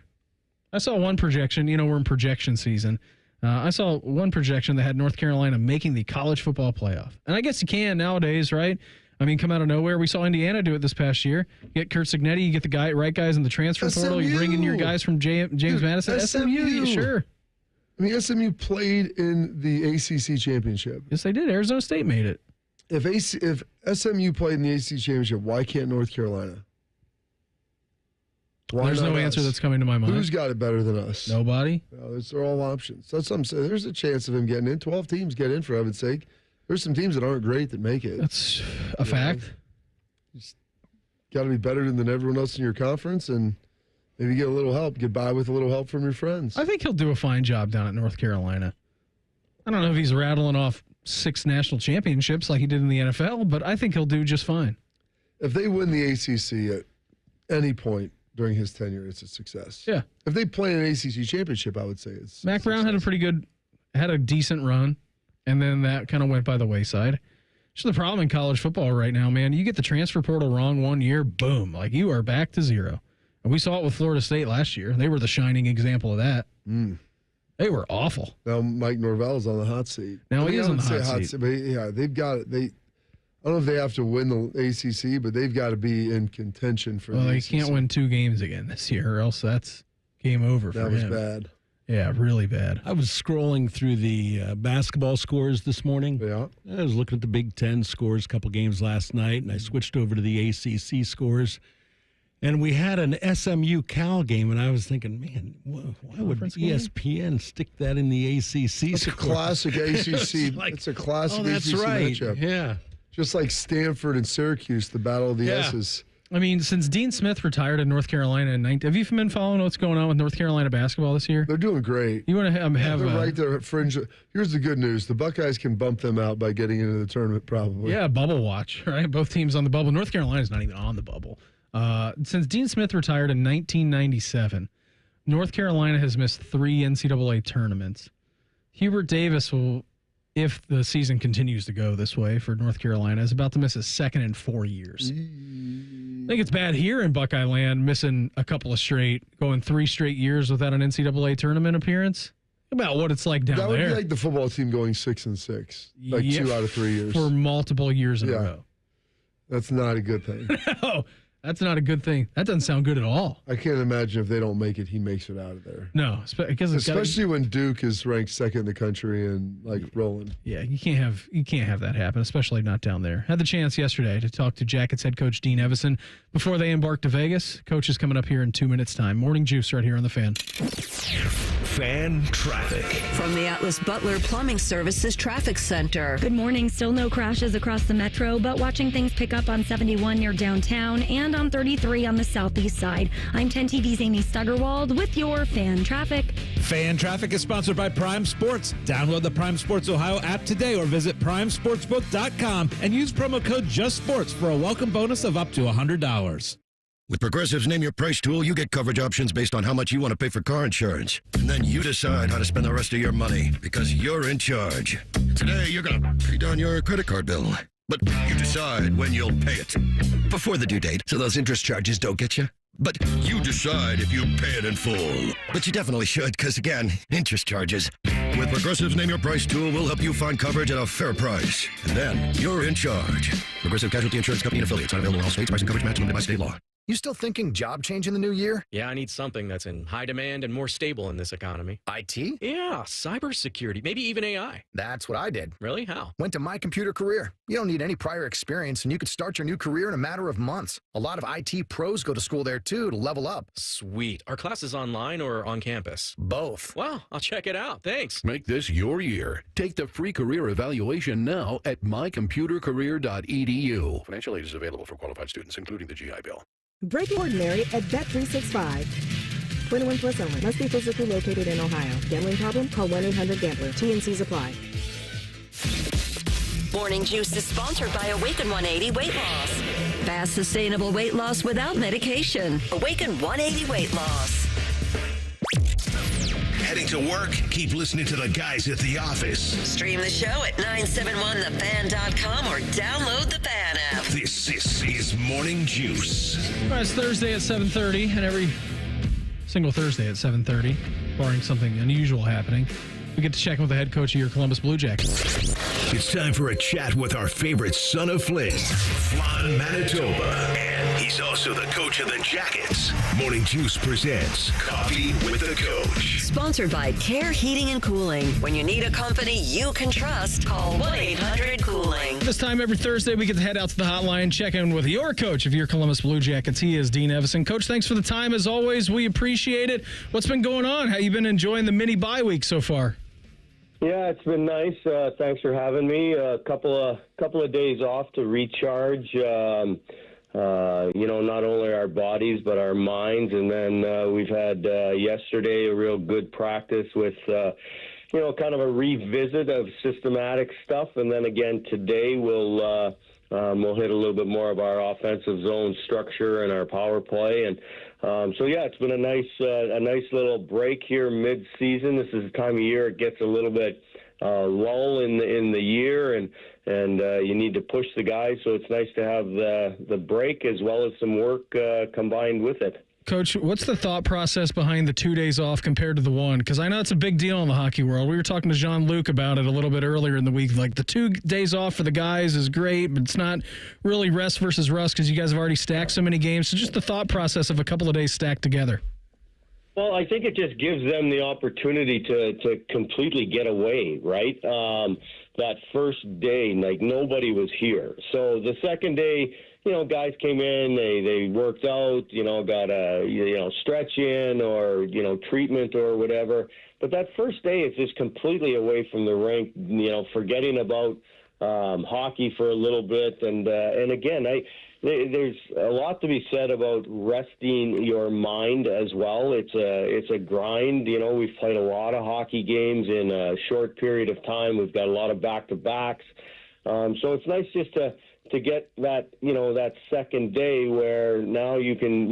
Speaker 3: I saw one projection. We're in projection season. I saw one projection that had North Carolina making the college football playoff. And I guess you can nowadays, right? I mean, come out of nowhere. We saw Indiana do it this past year. Get Kurt Cignetti, you get the right guys in the transfer portal. You bring in your guys from James Madison. SMU, sure.
Speaker 4: I mean, SMU played in the ACC championship.
Speaker 3: Yes, they did. Arizona State made it.
Speaker 4: If SMU played in the ACC championship, why can't North Carolina?
Speaker 3: There's no answer that's coming to my mind.
Speaker 4: Who's got it better than us?
Speaker 3: Nobody.
Speaker 4: No, they're all options. That's what I'm saying. There's a chance of him getting in. 12 teams get in, for heaven's sake. There's some teams that aren't great that make it.
Speaker 3: That's a fact.
Speaker 4: You got to be better than everyone else in your conference, and maybe get a little help. Get by with a little help from your friends.
Speaker 3: I think he'll do a fine job down at North Carolina. I don't know if he's rattling off 6 national championships like he did in the NFL, but I think he'll do just fine.
Speaker 4: If they win the ACC at any point during his tenure, it's a success.
Speaker 3: Yeah.
Speaker 4: If they play an ACC championship, I would say it's
Speaker 3: Mac Brown had a decent run, and then that kind of went by the wayside. It's the problem in college football right now, man. You get the transfer portal wrong 1 year, boom, like you are back to zero. And we saw it with Florida State last year. They were the shining example of that. They were awful.
Speaker 4: Now Mike Norvell's on the hot seat.
Speaker 3: Now he is on the hot seat.
Speaker 4: But yeah, they've got it. I don't know if they have to win the ACC, but they've got to be in contention for the ACC.
Speaker 3: Well, they can't win 2 games again this year, or else that's game over for him.
Speaker 4: That was bad.
Speaker 3: Yeah, really bad.
Speaker 6: I was scrolling through the basketball scores this morning.
Speaker 4: Yeah.
Speaker 6: I was looking at the Big Ten scores, a couple games last night, and I switched over to the ACC scores. And we had an SMU Cal game, and I was thinking, man, why would ESPN stick that in the ACC?
Speaker 4: It's a classic ACC. It's a classic ACC matchup.
Speaker 6: Yeah.
Speaker 4: Just like Stanford and Syracuse, the battle of the S's.
Speaker 3: I mean, since Dean Smith retired in North Carolina in 19, have you been following what's going on with North Carolina basketball this year?
Speaker 4: They're doing great.
Speaker 3: You want to have
Speaker 4: they're right there at fringe. Here's the good news: the Buckeyes can bump them out by getting into the tournament, probably.
Speaker 3: Yeah, bubble watch, right? Both teams on the bubble. North Carolina's not even on the bubble. Since Dean Smith retired in 1997, North Carolina has missed 3 NCAA tournaments. Hubert Davis will, if the season continues to go this way for North Carolina, is about to miss his 2nd in 4 years. I think it's bad here in Buckeye land, missing a couple of going 3 straight years without an NCAA tournament appearance. About what it's like down there.
Speaker 4: That would be like the football team going 6-6, like 2 out of 3 years.
Speaker 3: For multiple years in a row.
Speaker 4: That's not a good thing.
Speaker 3: No, that's not a good thing. That doesn't sound good at all.
Speaker 4: I can't imagine if they don't make it, he makes it out of there.
Speaker 3: No, because
Speaker 4: especially when Duke is ranked 2nd in the country and like rolling.
Speaker 3: Yeah, you can't have that happen, especially not down there. Had the chance yesterday to talk to Jackets head coach Dean Evason before they embark to Vegas. Coach is coming up here in 2 minutes' time. Morning Juice right here on the Fan.
Speaker 1: Fan traffic
Speaker 2: from the Atlas Butler Plumbing Services Traffic Center.
Speaker 7: Good morning. Still no crashes across the metro, but watching things pick up on 71 near downtown and on 33 on the southeast side. I'm 10 TV's Amy Stuggerwald with your Fan Traffic.
Speaker 10: Fan Traffic is sponsored by Prime Sports. Download the Prime Sports Ohio app today or visit primesportsbook.com and use promo code JUSTSPORTS for a welcome bonus of up to $100.
Speaker 16: With Progressive's Name Your Price tool, you get coverage options based on how much you want to pay for car insurance. And then you decide how to spend the rest of your money because you're in charge. Today, you're going to pay down your credit card bill. But you decide when you'll pay it. Before the due date, so those interest charges don't get you. But you decide if you pay it in full. But you definitely should, because again, interest charges. With Progressive's Name Your Price tool, we'll help you find coverage at a fair price. And then you're in charge. Progressive Casualty Insurance Company and affiliates. Not available in all states. Price and coverage match limited by state law.
Speaker 17: You still thinking job change in the new year?
Speaker 19: Yeah, I need something that's in high demand and more stable in this economy.
Speaker 17: IT?
Speaker 19: Yeah, cybersecurity, maybe even AI.
Speaker 17: That's what I did.
Speaker 19: Really? How?
Speaker 17: Went to My Computer Career. You don't need any prior experience, and you could start your new career in a matter of months. A lot of IT pros go to school there, too, to level up.
Speaker 19: Sweet. Are classes online or on campus?
Speaker 17: Both.
Speaker 19: Wow, I'll check it out. Thanks.
Speaker 20: Make this your year. Take the free career evaluation now at mycomputercareer.edu. Financial aid is available for qualified students, including the GI Bill.
Speaker 27: Break the ordinary at Bet365. 21 plus only. Must be physically located in Ohio. Gambling problem? Call 1-800-GAMBLER. T&Cs apply.
Speaker 2: Morning Juice is sponsored by Awaken 180 Weight Loss. Fast, sustainable weight loss without medication. Awaken 180 Weight Loss.
Speaker 1: Heading to work? Keep listening to the guys at the office.
Speaker 2: Stream the show at 971thefan.com or download the Fan app.
Speaker 1: This is Morning Juice.
Speaker 3: All right, it's Thursday at 7:30, and every single Thursday at 7:30, barring something unusual happening, we get to check in with the head coach of your Columbus Blue Jackets.
Speaker 1: It's time for a chat with our favorite son of Flint, Flan Manitoba. And he's also the coach of the Jackets. Morning Juice presents Coffee with the Coach.
Speaker 2: Sponsored by Care Heating and Cooling. When you need a company you can trust, call 1-800-COOLING.
Speaker 3: This time every Thursday, we get to head out to the hotline, check in with your coach of your Columbus Blue Jackets. He is Dean Evason. Coach, thanks for the time as always. We appreciate it. What's been going on? How you been enjoying the mini bye week so far?
Speaker 13: Yeah, it's been nice. Thanks for having me. A couple of days off to recharge. Not only our bodies but our minds. And then we've had yesterday a real good practice with, kind of a revisit of systematic stuff. And then again today we'll hit a little bit more of our offensive zone structure and our power play. And it's been a nice little break here mid-season. This is the time of year it gets a little bit lull in the year, and you need to push the guys. So it's nice to have the break as well as some work combined with it.
Speaker 3: Coach, what's the thought process behind the 2 days off compared to the one? Because I know it's a big deal in the hockey world. We were talking to Jean-Luc about it a little bit earlier in the week. Like, the 2 days off for the guys is great, but it's not really rest versus rust because you guys have already stacked so many games. So just the thought process of a couple of days stacked together.
Speaker 13: Well, I think it just gives them the opportunity to completely get away, right? That first day, like, nobody was here. So the second day, guys came in, they worked out, got a, stretch in or, treatment or whatever. But that first day, it's just completely away from the rink, forgetting about hockey for a little bit. And again, there's a lot to be said about resting your mind as well. It's a grind. We've played a lot of hockey games in a short period of time. We've got a lot of back-to-backs. So it's nice just to get that, that second day where now you can,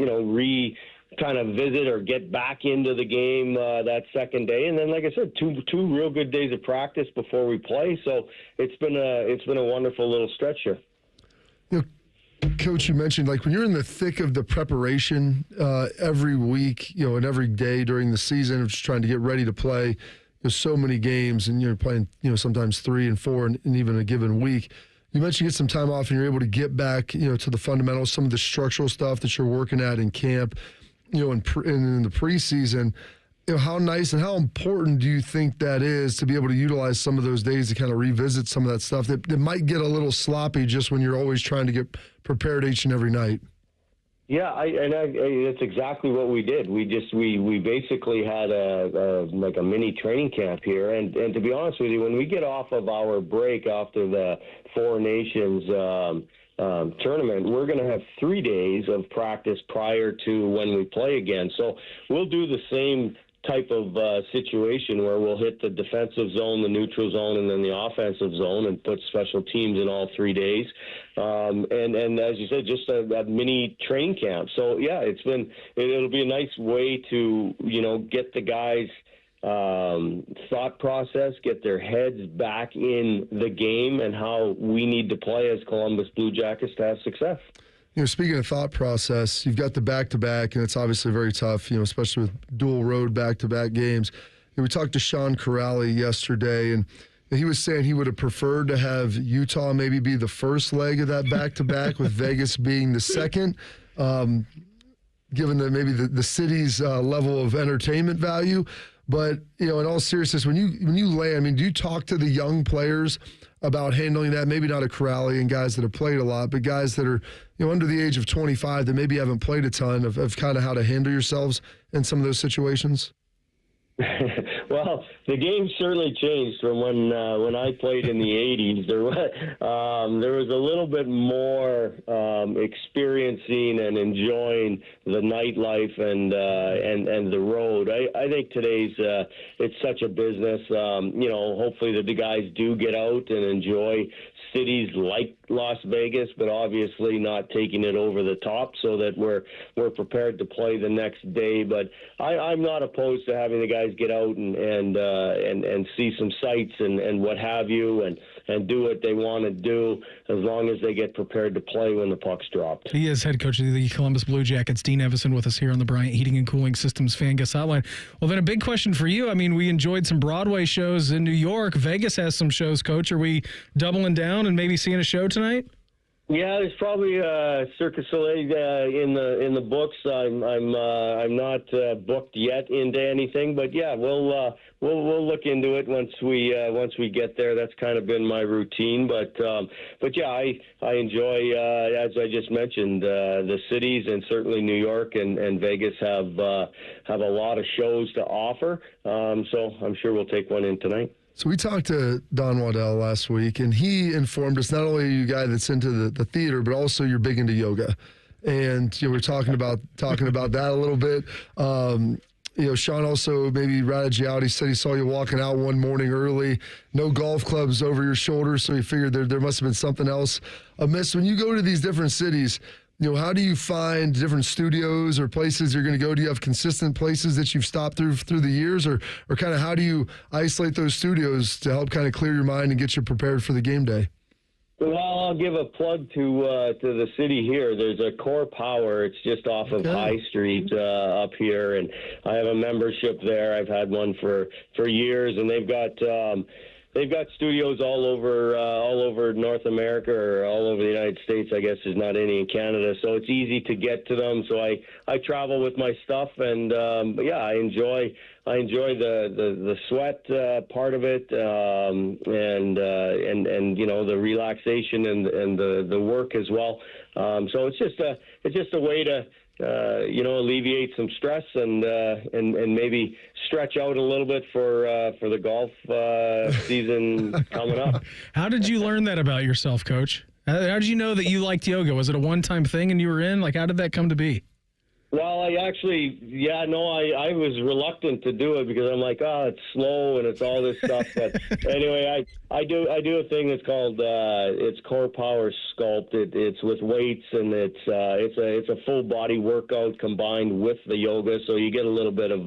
Speaker 13: kind of visit or get back into the game that second day. And then, like I said, two real good days of practice before we play. So it's been a wonderful little stretch here.
Speaker 4: Coach, you mentioned, like, when you're in the thick of the preparation every week, and every day during the season of just trying to get ready to play, there's so many games and you're playing, sometimes 3 and 4 in even a given week. You mentioned you get some time off and you're able to get back, to the fundamentals, some of the structural stuff that you're working at in camp, in the preseason. How nice and how important do you think that is to be able to utilize some of those days to kind of revisit some of that stuff that might get a little sloppy just when you're always trying to get prepared each and every night?
Speaker 13: Yeah, that's exactly what we did. We basically had a mini training camp here, and to be honest with you, when we get off of our break after the Four Nations tournament, we're going to have 3 days of practice prior to when we play again. So we'll do the same type of situation where we'll hit the defensive zone, the neutral zone, and then the offensive zone, and put special teams in all 3 days. And as you said, just a mini training camp. So yeah, it'll be a nice way to, get the guys' thought process, get their heads back in the game and how we need to play as Columbus Blue Jackets to have success.
Speaker 4: Speaking of thought process, you've got the back-to-back, and it's obviously very tough, especially with dual road back-to-back games. We talked to Sean Kuraly yesterday, and he was saying he would have preferred to have Utah maybe be the first leg of that back-to-back with Vegas being the second, given that maybe the city's level of entertainment value. But, in all seriousness, when you land, do you talk to the young players about handling that? Maybe not a Kuraly and guys that have played a lot, but guys that are, under the age of 25 that maybe haven't played a ton of kind of how to handle yourselves in some of those situations?
Speaker 13: Well, the game certainly changed from when I played in the '80s. There was a little bit more experiencing and enjoying the nightlife and the road. I think today's it's such a business. Hopefully the guys do get out and enjoy cities like Las Vegas, but obviously not taking it over the top, so that we're prepared to play the next day. But I'm not opposed to having the guys get out and see some sights and what have you, and do what they want to do, as long as they get prepared to play when the puck's dropped.
Speaker 3: He is head coach of the Columbus Blue Jackets, Dean Evason, with us here on the Bryant Heating and Cooling Systems Fan Guest Hotline. Well, then a big question for you. I mean, we enjoyed some Broadway shows in New York. Vegas has some shows, Coach. Are we doubling down and maybe seeing a show tonight?
Speaker 13: Yeah, there's probably Cirque du Soleil in the books. I'm not booked yet into anything, but yeah, we'll look into it once we get there. That's kind of been my routine, but yeah, I enjoy, as I just mentioned, the cities, and certainly New York and Vegas have a lot of shows to offer. So I'm sure we'll take one in tonight.
Speaker 4: So we talked to Don Waddell last week, and he informed us not only are you a guy that's into the theater, but also you're big into yoga. And we're talking about that a little bit. Sean also maybe ratted you out. He said he saw you walking out one morning early, no golf clubs over your shoulder, so he figured there must have been something else amiss. When you go to these different cities, how do you find different studios or places you're going to go? Do you have consistent places that you've stopped through the years, or kind of how do you isolate those studios to help kind of clear your mind and get you prepared for the game day?
Speaker 13: Well, I'll give a plug to the city here. There's a Core Power. It's just off of High Street up here, and I have a membership there. I've had one for years, and they've got studios all over North America, or all over the United States. I guess there's not any in Canada, so it's easy to get to them. So I travel with my stuff, and but yeah, I enjoy the sweat part of it, and the relaxation and the work as well. So it's just a way to alleviate some stress and maybe stretch out a little bit for the golf season coming up.
Speaker 3: How did you learn that about yourself, Coach? How did you know that you liked yoga? Was it a one-time thing and you were in? Like, how did that come to be?
Speaker 13: Well, I was reluctant to do it because I'm like, it's slow and it's all this stuff. But anyway, I do a thing that's called it's Core Power Sculpt. It's with weights, and it's a full body workout combined with the yoga, so you get a little bit of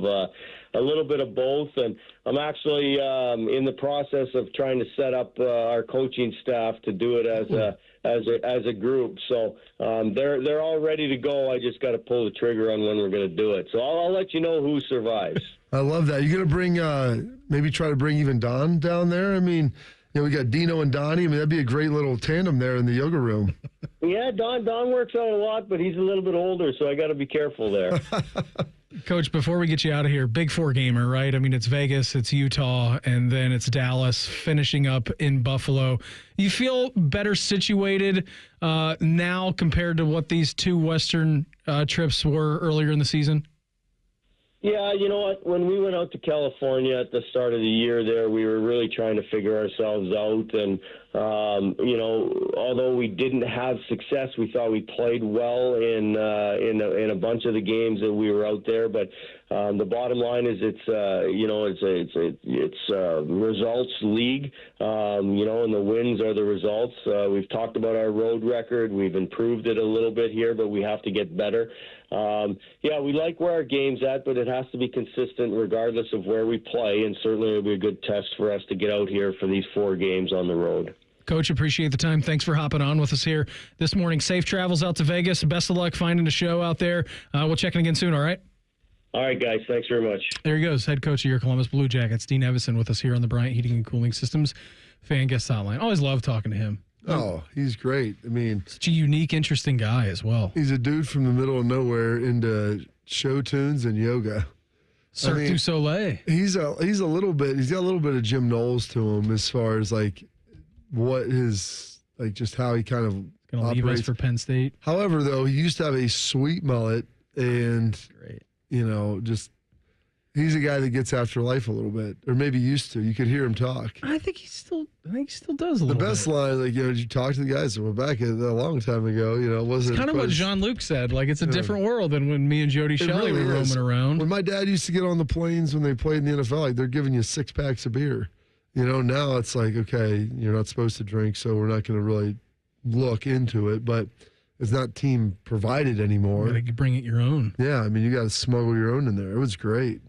Speaker 13: both. And I'm actually in the process of trying to set up our coaching staff to do it as a group. So they're all ready to go. I just got to pull the trigger on when we're going to do it. So I'll let you know who survives.
Speaker 4: I love that. You're going to bring maybe try to bring even Don down there? I mean, we got Dino and Donnie. I mean, that'd be a great little tandem there in the yoga room.
Speaker 13: Yeah, Don works out a lot, but he's a little bit older, so I got to be careful there.
Speaker 3: Coach, before we get you out of here, Big Four gamer, right? I mean, it's Vegas, it's Utah, and then it's Dallas, finishing up in Buffalo. You feel better situated now compared to what these two Western trips were earlier in the season?
Speaker 13: Yeah, you know what? When we went out to California at the start of the year there, we were really trying to figure ourselves out. And, although we didn't have success, we thought we played well in a bunch of the games that we were out there. But the bottom line is it's a results league, and the wins are the results. We've talked about our road record. We've improved it a little bit here, but we have to get better. We like where our game's at, but it has to be consistent regardless of where we play, and certainly it'll be a good test for us to get out here for these 4 games on the road.
Speaker 3: Coach, appreciate the time. Thanks for hopping on with us here this morning. Safe travels out to Vegas. Best of luck finding a show out there. We'll check in again soon, all right?
Speaker 13: All right, guys. Thanks very much.
Speaker 3: There he goes, head coach of your Columbus Blue Jackets, Dean Evason, with us here on the Bryant Heating and Cooling Systems Fan Guest Hotline. Always love talking to him.
Speaker 4: Oh, he's great. I mean,
Speaker 3: such a unique, interesting guy as well.
Speaker 4: He's a dude from the middle of nowhere into show tunes and yoga.
Speaker 3: Cirque du Soleil.
Speaker 4: He's got a little bit of Jim Knowles to him as far as like what his just how he kind of
Speaker 3: gonna
Speaker 4: operates.
Speaker 3: leave us for Penn State.
Speaker 4: However, though, he used to have a sweet mullet and he He's a guy that gets after life a little bit, or maybe used to. You could hear him talk.
Speaker 3: I think he still does a little
Speaker 4: bit. The best line, like, did you talk to the guys? Well, back a long time ago, it wasn't.
Speaker 3: It's kind of what Jean-Luc said. Like, it's a different world than when me and Jody Shelley were roaming around.
Speaker 4: When my dad used to get on the planes when they played in the NFL, like, they're giving you 6 packs of beer. Now it's like, okay, you're not supposed to drink, so we're not going to really look into it. But it's not team provided anymore.
Speaker 3: You got to bring it your own.
Speaker 4: Yeah, you got to smuggle your own in there. It was great.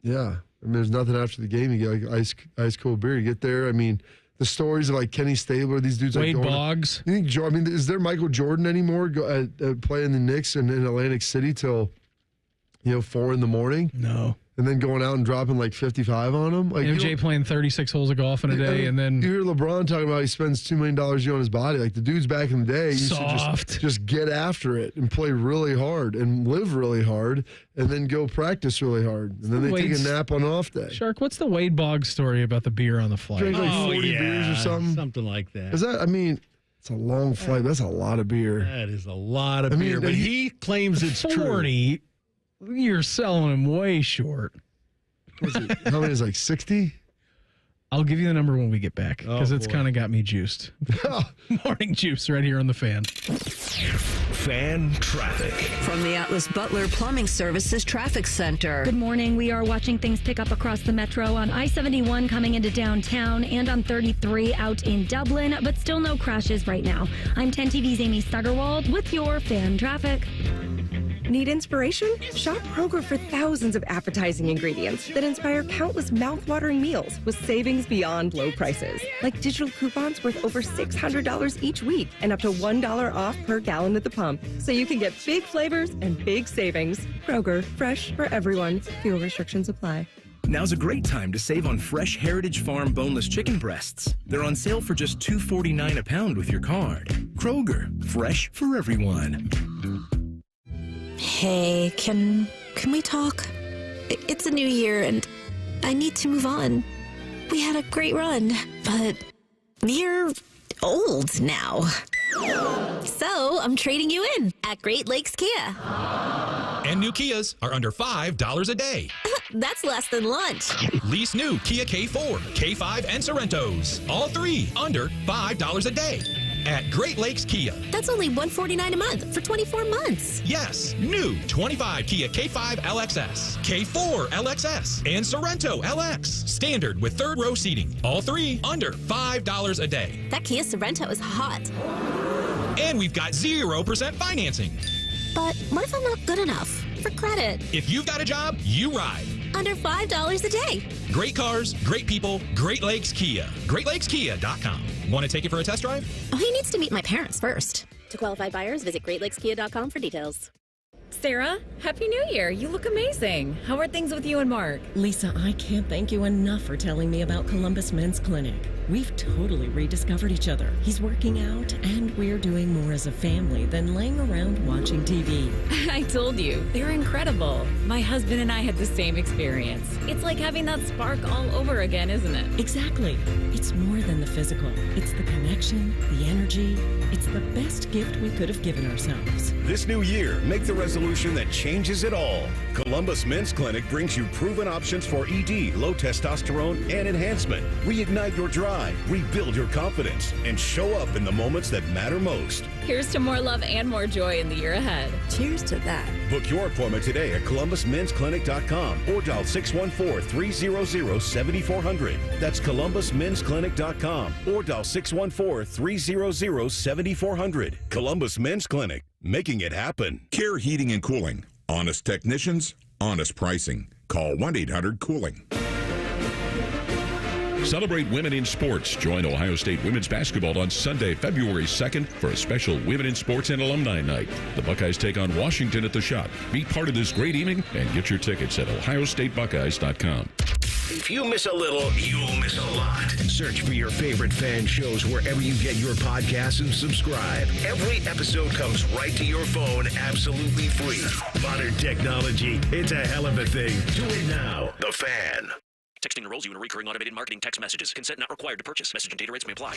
Speaker 4: Yeah. There's nothing after the game. You get like ice cold beer. You get there. The stories of like Kenny Stabler, these dudes
Speaker 3: Wade
Speaker 4: like
Speaker 3: Boggs.
Speaker 4: You think? Is there Michael Jordan anymore playing the Knicks in Atlantic City till 4 a.m?
Speaker 3: No.
Speaker 4: And then going out and dropping like 55 on them. Like
Speaker 3: MJ playing 36 holes of golf in a day, and then
Speaker 4: you hear LeBron talking about he spends $2 million on his body. Like the dudes back in the day used to just get after it and play really hard and live really hard, and then go practice really hard, and then they take a nap on off day.
Speaker 3: Shark, what's the Wade Boggs story about the beer on the flight?
Speaker 4: Drink like 40 beers or something.
Speaker 6: Something like that.
Speaker 4: Is that? It's a long flight. That's a lot of beer.
Speaker 6: That is a lot of beer. But he claims it's
Speaker 3: 40,
Speaker 6: true.
Speaker 3: You're selling him way short.
Speaker 4: How many is like 60?
Speaker 3: I'll give you the number when we get back because it's kind of got me juiced. Morning juice right here on the Fan.
Speaker 1: Fan traffic.
Speaker 2: From the Atlas Butler Plumbing Services Traffic Center.
Speaker 7: Good morning. We are watching things pick up across the metro on I-71 coming into downtown and on 33 out in Dublin, but still no crashes right now. I'm 10 TV's Amy Stuggerwald with your Fan traffic.
Speaker 27: Need inspiration? Shop Kroger for thousands of appetizing ingredients that inspire countless mouth-watering meals with savings beyond low prices. Like digital coupons worth over $600 each week and up to $1 off per gallon at the pump. So you can get big flavors and big savings. Kroger, fresh for everyone. Fuel restrictions apply.
Speaker 15: Now's a great time to save on fresh Heritage Farm boneless chicken breasts. They're on sale for just $2.49 a pound with your card. Kroger, fresh for everyone.
Speaker 18: Hey, can we talk? It's a new year and I need to move on. We had a great run, but you're old now. So I'm trading you in at Great Lakes Kia.
Speaker 22: And new Kias are under $5 a day.
Speaker 18: That's less than lunch.
Speaker 22: Lease new Kia K4, K5, and Sorrentos. All 3 under $5 a day. At Great Lakes Kia.
Speaker 18: That's only $149 a month for 24 months.
Speaker 22: Yes, new 25 Kia K5 LXS, K4 LXS, and Sorrento LX. Standard with 3rd row seating. All 3 under $5 a day.
Speaker 18: That Kia Sorrento is hot.
Speaker 22: And we've got 0% financing.
Speaker 18: But what if I'm not good enough for credit?
Speaker 22: If you've got a job, you ride.
Speaker 18: Under $5 a day.
Speaker 22: Great cars, great people, Great Lakes Kia. GreatLakesKia.com. Want to take it for a test drive?
Speaker 18: Oh, he needs to meet my parents first. To qualified buyers, visit GreatLakesKia.com for details.
Speaker 23: Sarah, Happy New Year. You look amazing. How are things with you and Mark?
Speaker 24: Lisa, I can't thank you enough for telling me about Columbus Men's Clinic. We've totally rediscovered each other. He's working out, and we're doing more as a family than laying around watching TV.
Speaker 23: I told you, they're incredible. My husband and I had the same experience. It's like having that spark all over again, isn't it?
Speaker 24: Exactly. It's more than the physical. It's the connection, the energy. It's the best gift we could have given ourselves.
Speaker 25: This new year, make the resolution that changes it all. Columbus Men's Clinic brings you proven options for ED, low testosterone, and enhancement. Reignite your drive, rebuild your confidence, and show up in the moments that matter most.
Speaker 23: Here's to more love and more joy in the year ahead.
Speaker 24: Cheers to that.
Speaker 25: Book your appointment today at columbusmensclinic.com or dial 614-300-7400. That's columbusmensclinic.com or dial 614-300-7400. Columbus Men's Clinic, making it happen.
Speaker 26: Care Heating and Cooling. Honest technicians, honest pricing. Call 1-800-COOLING.
Speaker 28: Celebrate women in sports. Join Ohio State women's basketball on Sunday, February 2nd for a special Women in Sports and Alumni Night. The Buckeyes take on Washington at the Shot. Be part of this great evening and get your tickets at ohiostatebuckeyes.com.
Speaker 1: If you miss a little, you'll miss a lot. Search for your favorite fan shows wherever you get your podcasts and subscribe. Every episode comes right to your phone absolutely free. Modern technology, it's a hell of a thing. Do it now. The Fan.
Speaker 5: Texting enrolls you in recurring automated marketing text messages. Consent not required to purchase. Message and data rates may apply.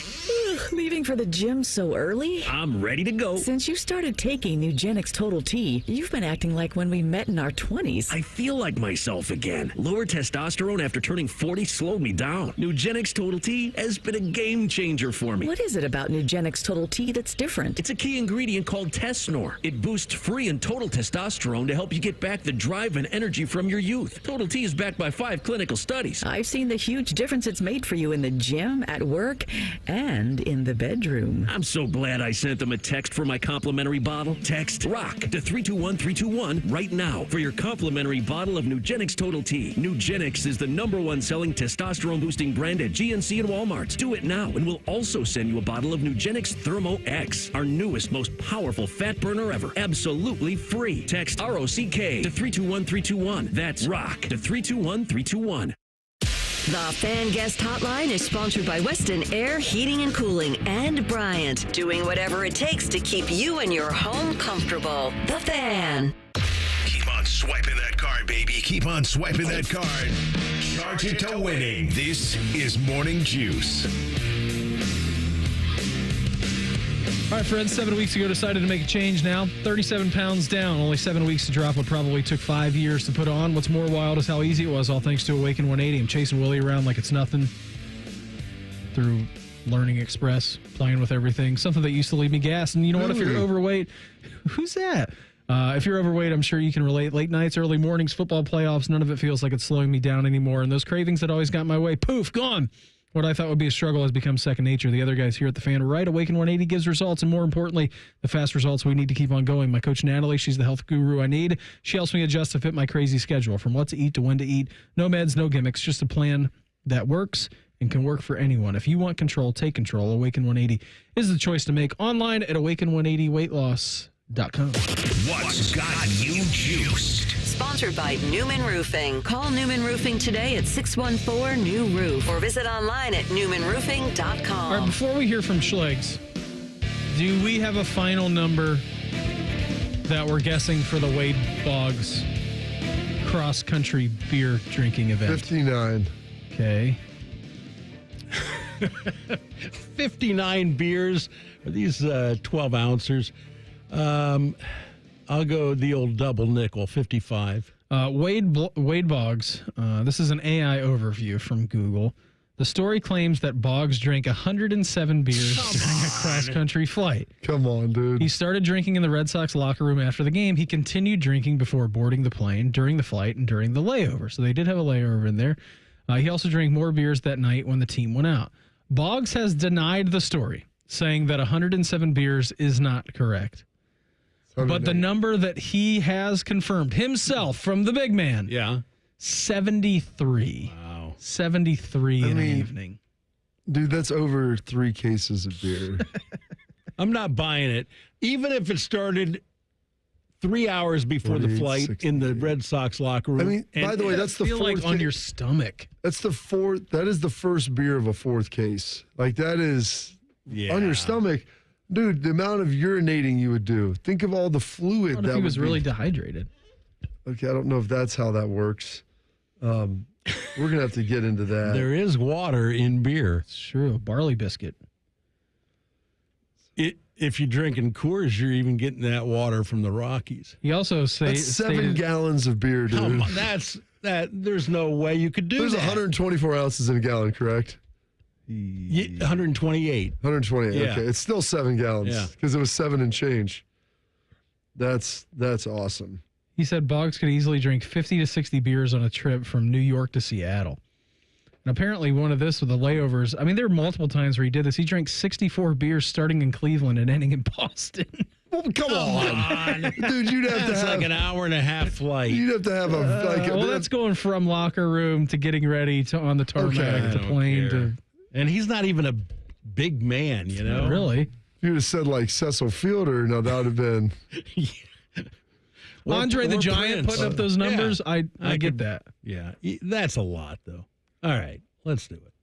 Speaker 24: Leaving for the gym so early?
Speaker 5: I'm ready to go.
Speaker 24: Since you started taking Nugenix Total T, you've been acting like when we met in our 20s.
Speaker 5: I feel like myself again. Lower testosterone after turning 40 slowed me down. Nugenix Total T has been a game changer for me.
Speaker 24: What is it about Nugenix Total T that's different?
Speaker 5: It's a key ingredient called Tesnor. It boosts free and total testosterone to help you get back the drive and energy from your youth. Total T is backed by 5 clinical studies.
Speaker 24: I've seen the huge difference it's made for you in the gym, at work, and in the bedroom.
Speaker 5: I'm so glad I sent them a text for my complimentary bottle. Text ROCK to 321321 right now for your complimentary bottle of Nugenix Total T. Nugenix is the #1 selling testosterone boosting brand at GNC and Walmart. Do it now and we'll also send you a bottle of Nugenix Thermo X, our newest, most powerful fat burner ever. Absolutely free. Text ROCK to 321321. That's ROCK to 321321.
Speaker 2: The Fan Guest Hotline is sponsored by Weston Air Heating and Cooling and Bryant, doing whatever it takes to keep you and your home comfortable. The Fan.
Speaker 1: Keep on swiping that card, baby. Keep on swiping that card. Charge it to winning. This is Morning Juice.
Speaker 3: All right, Fred, 7 weeks ago decided to make a change now. 37 pounds down, only 7 weeks to drop what probably took 5 years to put on. What's more wild is how easy it was, all thanks to Awaken 180. I'm chasing Willie around like it's nothing through Learning Express, playing with everything, something that used to leave me gassed. And you know what? If you're overweight, who's that? If you're overweight, I'm sure you can relate. Late nights, early mornings, football playoffs, none of it feels like it's slowing me down anymore. And those cravings that always got my way, poof, gone. What I thought would be a struggle has become second nature. The other guys here at the Fan are right. Awaken 180 gives results, and more importantly, the fast results we need to keep on going. My coach, Natalie, she's the health guru I need. She helps me adjust to fit my crazy schedule, from what to eat to when to eat. No meds, no gimmicks, just a plan that works and can work for anyone. If you want control, take control. Awaken 180 is the choice to make. Online at awaken180weightloss.com.
Speaker 1: What's got you juiced?
Speaker 2: Sponsored by Newman Roofing. Call Newman Roofing today at 614-NEW-ROOF or visit online at newmanroofing.com.
Speaker 3: All right, before we hear from Schlegs, do we have a final number that we're guessing for the Wade Boggs cross-country beer drinking event?
Speaker 4: 59.
Speaker 3: Okay.
Speaker 6: 59 beers. Are these 12-ouncers? I'll go the old double nickel, 55.
Speaker 3: Wade Boggs, this is an AI overview from Google. The story claims that Boggs drank 107 beers during a cross-country flight.
Speaker 4: Come on, dude.
Speaker 3: He started drinking in the Red Sox locker room after the game. He continued drinking before boarding the plane, during the flight, and during the layover. So they did have a layover in there. He also drank more beers that night when the team went out. Boggs has denied the story, saying that 107 beers is not correct. But the number that he has confirmed himself from the big man, 73. Wow. 73 in the evening.
Speaker 4: Dude, that's over 3 cases of beer.
Speaker 6: I'm not buying it. Even if it started 3 hours before the flight
Speaker 4: 60.
Speaker 6: in the Red Sox locker room.
Speaker 4: I mean, by the way, that's the
Speaker 3: fourth. Like on your stomach.
Speaker 4: That's the fourth. That is the first beer of a 4th case. Like that is on your stomach. Dude, the amount of urinating you would do. Think of all the fluid
Speaker 3: What if he was really dehydrated?
Speaker 4: Okay, I don't know if that's how that works. We're going to have to get into that.
Speaker 6: There is water in beer.
Speaker 3: It's true. Barley biscuit.
Speaker 6: If you're drinking Coors, you're even getting that water from the Rockies.
Speaker 3: He also
Speaker 4: that's 7 gallons of beer, dude.
Speaker 6: Come on, there's no way you could do
Speaker 4: There's
Speaker 6: that.
Speaker 4: 124 ounces in a gallon, correct?
Speaker 6: 128.
Speaker 4: 128.
Speaker 6: Yeah.
Speaker 4: Okay, it's still 7 gallons because it was 7 and change. That's awesome.
Speaker 3: He said Boggs could easily drink 50 to 60 beers on a trip from New York to Seattle. And apparently one of this with the layovers, I mean, there were multiple times where he did this. He drank 64 beers starting in Cleveland and ending in Boston.
Speaker 4: Well, come on. Dude, you'd have to have
Speaker 6: like an hour and a half flight.
Speaker 4: You'd have to have a
Speaker 3: that's going from locker room to getting ready to on the tarmac to plane to.
Speaker 6: And he's not even a big man, you know?
Speaker 3: Not really.
Speaker 4: If you'd have said like Cecil Fielder, no, that would have been.
Speaker 3: Andre the Giant putting up those numbers, I get that.
Speaker 6: Yeah, that's a lot, though. All right, let's do it.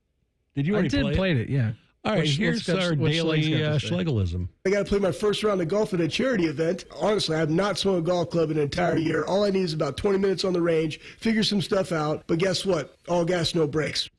Speaker 6: Did you already
Speaker 3: play it?
Speaker 6: I All right, here's our daily Schlegelism.
Speaker 8: I got to play my first round of golf at a charity event. Honestly, I have not swung a golf club in an entire year. All I need is about 20 minutes on the range, figure some stuff out. But guess what? All gas, no brakes.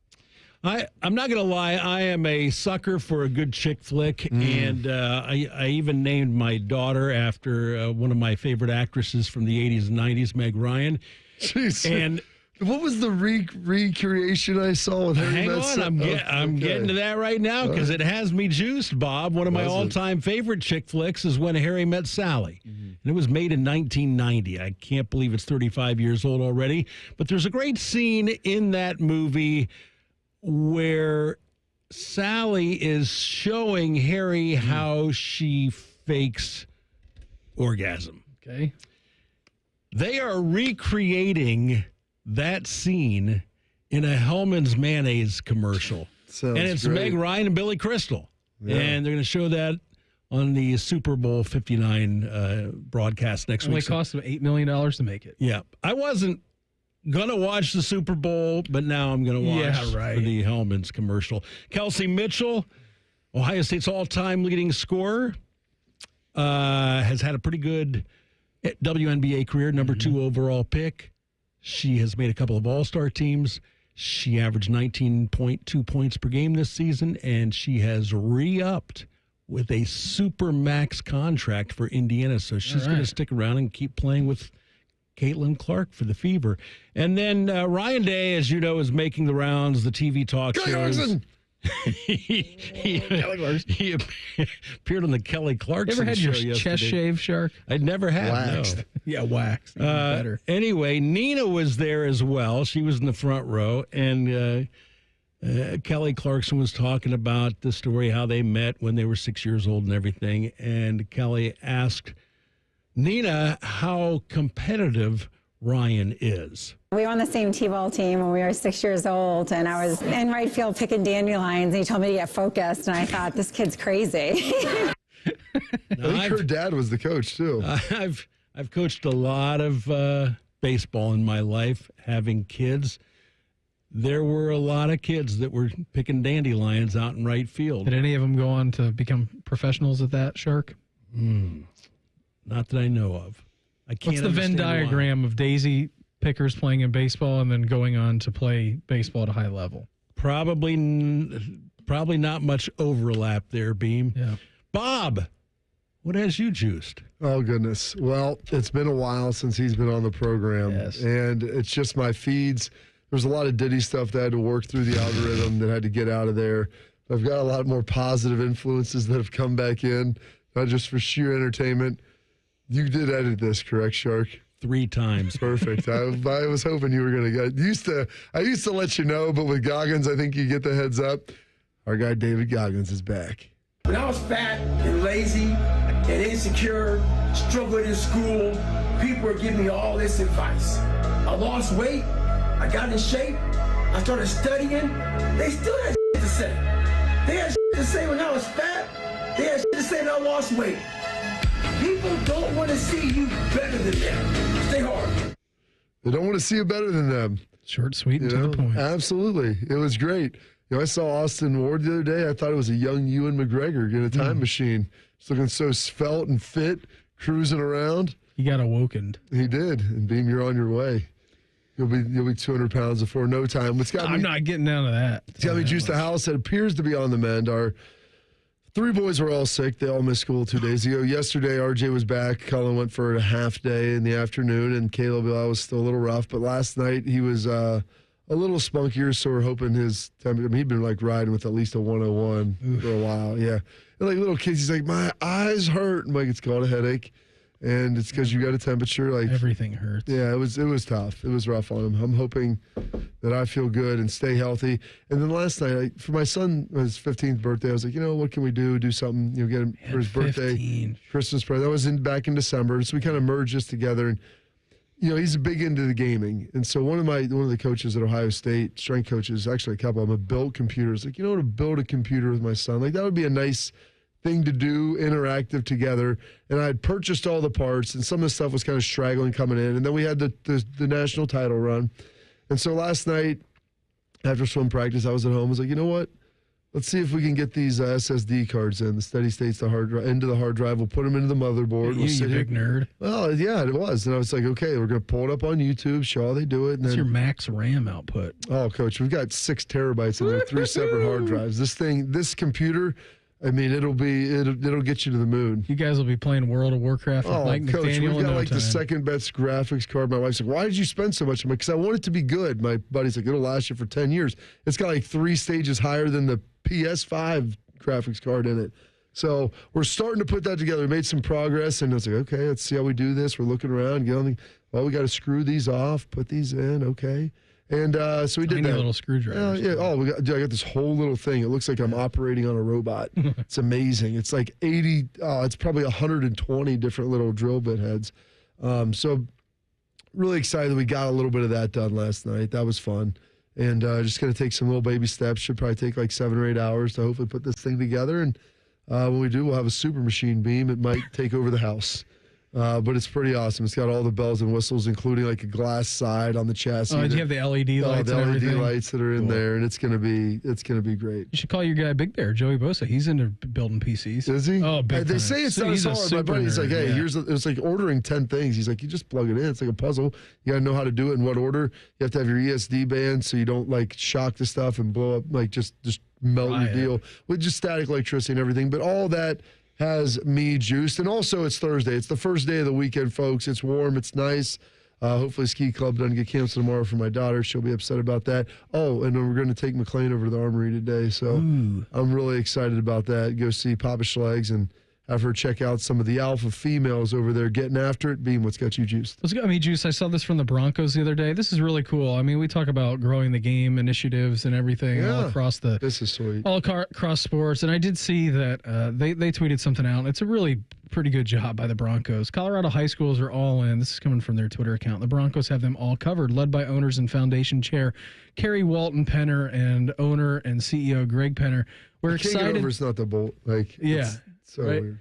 Speaker 6: I'm not going to lie. I am a sucker for a good chick flick, and I even named my daughter after one of my favorite actresses from the 80s and 90s, Meg Ryan.
Speaker 4: Jeez.
Speaker 6: And
Speaker 4: what was the recreation I saw with Harry Met Sally?
Speaker 6: I'm getting to that right now because it has me juiced, Bob. One of my all-time favorite chick flicks is When Harry Met Sally. And it was made in 1990. I can't believe it's 35 years old already. But there's a great scene in that movie where Sally is showing Harry how she fakes orgasm.
Speaker 3: Okay.
Speaker 6: They are recreating that scene in a Hellman's Mayonnaise commercial.
Speaker 4: Sounds
Speaker 6: and it's
Speaker 4: great.
Speaker 6: Meg Ryan and Billy Crystal.
Speaker 4: Yeah.
Speaker 6: And they're going to show that on the Super Bowl 59 broadcast next
Speaker 3: Only
Speaker 6: week.
Speaker 3: cost them $8 million to make it.
Speaker 6: Yeah. I wasn't going to watch the Super Bowl, but now I'm going to watch for the Hellman's commercial. Kelsey Mitchell, Ohio State's all-time leading scorer, has had a pretty good WNBA career, number 2 overall pick. She has made a couple of all-star teams. She averaged 19.2 points per game this season, and she has re-upped with a super max contract for Indiana. So she's going to stick around and keep playing with Caitlin Clark for the Fever. And then Ryan Day, as you know, is making the rounds, the TV talk shows. He appeared on the Kelly Clarkson show
Speaker 3: Ever had your
Speaker 6: yesterday.
Speaker 3: chest shaved, Shark?
Speaker 6: I'd never had.
Speaker 4: Waxed.
Speaker 6: No.
Speaker 3: Yeah, waxed. Better.
Speaker 6: Anyway, Nina was there as well. She was in the front row, and Kelly Clarkson was talking about the story, how they met when they were 6 years old and everything. And Kelly asked Nina how competitive Ryan is.
Speaker 9: We were on the same T-ball team when we were 6 years old, and I was in right field picking dandelions, and he told me to get focused, and I thought, this kid's crazy.
Speaker 4: I think her dad was the coach, too.
Speaker 6: I've coached a lot of baseball in my life, having kids. There were a lot of kids that were picking dandelions out in right field.
Speaker 3: Did any of them go on to become professionals at that, Shark?
Speaker 6: Not that I know of. I can't.
Speaker 3: What's the Venn diagram of daisy pickers playing in baseball and then going on to play baseball at a high level?
Speaker 6: Probably not much overlap there, Beam.
Speaker 3: Yeah.
Speaker 6: Bob, what has you juiced?
Speaker 4: Oh, goodness. Well, it's been a while since he's been on the program.
Speaker 3: Yes.
Speaker 4: And it's just my feeds. There's a lot of Diddy stuff that I had to work through the algorithm that had to get out of there. I've got a lot more positive influences that have come back in, not just for sheer entertainment. You did edit this, correct, Shark?
Speaker 6: 3 times.
Speaker 4: Perfect. I was hoping you were going to get. I used to let you know, but with Goggins, I think you get the heads up. Our guy David Goggins is back.
Speaker 10: When I was fat and lazy and insecure, struggling in school, people were giving me all this advice. I lost weight. I got in shape. I started studying. They still had shit to say. They had shit to say when I was fat. They had shit to say when I lost weight. People don't want to see you better than them. Stay hard.
Speaker 4: They don't want to see you better than them.
Speaker 3: Short, sweet, and to the point.
Speaker 4: Absolutely. It was great. I saw Austin Ward the other day. I thought it was a young Ewan McGregor in a time machine. Just looking so svelte and fit, cruising around.
Speaker 3: He got awakened.
Speaker 4: He did. And Beam, you're on your way. You'll be 200 pounds before no time.
Speaker 3: I'm not getting down to that.
Speaker 4: It's got me juiced a house that appears to be on the mend. Our 3 boys were all sick. They all missed school 2 days ago. Yesterday, RJ was back. Cullen went for a half day in the afternoon, and Caleb was still a little rough. But last night, he was a little spunkier, so we're hoping his temperature. I mean, he'd been riding with at least a 101 for a while. Yeah. And like little kids, he's like, my eyes hurt. I'm like, it's called a headache. And it's because you got a temperature. Like
Speaker 3: everything hurts.
Speaker 4: Yeah, it was tough. It was rough on him. I'm hoping that I feel good and stay healthy. And then last night, for my son, his 15th birthday, I was like, what can we do? Do something, get him for his birthday, Christmas present. That was back in December, so we kind of merged this together. And he's big into the gaming. And so one of the coaches at Ohio State, strength coaches, actually a couple of them, have built computers. Like, to build a computer with my son, like that would be a nice thing to do, interactive together. And I had purchased all the parts, and some of the stuff was kind of straggling coming in. And then we had the national title run. And so last night, after swim practice, I was at home. I was like, you know what? let's see if we can get these SSD cards in. The steady state's into the hard drive. We'll put them into the motherboard.
Speaker 3: You big nerd.
Speaker 4: Well, yeah, it was. And I was like, okay, we're going to pull it up on YouTube, show how they do it. And
Speaker 3: What's
Speaker 4: then,
Speaker 3: your max RAM output?
Speaker 4: Oh, Coach, we've got 6 terabytes in there, 3 separate hard drives. This computer, I mean, it'll get you to the moon.
Speaker 3: You guys will be playing World of Warcraft with Mike
Speaker 4: Coach,
Speaker 3: McDaniel.
Speaker 4: we've got like
Speaker 3: time.
Speaker 4: the second best graphics card. My wife's like, why did you spend so much? I'm like, because I want it to be good. My buddy's like, it'll last you for 10 years. It's got like 3 stages higher than the PS5 graphics card in it. So we're starting to put that together. We made some progress, and I was like, okay, let's see how we do this. We're looking around, we got to screw these off, put these in, okay. And so we did
Speaker 3: Tiny
Speaker 4: that.
Speaker 3: little screwdrivers.
Speaker 4: Yeah. Oh, I got this whole little thing. It looks like I'm operating on a robot. It's amazing. It's like 80. It's probably 120 different little drill bit heads. So really excited that we got a little bit of that done last night. That was fun. And just going to take some little baby steps. Should probably take like 7 or 8 hours to hopefully put this thing together. And when we do, we'll have a super machine beam. It might take over the house. But it's pretty awesome. It's got all the bells and whistles, including like a glass side on the chassis.
Speaker 3: Oh, do you have the LED lights?
Speaker 4: The
Speaker 3: and
Speaker 4: LED
Speaker 3: everything?
Speaker 4: lights that are in there, and it's gonna be great.
Speaker 3: You should call your guy Big Bear, Joey Bosa. He's into building PCs.
Speaker 4: Is he?
Speaker 3: Oh, big
Speaker 4: They
Speaker 3: time.
Speaker 4: say it's
Speaker 3: So
Speaker 4: not
Speaker 3: he's a
Speaker 4: hard. My
Speaker 3: super
Speaker 4: buddy's like,
Speaker 3: nerd,
Speaker 4: hey,
Speaker 3: yeah.
Speaker 4: it was like ordering 10 things. He's like, you just plug it in. It's like a puzzle. You gotta know how to do it in what order. You have to have your ESD band so you don't like shock the stuff and blow up, like just melt your deal with just static electricity and everything. But all that has me juiced. And also it's Thursday. It's the first day of the weekend, folks. It's warm. It's nice. Hopefully ski club doesn't get canceled tomorrow for my daughter. She'll be upset about that. Oh, and then we're going to take McLean over to the Armory today. So I'm really excited about that. Go see Papa Schlegs and have her check out some of the alpha females over there getting after it. Beam, what's got you juiced?
Speaker 3: What's got me juiced? I saw this from the Broncos the other day. This is really cool. I mean, we talk about growing the game initiatives and everything all across
Speaker 4: this is sweet.
Speaker 3: All across sports. And I did see that they tweeted something out. It's a really pretty good job by the Broncos. Colorado high schools are all in. This is coming from their Twitter account. The Broncos have them all covered, led by owners and foundation chair Kerry Walton Penner and owner and CEO Greg Penner. We're excited.
Speaker 4: It's not the bolt. Like,
Speaker 3: yeah.
Speaker 4: So
Speaker 3: right?
Speaker 4: weird.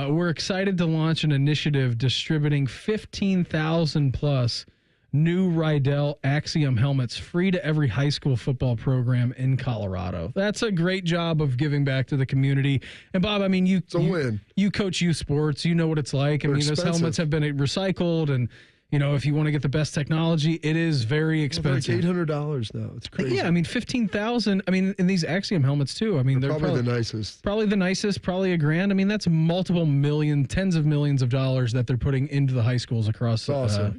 Speaker 3: We're excited to launch an initiative distributing 15,000 plus new Rydell Axiom helmets free to every high school football program in Colorado. That's a great job of giving back to the community. And Bob, I mean, you coach youth sports. You know what it's like.
Speaker 4: They're
Speaker 3: Those helmets have been recycled, and if you want to get the best technology, it is very expensive.
Speaker 4: Like $800 now. It's crazy.
Speaker 3: Yeah, I mean, 15,000. I mean, in these Axiom helmets too. I mean, they're
Speaker 4: probably the nicest.
Speaker 3: Probably the nicest. Probably $1,000. I mean, that's multiple million, tens of millions of dollars that they're putting into the high schools across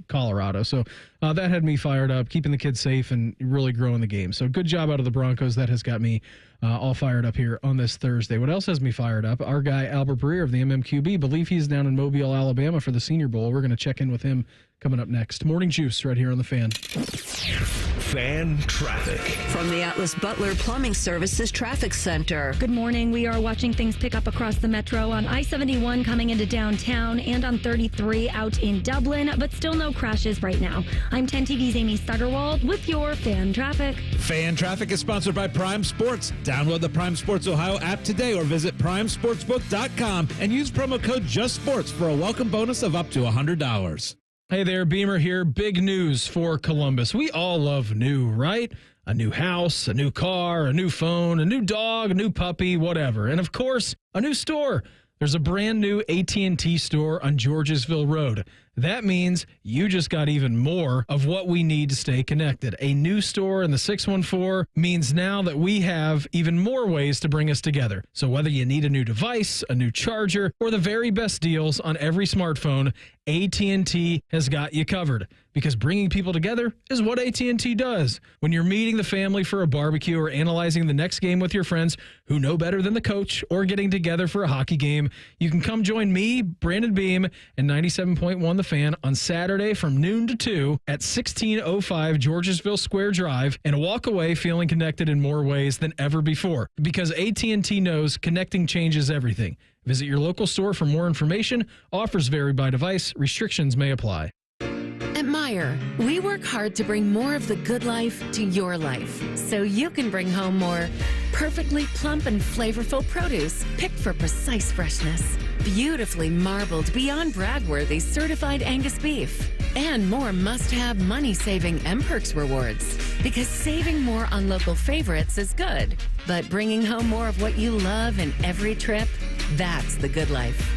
Speaker 3: Colorado. So that had me fired up, keeping the kids safe and really growing the game. So good job out of the Broncos. That has got me all fired up here on this Thursday. What else has me fired up? Our guy Albert Breer of the MMQB. Believe he's down in Mobile, Alabama for the Senior Bowl. We're going to check in with him coming up next. Morning Juice right here on the Fan.
Speaker 1: Fan traffic.
Speaker 2: From the Atlas Butler Plumbing Services Traffic Center.
Speaker 7: Good morning. We are watching things pick up across the metro on I-71 coming into downtown and on 33 out in Dublin, but still no crashes right now. I'm 10 TV's Amy Stuggerwald with your Fan Traffic.
Speaker 11: Fan Traffic is sponsored by Prime Sports. Download the Prime Sports Ohio app today or visit primesportsbook.com and use promo code JUSTSPORTS for a welcome bonus of up to $100.
Speaker 3: Hey there, Beamer here. Big news for Columbus. We all love new, right? A new house, a new car, a new phone, a new dog, a new puppy, whatever. And of course, a new store. There's a brand new AT&T store on Georgesville Road. That means you just got even more of what we need to stay connected. A new store in the 614 means now that we have even more ways to bring us together. So whether you need a new device, a new charger, or the very best deals on every smartphone, AT&T has got you covered. Because bringing people together is what AT&T does. When you're meeting the family for a barbecue or analyzing the next game with your friends who know better than the coach, or getting together for a hockey game, you can come join me, Brandon Beam, and 97.1 The Fan on Saturday from noon to 2 at 1605 Georgesville Square Drive and walk away feeling connected in more ways than ever before. Because AT&T knows connecting changes everything. Visit your local store for more information. Offers vary by device. Restrictions may apply.
Speaker 23: At Meijer, we work hard to bring more of the good life to your life so you can bring home more perfectly plump and flavorful produce picked for precise freshness. Beautifully marbled, beyond brag-worthy certified Angus beef. And more must-have money-saving M-Perks rewards. Because saving more on local favorites is good. But bringing home more of what you love in every trip, that's the good life.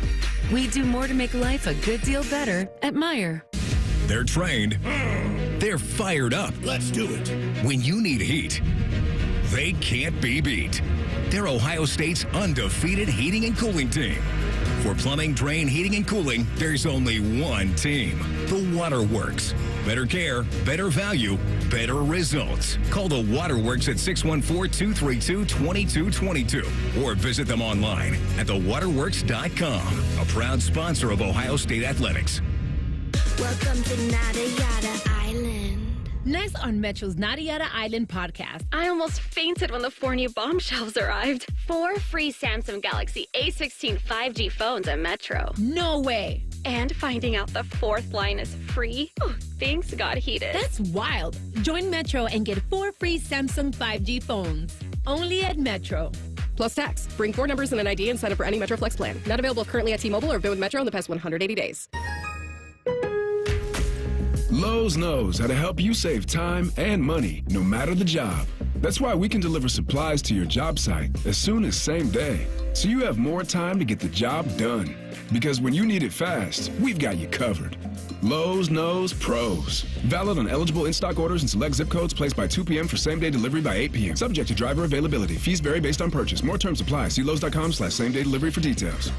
Speaker 23: We do more to make life a good deal better at Meijer.
Speaker 25: They're trained. They're fired up. Let's do it. When you need heat, they can't be beat. They're Ohio State's undefeated heating and cooling team. For plumbing, drain, heating, and cooling, there's only one team. The Waterworks. Better care, better value, better results. Call the Waterworks at 614-232-2222 or visit them online at thewaterworks.com. A proud sponsor of Ohio State Athletics.
Speaker 12: Welcome to Nada Yada Island.
Speaker 13: Next on Metro's Nada Yada Island podcast.
Speaker 14: I almost fainted when the 4 new bombshells arrived. 4 free Samsung Galaxy A16 5G phones at Metro.
Speaker 13: No way.
Speaker 14: And finding out the 4th line is free. Oh, things got heated.
Speaker 13: That's wild. Join Metro and get 4 free Samsung 5G phones. Only at Metro.
Speaker 27: Plus tax. Bring 4 numbers and an ID and sign up for any Metro Flex plan. Not available currently at T-Mobile or been with Metro in the past 180 days.
Speaker 16: Lowe's knows how to help you save time and money, no matter the job. That's why we can deliver supplies to your job site as soon as same day, so you have more time to get the job done. Because when you need it fast, we've got you covered. Lowe's knows pros. Valid on eligible in-stock orders and select zip codes placed by 2 p.m. for same-day delivery by 8 p.m. Subject to driver availability. Fees vary based on purchase. More terms apply. See Lowe's.com/same-day delivery for details.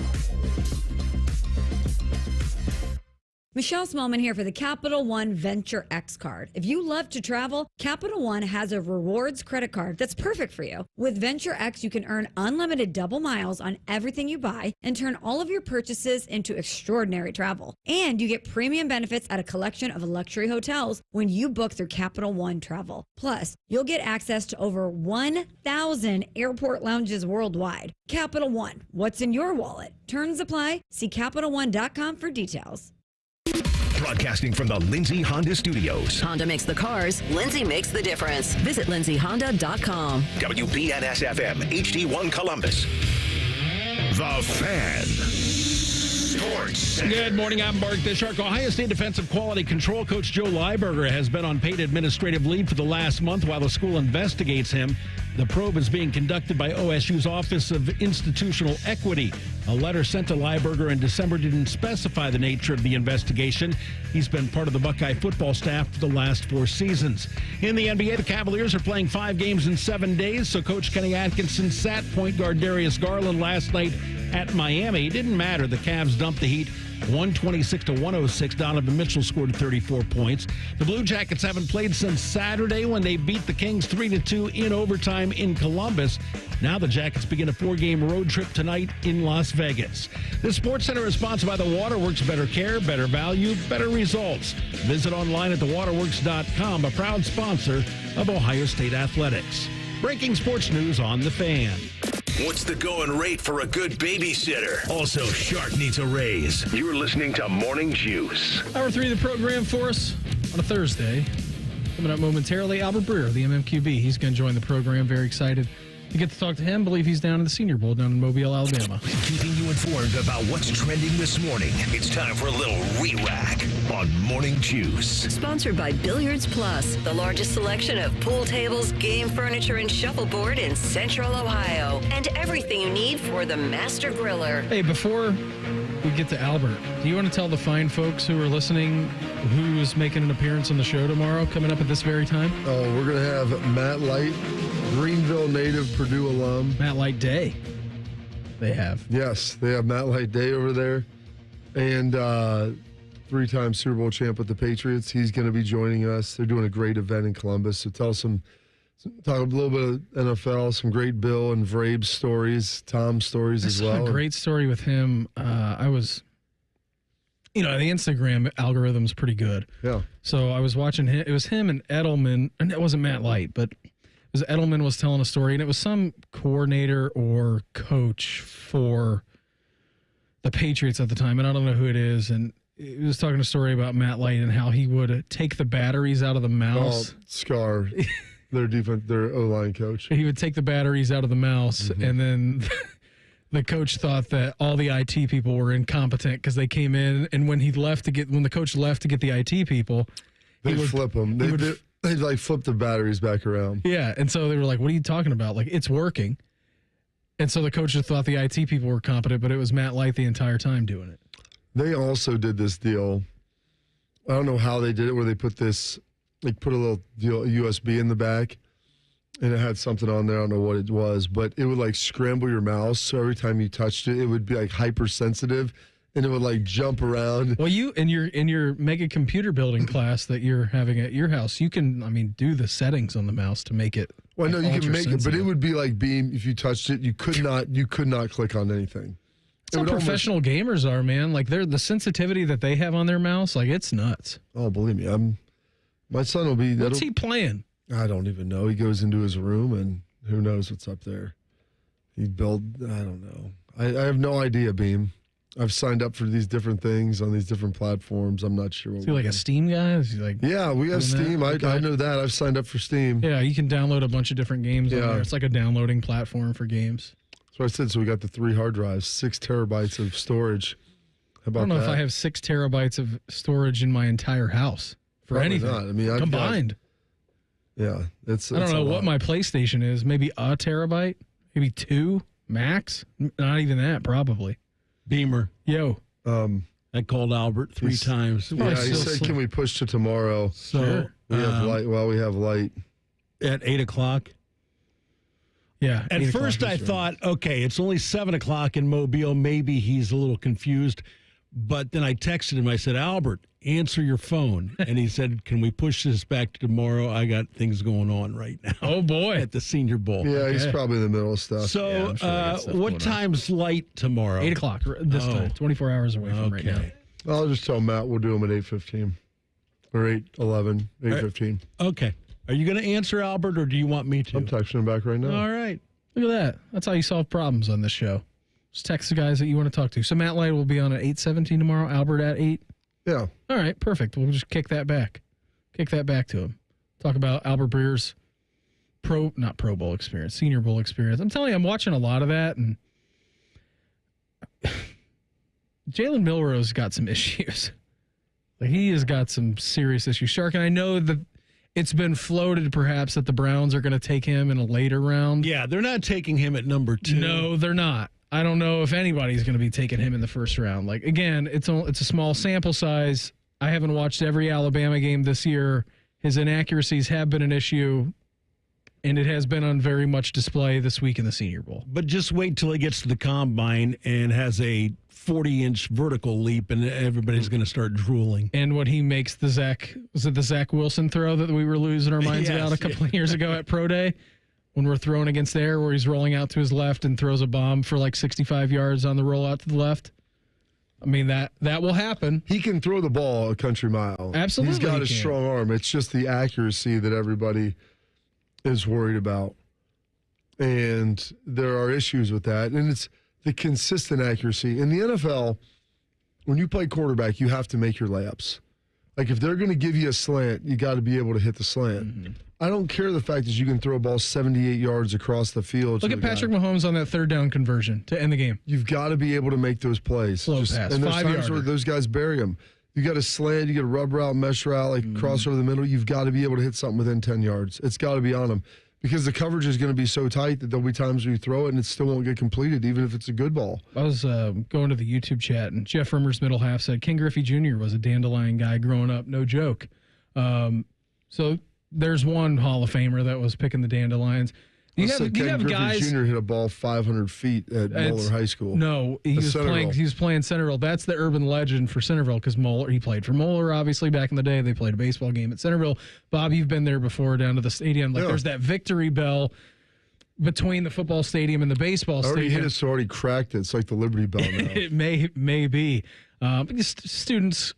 Speaker 17: Michelle Smallman here for the Capital One Venture X card. If you love to travel, Capital One has a rewards credit card that's perfect for you. With Venture X, you can earn unlimited double miles on everything you buy and turn all of your purchases into extraordinary travel. And you get premium benefits at a collection of luxury hotels when you book through Capital One Travel. Plus, you'll get access to over 1,000 airport lounges worldwide. Capital One, what's in your wallet? Terms apply. See CapitalOne.com for details.
Speaker 1: Broadcasting from the Lindsay Honda Studios.
Speaker 2: Honda makes the cars. Lindsay makes the difference. Visit lindsayhonda.com.
Speaker 1: WBNS-FM, HD1 Columbus. The Fan. Sports.
Speaker 6: Good morning. I'm Mark Bishark. Ohio State Defensive Quality Control Coach Joe Lieberger has been on paid administrative leave for the last month while the school investigates him. The probe is being conducted by OSU's Office of Institutional Equity. A letter sent to Lieberger in December didn't specify the nature of the investigation. He's been part of the Buckeye football staff for the last 4 seasons. In the NBA, the Cavaliers are playing 5 games in 7 days, so Coach Kenny Atkinson sat point guard Darius Garland last night at Miami. It didn't matter. The Cavs dumped the Heat 126-106. Donovan Mitchell scored 34 points. The Blue Jackets haven't played since Saturday when they beat the Kings 3-2 in overtime in Columbus. Now the Jackets begin a 4-game road trip tonight in Las Vegas. The Sports Center is sponsored by The Waterworks. Better care, better value, better results. Visit online at thewaterworks.com, a proud sponsor of Ohio State Athletics. Breaking sports news on The Fan.
Speaker 1: What's the going rate for a good babysitter? Also, Shark needs a raise. You're listening to Morning Juice.
Speaker 3: Hour 3 of the program for us on a Thursday. Coming up momentarily, Albert Breer of the MMQB. He's going to join the program. Very excited to get to talk to him. Believe he's down in the Senior Bowl down in Mobile, Alabama.
Speaker 1: Keeping you informed about what's trending this morning. It's time for a little re-rack on Morning Juice.
Speaker 2: Sponsored by Billiards Plus, the largest selection of pool tables, game furniture, and shuffleboard in Central Ohio. And everything you need for the master griller.
Speaker 3: Hey, before we get to Albert, do you want to tell the fine folks who are listening who is making an appearance on the show tomorrow, coming up at this very time?
Speaker 4: Oh, we're going to have Matt Light, Greenville native, Purdue alum.
Speaker 3: Matt Light Day. They have.
Speaker 4: Yes, they have Matt Light Day over there. And 3-time Super Bowl champ with the Patriots. He's going to be joining us. They're doing a great event in Columbus. So talk a little bit of NFL, some great Bill and Vrabe stories, Tom stories as well.
Speaker 3: A great story with him. I was, the Instagram algorithm's pretty good.
Speaker 4: Yeah.
Speaker 3: So I was watching him. It was him and Edelman, and it wasn't Matt Light, but Edelman was telling a story, and it was some coordinator or coach for the Patriots at the time, and I don't know who it is, and he was talking a story about Matt Light and how he would take the batteries out of the mouse.
Speaker 4: Oh, Scar, their O-line coach.
Speaker 3: He would take the batteries out of the mouse, and then the coach thought that all the IT people were incompetent because they came in, and when the coach left to get the IT people,
Speaker 4: they'd flip them. They'd like flip the batteries back around.
Speaker 3: Yeah, and so they were like, "What are you talking about? Like, it's working." And so the coach just thought the IT people were competent, but it was Matt Light the entire time doing it.
Speaker 4: They also did this deal. I don't know how they did it, where they put this, like, put a little USB in the back, and it had something on there. I don't know what it was, but it would like scramble your mouse. So every time you touched it, it would be like hypersensitive, and it would like jump around.
Speaker 3: Well, you in your mega computer building class that you're having at your house, you can, do the settings on the mouse to make it.
Speaker 4: Well, no, you can make it, but it
Speaker 3: ultra-sensitive.
Speaker 4: would be like beam. If you touched it, you could not click on anything.
Speaker 3: That's how professional gamers are, man. Like, the sensitivity that they have on their mouse, like, it's nuts.
Speaker 4: Oh, believe me, my son will be.
Speaker 3: What's he playing?
Speaker 4: I don't even know. He goes into his room, and who knows what's up there. I don't know. I have no idea, Beam. I've signed up for these different things on these different platforms. I'm not sure.
Speaker 3: Is he like a Steam guy? Is he like?
Speaker 4: Yeah, we have Steam.
Speaker 3: Okay.
Speaker 4: I know that. I've signed up for Steam.
Speaker 3: Yeah, you can download a bunch of different games on there. It's like a downloading platform for games.
Speaker 4: That's what I said. So we got the 3 hard drives, 6 terabytes of storage. How about that?
Speaker 3: I don't know if I have 6 terabytes of storage in my entire house for
Speaker 4: Probably
Speaker 3: anything.
Speaker 4: not. I mean,
Speaker 3: combined.
Speaker 4: I
Speaker 3: don't know what my PlayStation is. Maybe a terabyte, maybe 2 max. Not even that, probably.
Speaker 6: Beamer.
Speaker 3: Yo.
Speaker 6: I called Albert 3 times.
Speaker 4: Yeah, he said, can we push to tomorrow?
Speaker 6: So
Speaker 4: we have light. Well, we have light.
Speaker 6: At 8 o'clock?
Speaker 3: Yeah.
Speaker 6: At first I thought, okay, it's only 7 o'clock in Mobile. Maybe he's a little confused. But then I texted him. I said, Albert, answer your phone. And he said, can we push this back to tomorrow? I got things going on right now.
Speaker 3: Oh, boy.
Speaker 6: At the Senior Bowl.
Speaker 4: Yeah, he's probably in the middle of stuff.
Speaker 6: So what time's light tomorrow?
Speaker 3: 8 o'clock this time. 24 hours away from right now.
Speaker 4: I'll just tell Matt we'll do them at 8:15 or 8:11, 8:15.
Speaker 6: Okay. Are you going to answer, Albert, or do you want me to?
Speaker 4: I'm texting him back right now.
Speaker 6: All right.
Speaker 3: Look at that. That's how you solve problems on this show. Just text the guys that you want to talk to. So Matt Light will be on at 8:17 tomorrow. Albert at 8.
Speaker 4: Yeah.
Speaker 3: All right. Perfect. We'll just kick that back. Kick that back to him. Talk about Albert Breer's not Pro Bowl experience, Senior Bowl experience. I'm telling you, I'm watching a lot of that, and Jalen Milroe's got some issues. Like, he has got some serious issues. Shark, and I know that it's been floated perhaps that the Browns are going to take him in a later round.
Speaker 6: Yeah, they're not taking him at number 2.
Speaker 3: No, they're not. I don't know if anybody's going to be taking him in the first round. Like, again, it's a small sample size. I haven't watched every Alabama game this year. His inaccuracies have been an issue, and it has been on very much display this week in the Senior Bowl.
Speaker 6: But just wait till he gets to the combine and has a 40-inch vertical leap, and everybody's going to start drooling.
Speaker 3: And when he makes the Zach Wilson throw that we were losing our minds about a couple of years ago at Pro Day, when we're throwing against the air, where he's rolling out to his left and throws a bomb for like 65 yards on the rollout to the left. I mean, that will happen.
Speaker 4: He can throw the ball a country mile.
Speaker 3: Absolutely.
Speaker 4: He's got a strong arm. It's just the accuracy that everybody is worried about. And there are issues with that. And it's the consistent accuracy. In the NFL, when you play quarterback, you have to make your layups. Like, if they're going to give you a slant, you got to be able to hit the slant. Mm-hmm. I don't care the fact that you can throw a ball 78 yards across the field.
Speaker 3: Look at Patrick Mahomes on that 3rd down conversion to end the game.
Speaker 4: You've got to be able to make those plays.
Speaker 3: Slow pass,
Speaker 4: and there's
Speaker 3: 5
Speaker 4: times
Speaker 3: yarder.
Speaker 4: where those guys bury them. You got a slant, you got a rub route, mesh route, like cross over the middle. You've got to be able to hit something within 10 yards. It's got to be on them. Because the coverage is going to be so tight that there'll be times where you throw it and it still won't get completed, even if it's a good ball.
Speaker 3: I was going to the YouTube chat, and Jeff Rimmer's middle half said King Griffey Jr. was a dandelion guy growing up. No joke. So there's one Hall of Famer that was picking the dandelions. You have
Speaker 4: Griffey
Speaker 3: guys.
Speaker 4: Jr. hit a ball 500 feet at Moeller High School.
Speaker 3: No, he was playing Centerville. That's the urban legend for Centerville, because he played for Moeller, obviously, back in the day. They played a baseball game at Centerville. Bob, you've been there before, down to the stadium. There's that victory bell between the football stadium and the baseball stadium.
Speaker 4: Already hit it, so already cracked it. It's like the Liberty Bell now.
Speaker 3: It may be. Students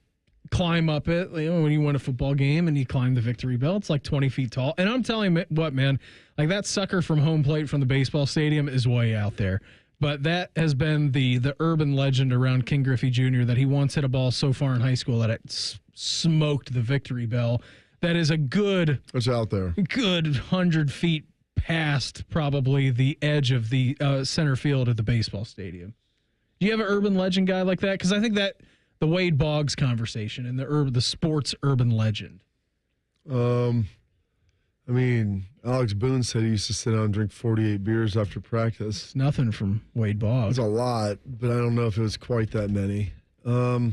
Speaker 3: climb up it. When you win a football game and you climb the victory bell, it's like 20 feet tall. And I'm telling you what, man, like that sucker from home plate from the baseball stadium is way out there. But that has been the urban legend around King Griffey Jr. that he once hit a ball so far in high school that it smoked the victory bell. That is a good.
Speaker 4: It's out there.
Speaker 3: Good 100 feet past probably the edge of the center field at the baseball stadium. Do you have an urban legend guy like that? Because I think that the Wade Boggs conversation and the sports urban legend.
Speaker 4: I mean, Alex Boone said he used to sit down and drink 48 beers after practice.
Speaker 3: It's nothing from Wade Boggs.
Speaker 4: It's a lot, but I don't know if it was quite that many. Other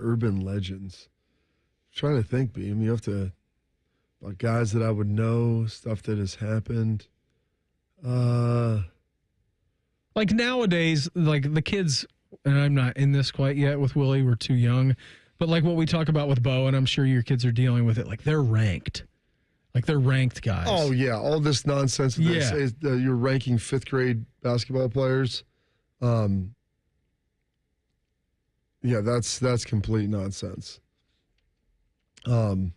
Speaker 4: urban legends. I'm trying to think, Beam. You have to, about guys that I would know, stuff that has happened.
Speaker 3: Like nowadays, like the kids, and I'm not in this quite yet with Willie, we're too young, but like what we talk about with Bo, and I'm sure your kids are dealing with it, like they're ranked. Like they're ranked guys.
Speaker 4: Oh, yeah. All this nonsense that they say you're ranking fifth grade basketball players. Yeah, that's complete nonsense. Oh,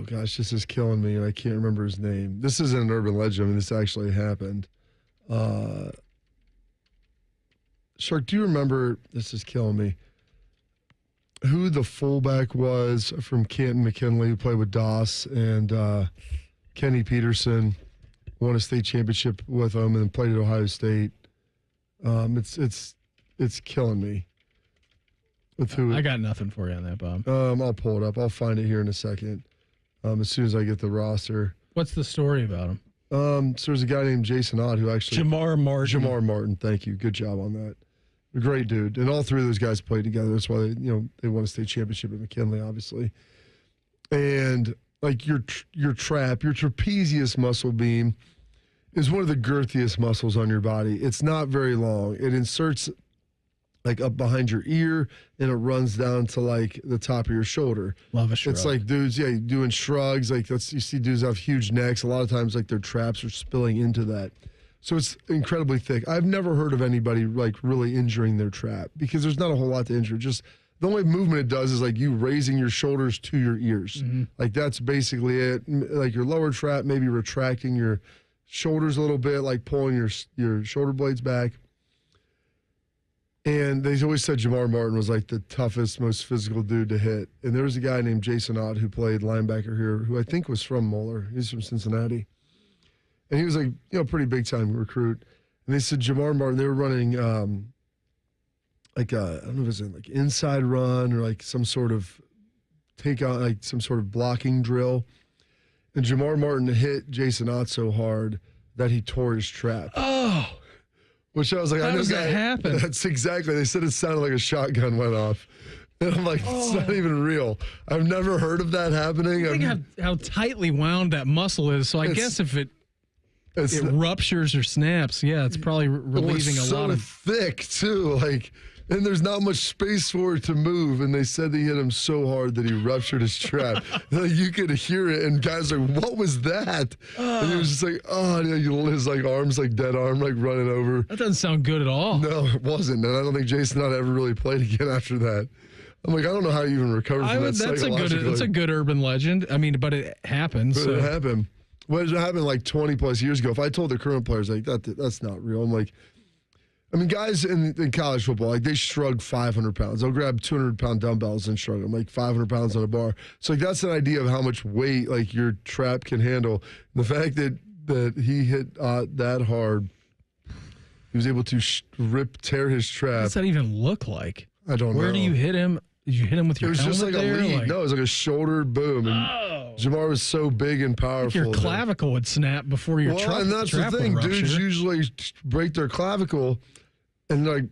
Speaker 4: gosh, this is killing me, and I can't remember his name. This isn't an urban legend. I mean, this actually happened. Shark, do you remember, this is killing me, who the fullback was from Canton McKinley who played with Doss and Kenny Peterson, won a state championship with them and then played at Ohio State? It's killing me. With who?
Speaker 3: I got nothing for you on that, Bob.
Speaker 4: I'll pull it up. I'll find it here in a second. As soon as I get the roster.
Speaker 3: What's the story about him?
Speaker 4: So there's a guy named Jason Ott who actually
Speaker 6: Jamar Martin.
Speaker 4: Thank you. Good job on that. A great dude. And all three of those guys played together. That's why they won a state championship at McKinley, obviously. And like your trapezius muscle beam is one of the girthiest muscles on your body. It's not very long. It inserts like up behind your ear and it runs down to like the top of your shoulder.
Speaker 3: Love a shrug.
Speaker 4: It's like dudes, doing shrugs. Like you see dudes have huge necks. A lot of times like their traps are spilling into that. So it's incredibly thick. I've never heard of anybody like really injuring their trap because there's not a whole lot to injure. Just the only movement it does is like you raising your shoulders to your ears. Mm-hmm. Like that's basically it. Like your lower trap, maybe retracting your shoulders a little bit, like pulling your shoulder blades back. And they always said Jamar Martin was like the toughest, most physical dude to hit. And there was a guy named Jason Ott who played linebacker here, who I think was from Moeller. He's from Cincinnati. And he was like, pretty big time recruit. And they said Jamar Martin, they were running I don't know if it was like inside run or like some sort of takeout, like some sort of blocking drill. And Jamar Martin hit Jason Ott so hard that he tore his trap.
Speaker 3: Oh.
Speaker 4: Which I was like,
Speaker 3: how does that happen?
Speaker 4: That's exactly. They said it sounded like a shotgun went off. And I'm like, it's not even real. I've never heard of that happening.
Speaker 3: I think how tightly wound that muscle is. So I guess if it ruptures or snaps, it's probably relieving a lot of.
Speaker 4: Thick too, like, and there's not much space for it to move. And they said they hit him so hard that he ruptured his trap. Like, you could hear it, and guys are like, "What was that?" And he was just like, his like arms like dead arm like running over.
Speaker 3: That doesn't sound good at all.
Speaker 4: No, it wasn't, and I don't think Jason Ott ever really played again after that. I'm like, I don't know how you even recovered from that.
Speaker 3: That's a good urban legend. I mean, but it happened.
Speaker 4: It happened. Well, it happened like 20 plus years ago. If I told the current players like that's not real. I'm like, I mean, guys in college football, like they shrug 500 pounds. They'll grab 200-pound dumbbells and shrug them like 500 pounds on a bar. So like that's an idea of how much weight like your trap can handle. The fact that he hit that hard, he was able to tear his trap.
Speaker 3: What does that even look like?
Speaker 4: I don't know.
Speaker 3: Where do you hit him? Did you hit him with your helmet?
Speaker 4: It was just like a lead. No, it was like a shoulder boom. And Jamar was so big and powerful.
Speaker 3: Your clavicle would snap before your trap.
Speaker 4: And that's the thing. Dudes usually break their clavicle. And like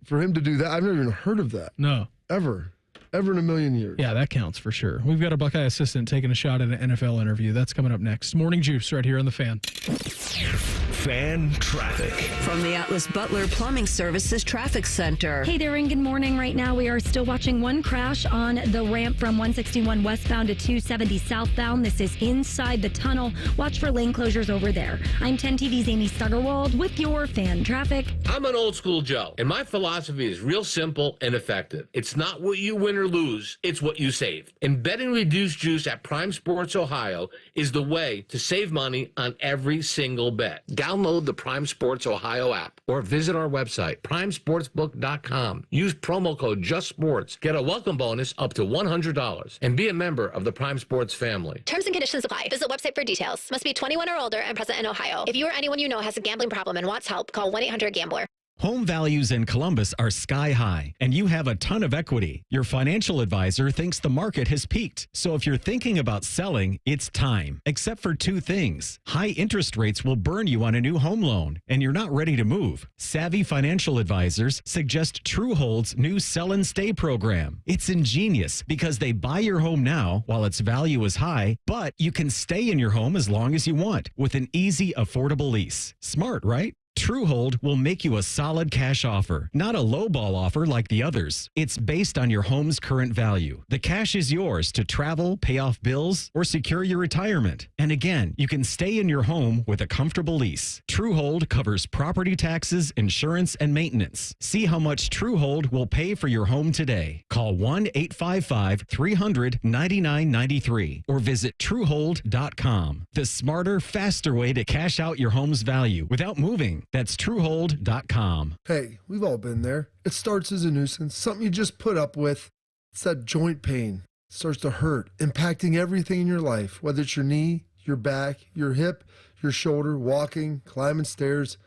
Speaker 4: for him to do that, I've never even heard of that.
Speaker 3: No.
Speaker 4: Ever in a million years.
Speaker 3: Yeah, that counts for sure. We've got a Buckeye assistant taking a shot at an NFL interview. That's coming up next. Morning Juice right here on The Fan.
Speaker 1: Fan traffic.
Speaker 2: From the Atlas Butler Plumbing Services Traffic Center.
Speaker 7: Hey there, and good morning. Right now, we are still watching one crash on the ramp from 161 westbound to 270 southbound. This is inside the tunnel. Watch for lane closures over there. I'm 10 TV's Amy Stuggerwald with your fan traffic.
Speaker 15: I'm an old school Joe, and my philosophy is real simple and effective. It's not what you win or lose, it's what you save. And betting reduced juice at Prime Sports Ohio is the way to save money on every single bet. Download the Prime Sports Ohio app or visit our website, primesportsbook.com. Use promo code JUSTSPORTS. Get a welcome bonus up to $100 and be a member of the Prime Sports family.
Speaker 18: Terms and conditions apply. Visit website for details. Must be 21 or older and present in Ohio. If you or anyone you know has a gambling problem and wants help, call 1-800-GAMBLER.
Speaker 19: Home values in Columbus are sky high, and you have a ton of equity. Your financial advisor thinks the market has peaked. So if you're thinking about selling, it's time. Except for two things. High interest rates will burn you on a new home loan, and you're not ready to move. Savvy financial advisors suggest Truehold's new Sell and Stay program. It's ingenious because they buy your home now while its value is high, but you can stay in your home as long as you want with an easy, affordable lease. Smart, right? Truehold will make you a solid cash offer, not a lowball offer like the others. It's based on your home's current value. The cash is yours to travel, pay off bills, or secure your retirement. And again, you can stay in your home with a comfortable lease. Truehold covers property taxes, insurance, and maintenance. See how much Truehold will pay for your home today. Call 1-855-300-9993 or visit Truehold.com. The smarter, faster way to cash out your home's value without moving. That's Truehold.com.
Speaker 4: Hey, we've all been there. It starts as a nuisance, something you just put up with. It's that joint pain. It starts to hurt, impacting everything in your life, whether it's your knee, your back, your hip, your shoulder, walking, climbing stairs,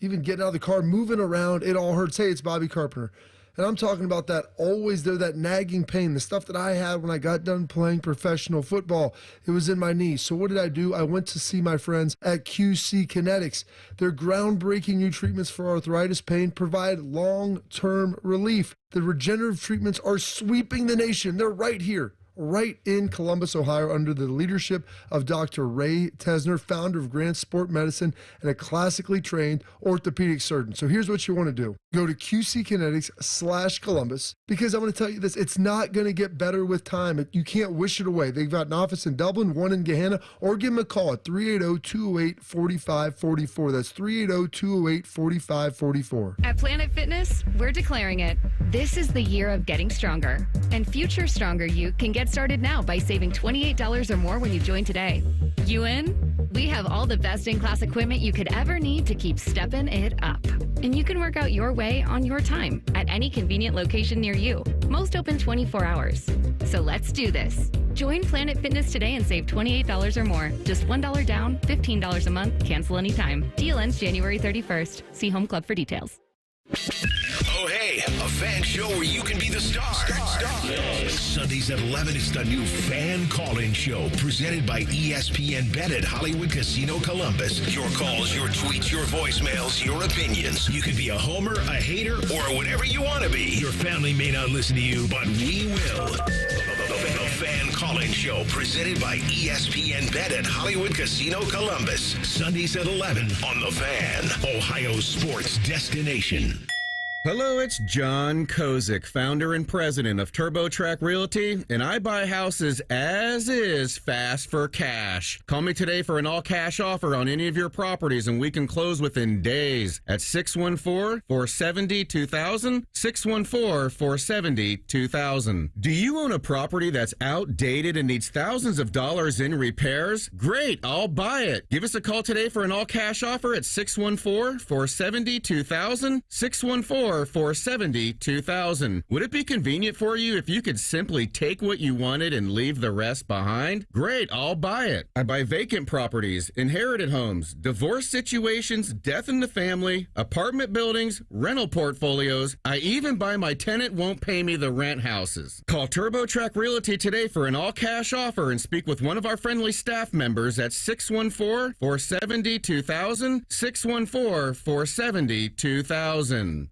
Speaker 4: even getting out of the car, moving around. It all hurts. Hey, it's Bobby Carpenter. And I'm talking about that always there, that nagging pain, the stuff that I had when I got done playing professional football. It was in my knee. So what did I do? I went to see my friends at QC Kinetics. Their groundbreaking new treatments for arthritis pain provide long-term relief. The regenerative treatments are sweeping the nation. They're right here, right in Columbus, Ohio, under the leadership of Dr. Ray Tesner, founder of Grant Sport Medicine and a classically trained orthopedic surgeon. So here's what you want to do. Go to QCkinetics/Columbus, because I'm going to tell you this, it's not going to get better with time. You can't wish it away. They've got an office in Dublin, one in Gahanna, or give them a call at 380-208-4544. That's 380-208-4544.
Speaker 20: At Planet Fitness, we're declaring it. This is the year of getting stronger. And future stronger you can get started now by saving $28 or more when you join today. You in? We have all the best in-class equipment you could ever need to keep stepping it up. And you can work out your way on your time at any convenient location near you. Most open 24 hours. So let's do this. Join Planet Fitness today and save $28 or more. Just $1 down, $15 a month, cancel anytime. Deal ends January 31st. See Home Club for details.
Speaker 1: Oh, hey, a fan show where you can be the star. Sundays at 11 is the new Fan Call-In Show presented by ESPN Bet at Hollywood Casino Columbus. Your calls, your tweets, your voicemails, your opinions. You can be a homer, a hater, or whatever you want to be. Your family may not listen to you, but we will. The Fan Call-In Show presented by ESPN Bet at Hollywood Casino Columbus. Sundays at 11 on The Fan, Ohio's sports destination.
Speaker 21: Hello, it's John Kozik, founder and president of TurboTrack Realty, and I buy houses as is, fast for cash. Call me today for an all-cash offer on any of your properties, and we can close within days at 614-470-2000, 614-470-2000. Do you own a property that's outdated and needs thousands of dollars in repairs? Great, I'll buy it. Give us a call today for an all-cash offer at 614-470-2000, 614-470-2000. Would it be convenient for you if you could simply take what you wanted and leave the rest behind? Great, I'll buy it. I buy vacant properties, inherited homes, divorce situations, death in the family, apartment buildings, rental portfolios. I even buy my tenant won't pay me the rent houses. Call TurboTrack Realty today for an all-cash offer and speak with one of our friendly staff members at 614-470-2000, 614-470-2000.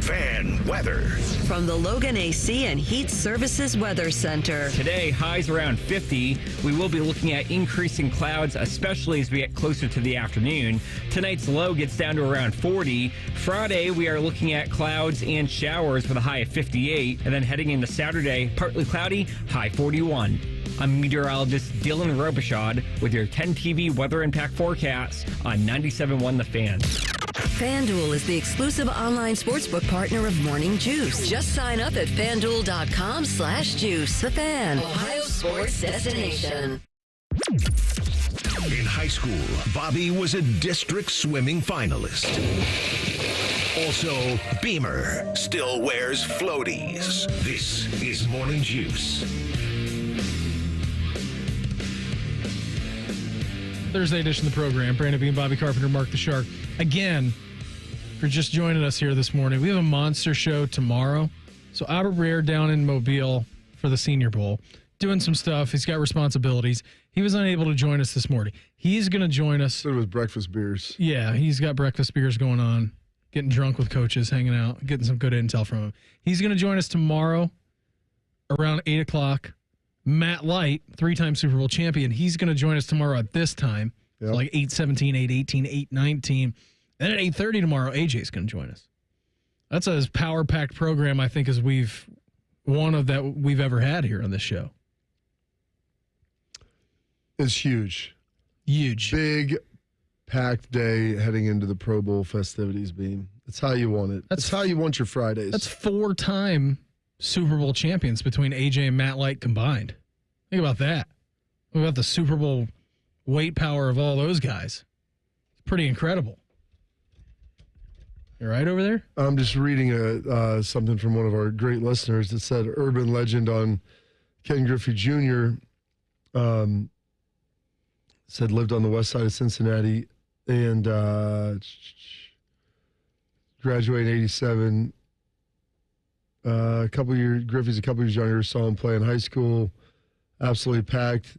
Speaker 1: Fan weather.
Speaker 2: From the Logan AC and Heat Services Weather Center.
Speaker 22: Today, highs around 50. We will be looking at increasing clouds, especially as we get closer to the afternoon. Tonight's low gets down to around 40. Friday, we are looking at clouds and showers with a high of 58. And then heading into Saturday, partly cloudy, high 41. I'm meteorologist Dylan Robichaud with your 10 TV weather impact forecast on 97.1 The Fan.
Speaker 2: FanDuel is the exclusive online sportsbook partner of Morning Juice. Just sign up at FanDuel.com/juice. The Fan, Ohio sports destination.
Speaker 1: In high school, Bobby was a district swimming finalist. Also, Beamer still wears floaties. This is Morning Juice.
Speaker 3: Thursday edition of the program. Brandon Beam, Bobby Carpenter, Mark the Shark. Again, for just joining us here this morning, we have a monster show tomorrow. So Albert Breer down in Mobile for the Senior Bowl, doing some stuff. He's got responsibilities. He was unable to join us this morning. He's going to join us.
Speaker 4: So with breakfast beers.
Speaker 3: Yeah, he's got breakfast beers going on, getting drunk with coaches, hanging out, getting some good intel from him. He's going to join us tomorrow around 8 o'clock. Matt Light, 3-time Super Bowl champion, he's going to join us tomorrow at this time, like 8:17, 8:18, 8:19. And at 8:30 tomorrow, AJ's going to join us. That's as power-packed program, I think, as we've ever had here on this show.
Speaker 4: It's huge.
Speaker 3: Huge.
Speaker 4: Big, packed day heading into the Pro Bowl festivities, Beam. That's how you want it. That's how you want your Fridays.
Speaker 3: That's 4-time Super Bowl champions between AJ and Matt Light combined. Think about that. Think about the Super Bowl weight power of all those guys. It's pretty incredible. You right over there?
Speaker 4: I'm just reading something from one of our great listeners that said urban legend on Ken Griffey Jr. Said lived on the west side of Cincinnati and graduated in 87. Griffey's a couple years younger, saw him play in high school. Absolutely packed.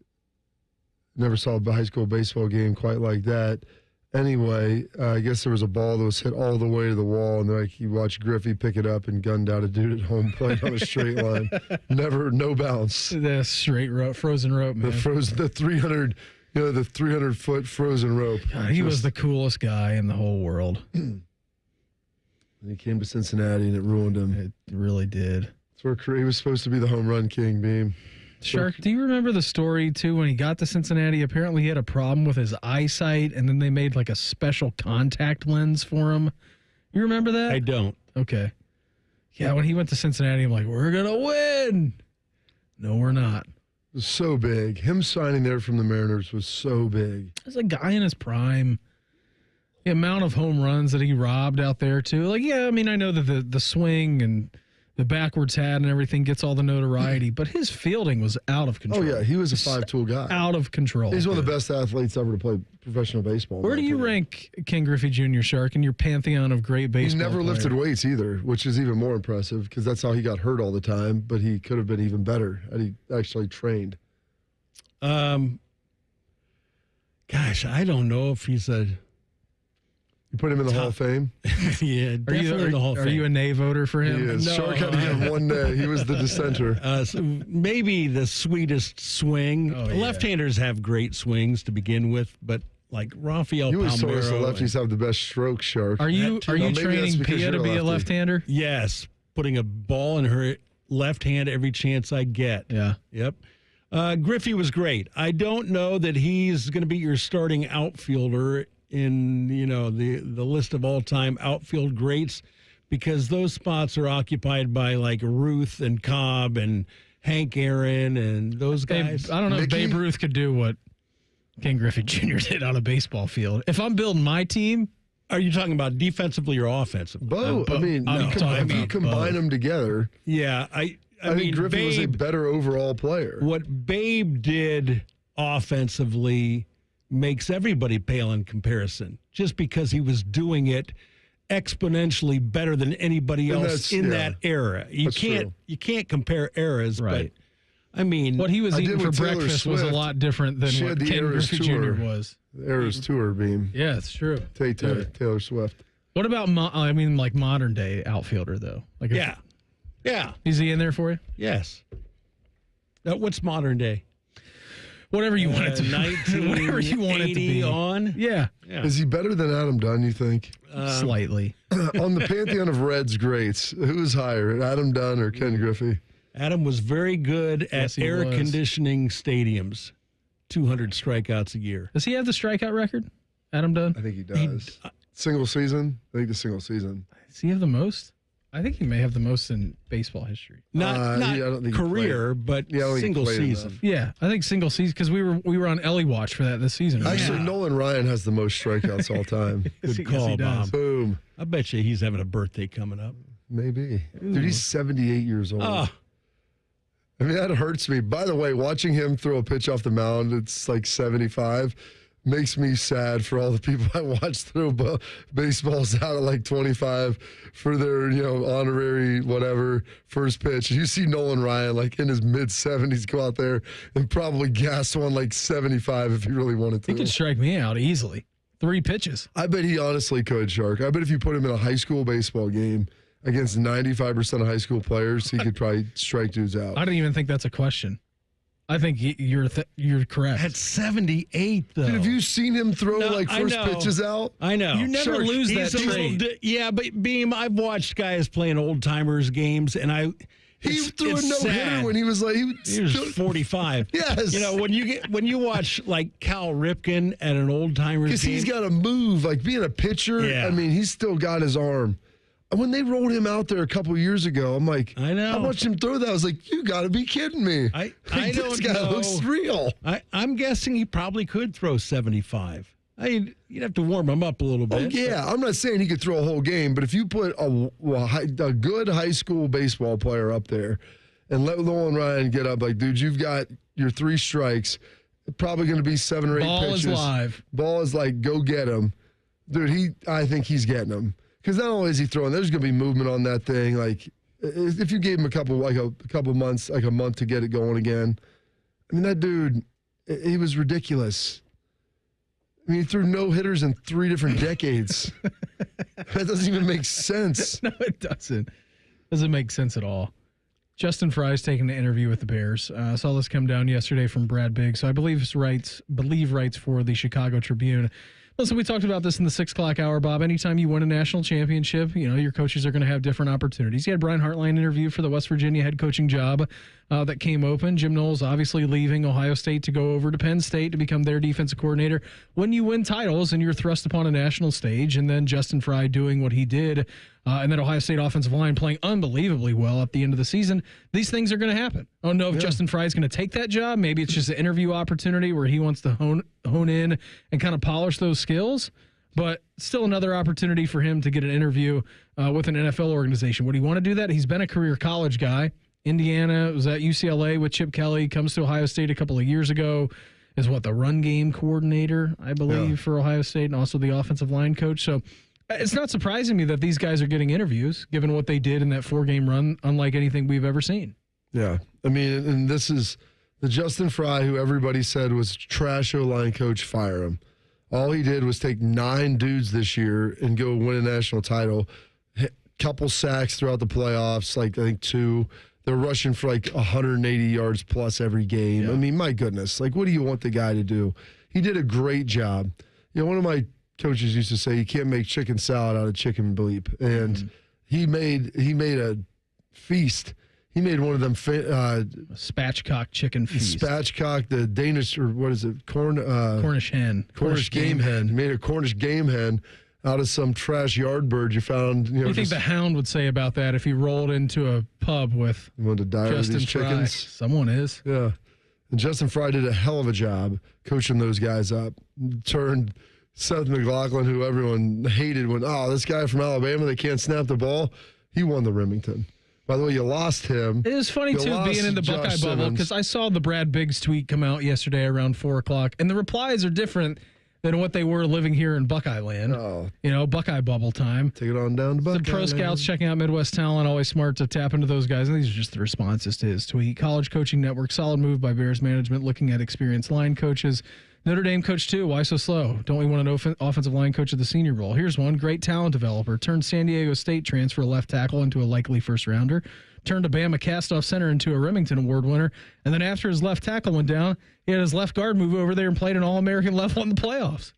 Speaker 4: Never saw a high school baseball game quite like that. Anyway, I guess there was a ball that was hit all the way to the wall, and then you watch Griffey pick it up and gun down a dude at home plate on a straight line. No bounce.
Speaker 3: The straight rope, frozen rope, man.
Speaker 4: The 300, the 300-foot frozen rope.
Speaker 3: God, he was the coolest guy in the whole world.
Speaker 4: And he came to Cincinnati, and it ruined him.
Speaker 3: It really did.
Speaker 4: That's where he was supposed to be the home run king, Beam.
Speaker 3: Shark, do you remember the story, too, when he got to Cincinnati? Apparently he had a problem with his eyesight, and then they made like a special contact lens for him. You remember that?
Speaker 6: I don't.
Speaker 3: Okay. Yeah, when he went to Cincinnati, I'm like, we're going to win. No, we're not.
Speaker 4: It was so big. Him signing there from the Mariners was so big.
Speaker 3: As a guy in his prime. The amount of home runs that he robbed out there, too. Like, yeah, I mean, I know that the swing and the backwards hat and everything gets all the notoriety, but his fielding was out of control.
Speaker 4: Oh, yeah, he was a five-tool guy.
Speaker 3: Out of control.
Speaker 4: He's one of the best athletes ever to play professional baseball.
Speaker 3: Where do you rank Ken Griffey Jr., Shark, in your pantheon of great baseball
Speaker 4: He never
Speaker 3: players?
Speaker 4: lifted weights either, which is even more impressive because that's how he got hurt all the time, but he could have been even better had he actually trained.
Speaker 6: Gosh, I don't know if he's a...
Speaker 4: You put him in the Hall of Fame?
Speaker 6: Yeah, definitely in the Hall of Fame.
Speaker 3: Are you a nay voter for him?
Speaker 4: He is.
Speaker 6: No.
Speaker 4: Shark had to give one nay. He was the dissenter.
Speaker 6: So maybe the sweetest swing. Left-handers have great swings to begin with, but like Rafael
Speaker 4: You always told us the
Speaker 6: Palmeiro
Speaker 4: lefties have the best stroke, Shark.
Speaker 3: Are you training Pia to be a left-hander?
Speaker 6: Yes, putting a ball in her left hand every chance I get.
Speaker 3: Yeah.
Speaker 6: Yep. Griffey was great. I don't know that he's going to be your starting outfielder in the list of all-time outfield greats because those spots are occupied by like Ruth and Cobb and Hank Aaron and those guys.
Speaker 3: I don't know if Babe Ruth could do what Ken Griffey Jr. did on a baseball field. If I'm building my team,
Speaker 6: are you talking about defensively or offensively?
Speaker 4: Both. If you combine them together.
Speaker 6: Yeah, I
Speaker 4: mean,
Speaker 6: mean,
Speaker 4: Griffey was a
Speaker 6: Babe,
Speaker 4: better overall player.
Speaker 6: What Babe did offensively makes everybody pale in comparison just because he was doing it exponentially better than anybody else in that era. You can't compare eras,
Speaker 3: right?
Speaker 6: But I mean,
Speaker 3: what he was eating for breakfast was a lot different than what Ken Griffey Jr. was.
Speaker 4: The Eras Tour, Beam.
Speaker 3: Yeah, it's true.
Speaker 4: Taylor Swift.
Speaker 3: What about modern day outfielder though? Like
Speaker 6: yeah.
Speaker 3: Is he in there for you?
Speaker 6: Yes. What's modern day?
Speaker 3: Whatever you want it to be. Whatever you want it to be.
Speaker 6: On?
Speaker 3: Yeah.
Speaker 4: Is he better than Adam Dunn, you think?
Speaker 3: Slightly.
Speaker 4: On the pantheon of Reds greats, who's higher, Adam Dunn or Ken Griffey?
Speaker 6: Adam was very good at air conditioning stadiums. 200 strikeouts a year.
Speaker 3: Does he have the strikeout record, Adam Dunn?
Speaker 4: I think he does. Single season? I think the single season.
Speaker 3: Does he have the most? I think he may have the most in baseball history.
Speaker 6: Not
Speaker 4: I don't think he
Speaker 6: career, but
Speaker 4: I don't think he
Speaker 6: single
Speaker 4: played
Speaker 6: season.
Speaker 4: enough.
Speaker 3: Yeah, I think single season because we were on Ellie watch for that this season.
Speaker 4: Actually, Nolan Ryan has the most strikeouts all time.
Speaker 6: Good
Speaker 3: he
Speaker 6: call,
Speaker 3: does.
Speaker 6: Bob.
Speaker 4: Boom.
Speaker 6: I bet you he's having a birthday coming up.
Speaker 4: Maybe. Dude, he's 78 years old.
Speaker 6: Ah.
Speaker 4: I mean, that hurts me. By the way, watching him throw a pitch off the mound, it's like 75, makes me sad for all the people I watched throw baseballs out at like 25 for their, honorary whatever first pitch. You see Nolan Ryan like in his mid-70s go out there and probably gas one like 75 if he really wanted to.
Speaker 3: He could strike me out easily. 3 pitches.
Speaker 4: I bet he honestly could, Shark. I bet if you put him in a high school baseball game against 95% of high school players, he could probably strike dudes out.
Speaker 3: I don't even think that's a question. I think you're correct.
Speaker 6: At 78, though.
Speaker 4: Dude, have you seen him throw
Speaker 6: I
Speaker 4: first
Speaker 6: know.
Speaker 4: pitches out?
Speaker 6: I know.
Speaker 3: You never lose that
Speaker 6: He's a
Speaker 3: trait.
Speaker 6: little but Beam, I've watched guys playing old timers games, and
Speaker 4: He threw a no hitter when he was like
Speaker 6: he was 45.
Speaker 4: Yes.
Speaker 6: When you watch like Cal Ripken at an old timers
Speaker 4: Because
Speaker 6: game,
Speaker 4: he's got to move. Like being a pitcher,
Speaker 6: Yeah.
Speaker 4: I mean, he's still got his arm. When they rolled him out there a couple years ago, I'm like,
Speaker 6: I know.
Speaker 4: I watched him throw that. I was like, you got to be kidding me.
Speaker 6: I
Speaker 4: This
Speaker 6: don't
Speaker 4: guy
Speaker 6: know.
Speaker 4: looks real.
Speaker 6: I'm guessing he probably could throw 75. You'd have to warm him up a little bit.
Speaker 4: Oh, yeah. I'm not saying he could throw a whole game, but if you put a good high school baseball player up there and let Nolan Ryan get up, like, dude, you've got your 3 strikes, probably going to be 7 or 8
Speaker 3: Ball
Speaker 4: pitches.
Speaker 3: is live.
Speaker 4: Ball is like, go get him. Dude, I think he's getting them. Because not only is he throwing, there's going to be movement on that thing. Like, if you gave him a couple months, like a month to get it going again. I mean, that dude, he was ridiculous. I mean, he threw no hitters in 3 different decades. That doesn't even make sense.
Speaker 3: No, it doesn't. Doesn't make sense at all. Justin Fry's taking the interview with the Bears. Saw this come down yesterday from Brad Biggs. So I believe writes for the Chicago Tribune. Listen, we talked about this in the 6 o'clock hour, Bob. Anytime you win a national championship, your coaches are going to have different opportunities. You had Brian Hartline interview for the West Virginia head coaching job that came open. Jim Knowles obviously leaving Ohio State to go over to Penn State to become their defensive coordinator. When you win titles and you're thrust upon a national stage, and then Justin Fry doing what he did, and then Ohio State offensive line playing unbelievably well at the end of the season, these things are going to happen. I don't know if Justin Fry is going to take that job. Maybe it's just an interview opportunity where he wants to hone in and kind of polish those skills. But still another opportunity for him to get an interview with an NFL organization. Would he want to do that? He's been a career college guy. Indiana, was at UCLA with Chip Kelly, comes to Ohio State a couple of years ago, is the run game coordinator, I believe, for Ohio State, and also the offensive line coach. So it's not surprising me that these guys are getting interviews, given what they did in that 4-game run, unlike anything we've ever seen.
Speaker 4: Yeah. I mean, and this is the Justin Fry who everybody said was trash O-line coach, fire him. All he did was take 9 dudes this year and go win a national title. Couple sacks throughout the playoffs, like I think 2. They're rushing for like 180 yards plus every game. Yeah. I mean, my goodness. Like, what do you want the guy to do? He did a great job. One of my coaches used to say, you can't make chicken salad out of chicken bleep. And he made a feast. He made one of them
Speaker 3: spatchcock chicken feast.
Speaker 4: Spatchcock, the Danish, or what is it?
Speaker 3: Cornish hen.
Speaker 4: Cornish game hen. He made a Cornish game hen out of some trash yard bird you found.
Speaker 3: What do you think the Hound would say about that if he rolled into a pub with
Speaker 4: Justin
Speaker 3: Fry?
Speaker 4: Chickens?
Speaker 3: Someone is.
Speaker 4: Yeah. And Justin Fry did a hell of a job coaching those guys up. Turned Seth McLaughlin, who everyone hated when, this guy from Alabama, they can't snap the ball. He won the Remington. By the way, you lost him.
Speaker 3: It was funny, too, being in the Buckeye bubble, because I saw the Brad Biggs tweet come out yesterday around 4 o'clock, and the replies are different than what they were living here in Buckeye land. Buckeye bubble time.
Speaker 4: Take it on down to Buckeye.
Speaker 3: The pro scouts checking out Midwest talent, always smart to tap into those guys. And these are just the responses to his tweet. College Coaching Network, solid move by Bears management, looking at experienced line coaches. Notre Dame coach, too. Why so slow? Don't we want an offensive line coach at the senior role? Here's one. Great talent developer. Turned San Diego State transfer left tackle into a likely first-rounder. Turned a Bama cast-off center into a Remington Award winner. And then after his left tackle went down, he had his left guard move over there and played an All-American level in the playoffs.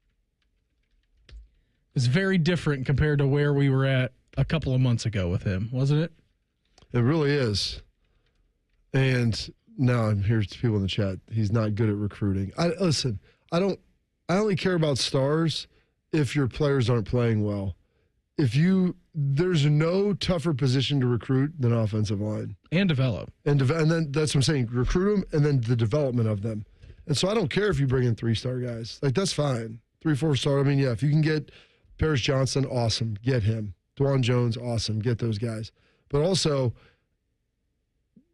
Speaker 3: It's very different compared to where we were at a couple of months ago with him, wasn't it?
Speaker 4: It really is. And now here's people in the chat. He's not good at recruiting. I only care about stars if your players aren't playing well. there's no tougher position to recruit than offensive line.
Speaker 3: And develop.
Speaker 4: And then that's what I'm saying. Recruit them and then the development of them. And so I don't care if you bring in 3-star guys. Like, that's fine. 3, 4-star. I mean, yeah, if you can get Paris Johnson, awesome. Get him. Dwan Jones, awesome. Get those guys. But also,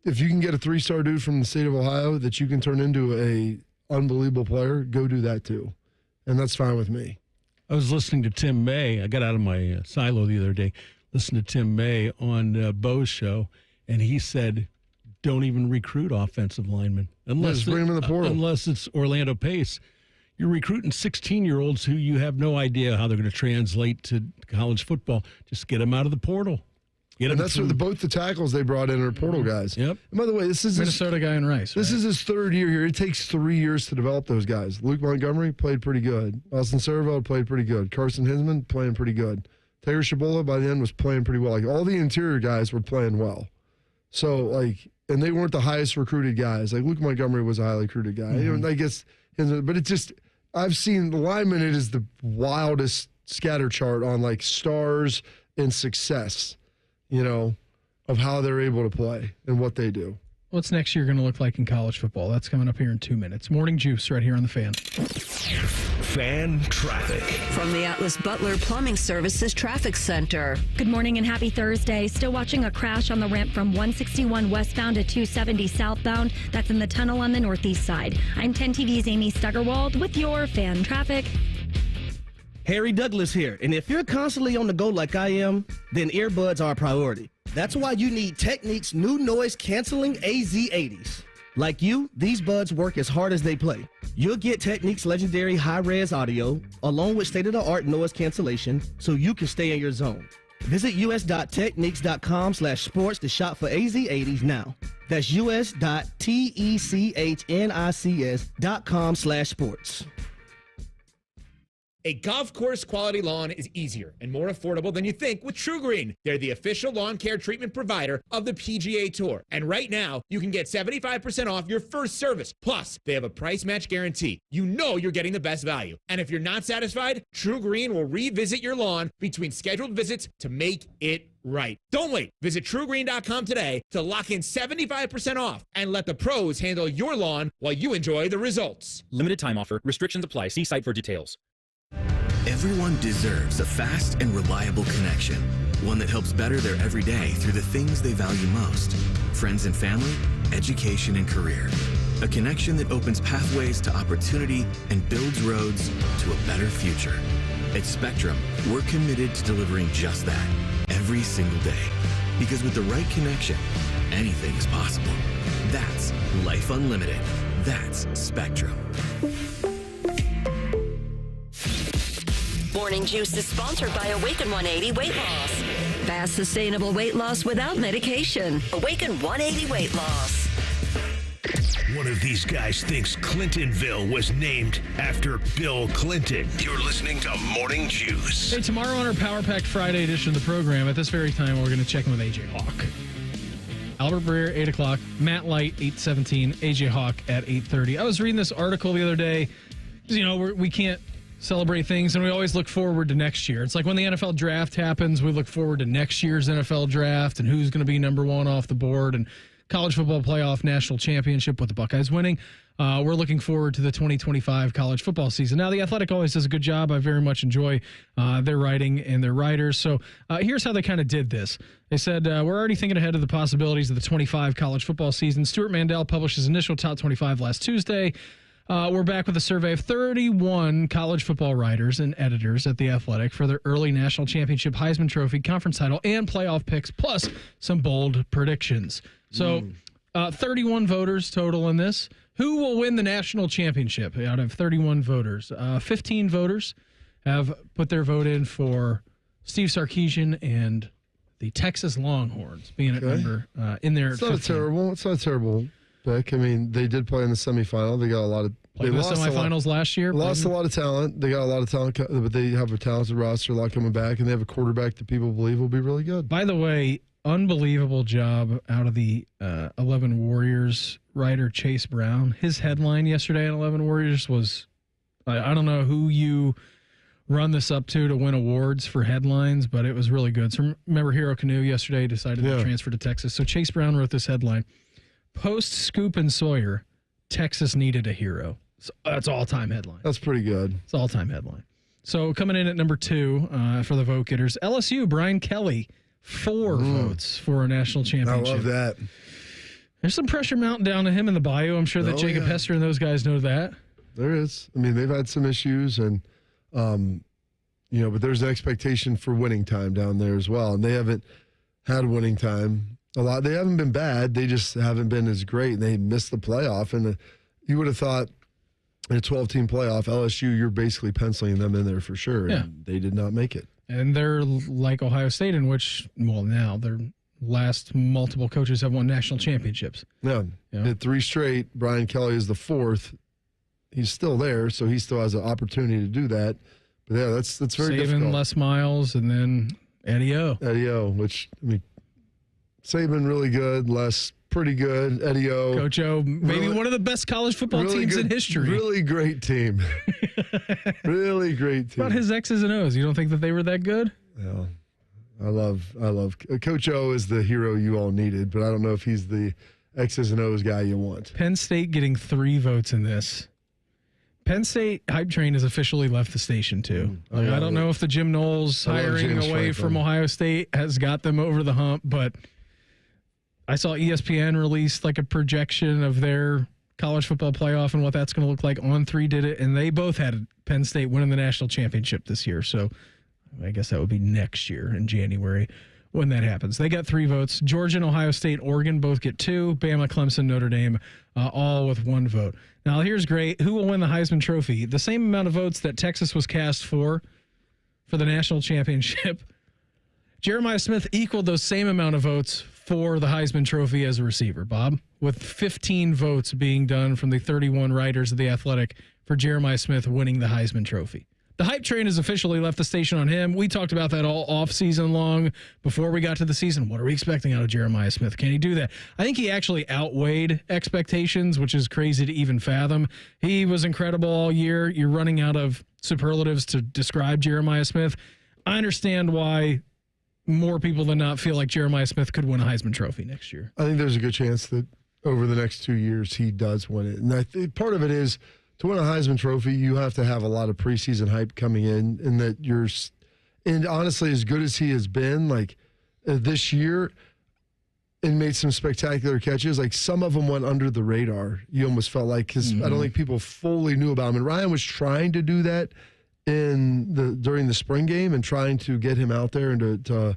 Speaker 4: if you can get a 3-star dude from the state of Ohio that you can turn into a unbelievable player, go do that too. And that's fine with me.
Speaker 6: I was listening to Tim May. I got out of my silo the other day, listened to Tim May on Bo's show, and he said, don't even recruit offensive linemen.
Speaker 4: Just bring them in the portal.
Speaker 6: Unless it's Orlando Pace. You're recruiting 16-year-olds who you have no idea how they're going to translate to college football. Just get them out of the portal.
Speaker 4: And that's what both the tackles they brought in are portal guys.
Speaker 6: Yep.
Speaker 4: And by the way, this is
Speaker 3: Minnesota guy in Rice.
Speaker 4: This is his third year here. It takes 3 years to develop those guys. Luke Montgomery played pretty good. Austin Serveld played pretty good. Carson Hinsman playing pretty good. Taylor Shabola by the end was playing pretty well. Like, all the interior guys were playing well. So, like, and they weren't the highest recruited guys. Like, Luke Montgomery was a highly recruited guy. You know, I guess, but it just, I've seen the lineman, it is the wildest scatter chart on like stars and success, you know, of how they're able to play and what they do.
Speaker 3: What's next year going to look like in college football? That's coming up here in 2 minutes. Morning Juice right here on The Fan.
Speaker 1: Fan traffic.
Speaker 2: From the Atlas Butler Plumbing Services Traffic Center.
Speaker 7: Good morning and happy Thursday. Still watching a crash on the ramp from 161 westbound to 270 southbound. That's in the tunnel on the northeast side. I'm 10 TV's Amy Stuggerwald with your fan traffic.
Speaker 5: Harry Douglas here, and if you're constantly on the go like I am, then earbuds are a priority. That's why you need Technique's new noise-canceling AZ80s. Like you, these buds work as hard as they play. You'll get Technique's legendary high-res audio, along with state-of-the-art noise cancellation, so you can stay in your zone. Visit us.techniques.com/sports to shop for AZ80s now. That's us.technics.com/sports.
Speaker 8: A golf course quality lawn is easier and more affordable than you think with TruGreen. They're the official lawn care treatment provider of the PGA Tour. And right now, you can get 75% off your first service. Plus, they have a price match guarantee. You know you're getting the best value. And if you're not satisfied, TruGreen will revisit your lawn between scheduled visits to make it right. Don't wait. Visit TruGreen.com today to lock in 75% off and let the pros handle your lawn while you enjoy the results.
Speaker 9: Limited time offer. Restrictions apply. See site for details.
Speaker 10: Everyone deserves a fast and reliable connection, one that helps better their everyday through the things they value most: friends and family, education and career. A connection that opens pathways to opportunity and builds roads to a better future. At Spectrum, we're committed to delivering just that every single day. Because with the right connection, anything is possible. That's Life Unlimited. That's Spectrum.
Speaker 2: Morning Juice is sponsored by Awaken 180 Weight Loss. Fast, sustainable weight loss without medication. Awaken 180 Weight Loss.
Speaker 1: One of these guys thinks Clintonville was named after Bill Clinton. You're listening to Morning Juice.
Speaker 3: Hey, tomorrow on our Power Pack Friday edition of the program, at this very time, we're going to check in with AJ Hawk. Albert Breer, 8 o'clock. Matt Light, 8:17. AJ Hawk at 8:30. I was reading this article the other day. You know, we can't celebrate things, and we always look forward to next year. It's like when the NFL draft happens, we look forward to next year's NFL draft and who's going to be number one off the board, and college football playoff national championship with the Buckeyes winning. We're looking forward to the 2025 college football season. Now, The Athletic always does a good job. I very much enjoy their writing and their writers. So here's how they kind of did this. They said, we're already thinking ahead of the possibilities of the 25 college football season. Stuart Mandel published his initial top 25 last Tuesday. We're back with a survey of 31 college football writers and editors at The Athletic for their early national championship, Heisman Trophy, conference title, and playoff picks, plus some bold predictions. So 31 voters total in this. Who will win the national championship out of 31 voters? 15 voters have put their vote in for Steve Sarkisian and the Texas Longhorns being at number in there.
Speaker 4: It's not a terrible pick. I mean, they did play in the semifinal. They got a lot of.
Speaker 3: They lost the semifinals last year.
Speaker 4: Lost a lot of talent. They got a lot of talent, but they have a talented roster, a lot coming back, and they have a quarterback that people believe will be really good.
Speaker 3: By the way, unbelievable job out of the 11 Warriors writer Chase Brown. His headline yesterday at 11 Warriors was, I don't know who you run this up to win awards for headlines, but it was really good. So remember Hero Canoe yesterday decided to transfer to Texas. So Chase Brown wrote this headline, post Scoop and Sawyer, Texas needed a hero. So that's all-time headline.
Speaker 4: That's pretty good.
Speaker 3: It's all-time headline. So coming in at number 2 for the vote getters, LSU, Brian Kelly, 4 votes for a national championship.
Speaker 4: I love that.
Speaker 3: There's some pressure mounting down to him in the bio. I'm sure that Jacob Hester and those guys know that.
Speaker 4: There is. I mean, they've had some issues, and but there's an expectation for winning time down there as well, and they haven't had winning time a lot. They haven't been bad. They just haven't been as great, and they missed the playoff. And you would have thought in a 12-team playoff, LSU, you're basically penciling them in there for sure, and they did not make it.
Speaker 3: And they're like Ohio State, in which, now their last multiple coaches have won national championships.
Speaker 4: Yeah, at 3 straight. Brian Kelly is the 4th. He's still there, so he still has an opportunity to do that. But yeah, that's very difficult.
Speaker 3: Saban, Les Miles, and then Eddie O.
Speaker 4: Which, Saban really good, Les pretty good, Eddie O.
Speaker 3: Coach O, maybe one of the best college football teams in history.
Speaker 4: Really great team. Really great team.
Speaker 3: What about his X's and O's? You don't think that they were that good?
Speaker 4: Yeah. I love Coach O is the hero you all needed, but I don't know if he's the X's and O's guy you want.
Speaker 3: Penn State getting 3 votes in this. Penn State hype train has officially left the station too. I don't know if the Jim Knowles hiring away from Ohio State has got them over the hump, but I saw ESPN release like a projection of their college football playoff and what that's going to look like. On3 did it, and they both had Penn State winning the national championship this year. So I guess that would be next year in January when that happens. They got 3 votes. Georgia and Ohio State, Oregon both get 2. Bama, Clemson, Notre Dame, all with 1 vote. Now, here's great. Who will win the Heisman Trophy? The same amount of votes that Texas was cast for the national championship. Jeremiah Smith equaled those same amount of votes for the Heisman Trophy as a receiver, Bob, with 15 votes being done from the 31 writers of The Athletic for Jeremiah Smith winning the Heisman Trophy. The hype train has officially left the station on him. We talked about that all off season long before we got to the season. What are we expecting out of Jeremiah Smith? Can he do that? I think he actually outweighed expectations, which is crazy to even fathom. He was incredible all year. You're running out of superlatives to describe Jeremiah Smith. I understand why more people than not feel like Jeremiah Smith could win a Heisman Trophy next year.
Speaker 4: I think there's a good chance that over the next 2 years he does win it. And I think part of it is, to win a Heisman Trophy, you have to have a lot of preseason hype coming in, and that and honestly, as good as he has been, like this year, and made some spectacular catches, like some of them went under the radar. You almost felt like, because I don't think people fully knew about him. And Ryan was trying to do that during the spring game and trying to get him out there and to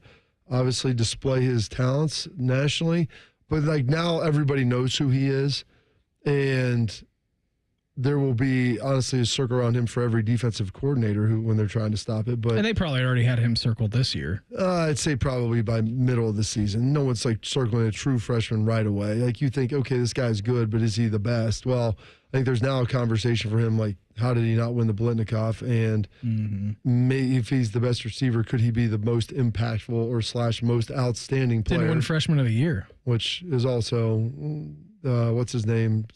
Speaker 4: obviously display his talents nationally. But like now, everybody knows who he is, and there will be, honestly, a circle around him for every defensive coordinator when they're trying to stop it. But
Speaker 3: and they probably already had him circled this year.
Speaker 4: I'd say probably by middle of the season. No one's like circling a true freshman right away. Like you think, okay, this guy's good, but is he the best? Well, I think there's now a conversation for him, like, how did he not win the Blitnikoff? And if he's the best receiver, could he be the most impactful or / most outstanding player?
Speaker 3: Didn't win Freshman of the Year.
Speaker 4: Which is also... what's his name?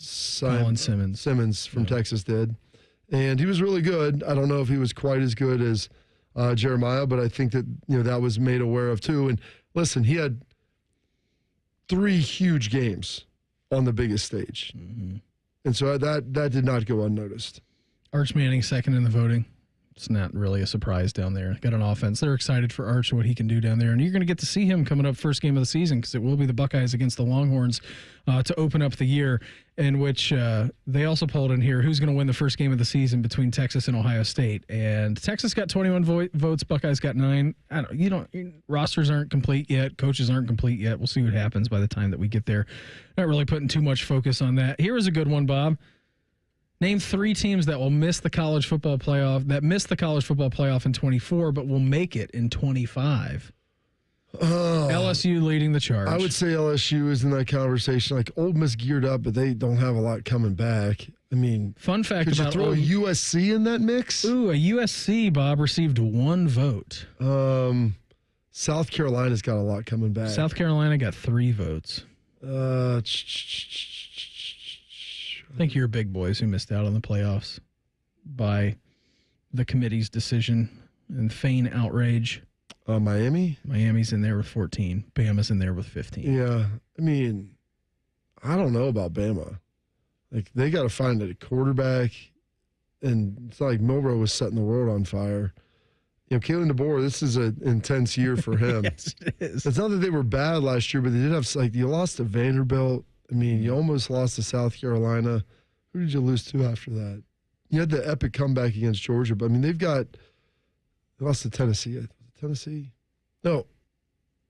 Speaker 3: Colin Simmons.
Speaker 4: Simmons from Texas did. And he was really good. I don't know if he was quite as good as Jeremiah, but I think that that was made aware of too. And listen, he had 3 huge games on the biggest stage. And so that did not go unnoticed.
Speaker 3: Arch Manning second in the voting. It's not really a surprise down there. Got an offense. They're excited for Arch and what he can do down there. And you're going to get to see him coming up first game of the season, because it will be the Buckeyes against the Longhorns to open up the year, in which they also polled in here who's going to win the first game of the season between Texas and Ohio State. And Texas got 21 votes. Buckeyes got 9. Rosters aren't complete yet. Coaches aren't complete yet. We'll see what happens by the time that we get there. Not really putting too much focus on that. Here is a good one, Bob. Name 3 teams that will miss the college football playoff, in 24, but will make it in 25. LSU leading the charge.
Speaker 4: I would say LSU is in that conversation. Like, Ole Miss geared up, but they don't have a lot coming back. I mean,
Speaker 3: fun fact about
Speaker 4: throw a USC in that mix?
Speaker 3: Ooh, a USC, Bob, received 1 vote.
Speaker 4: South Carolina's got a lot coming back.
Speaker 3: South Carolina got 3 votes. I think you're big boys who missed out on the playoffs by the committee's decision and feign outrage.
Speaker 4: Miami?
Speaker 3: Miami's in there with 14. Bama's in there with 15.
Speaker 4: Yeah. I mean, I don't know about Bama. Like, they got to find a quarterback, and it's not like Milroe was setting the world on fire. You know, Kalen DeBoer, this is an intense year for him.
Speaker 3: Yes, it is.
Speaker 4: It's not that they were bad last year, but they did have, like, you lost to Vanderbilt. I mean, you almost lost to South Carolina. Who did you lose to after that? You had the epic comeback against Georgia, but I mean, they lost to Tennessee. Tennessee? No,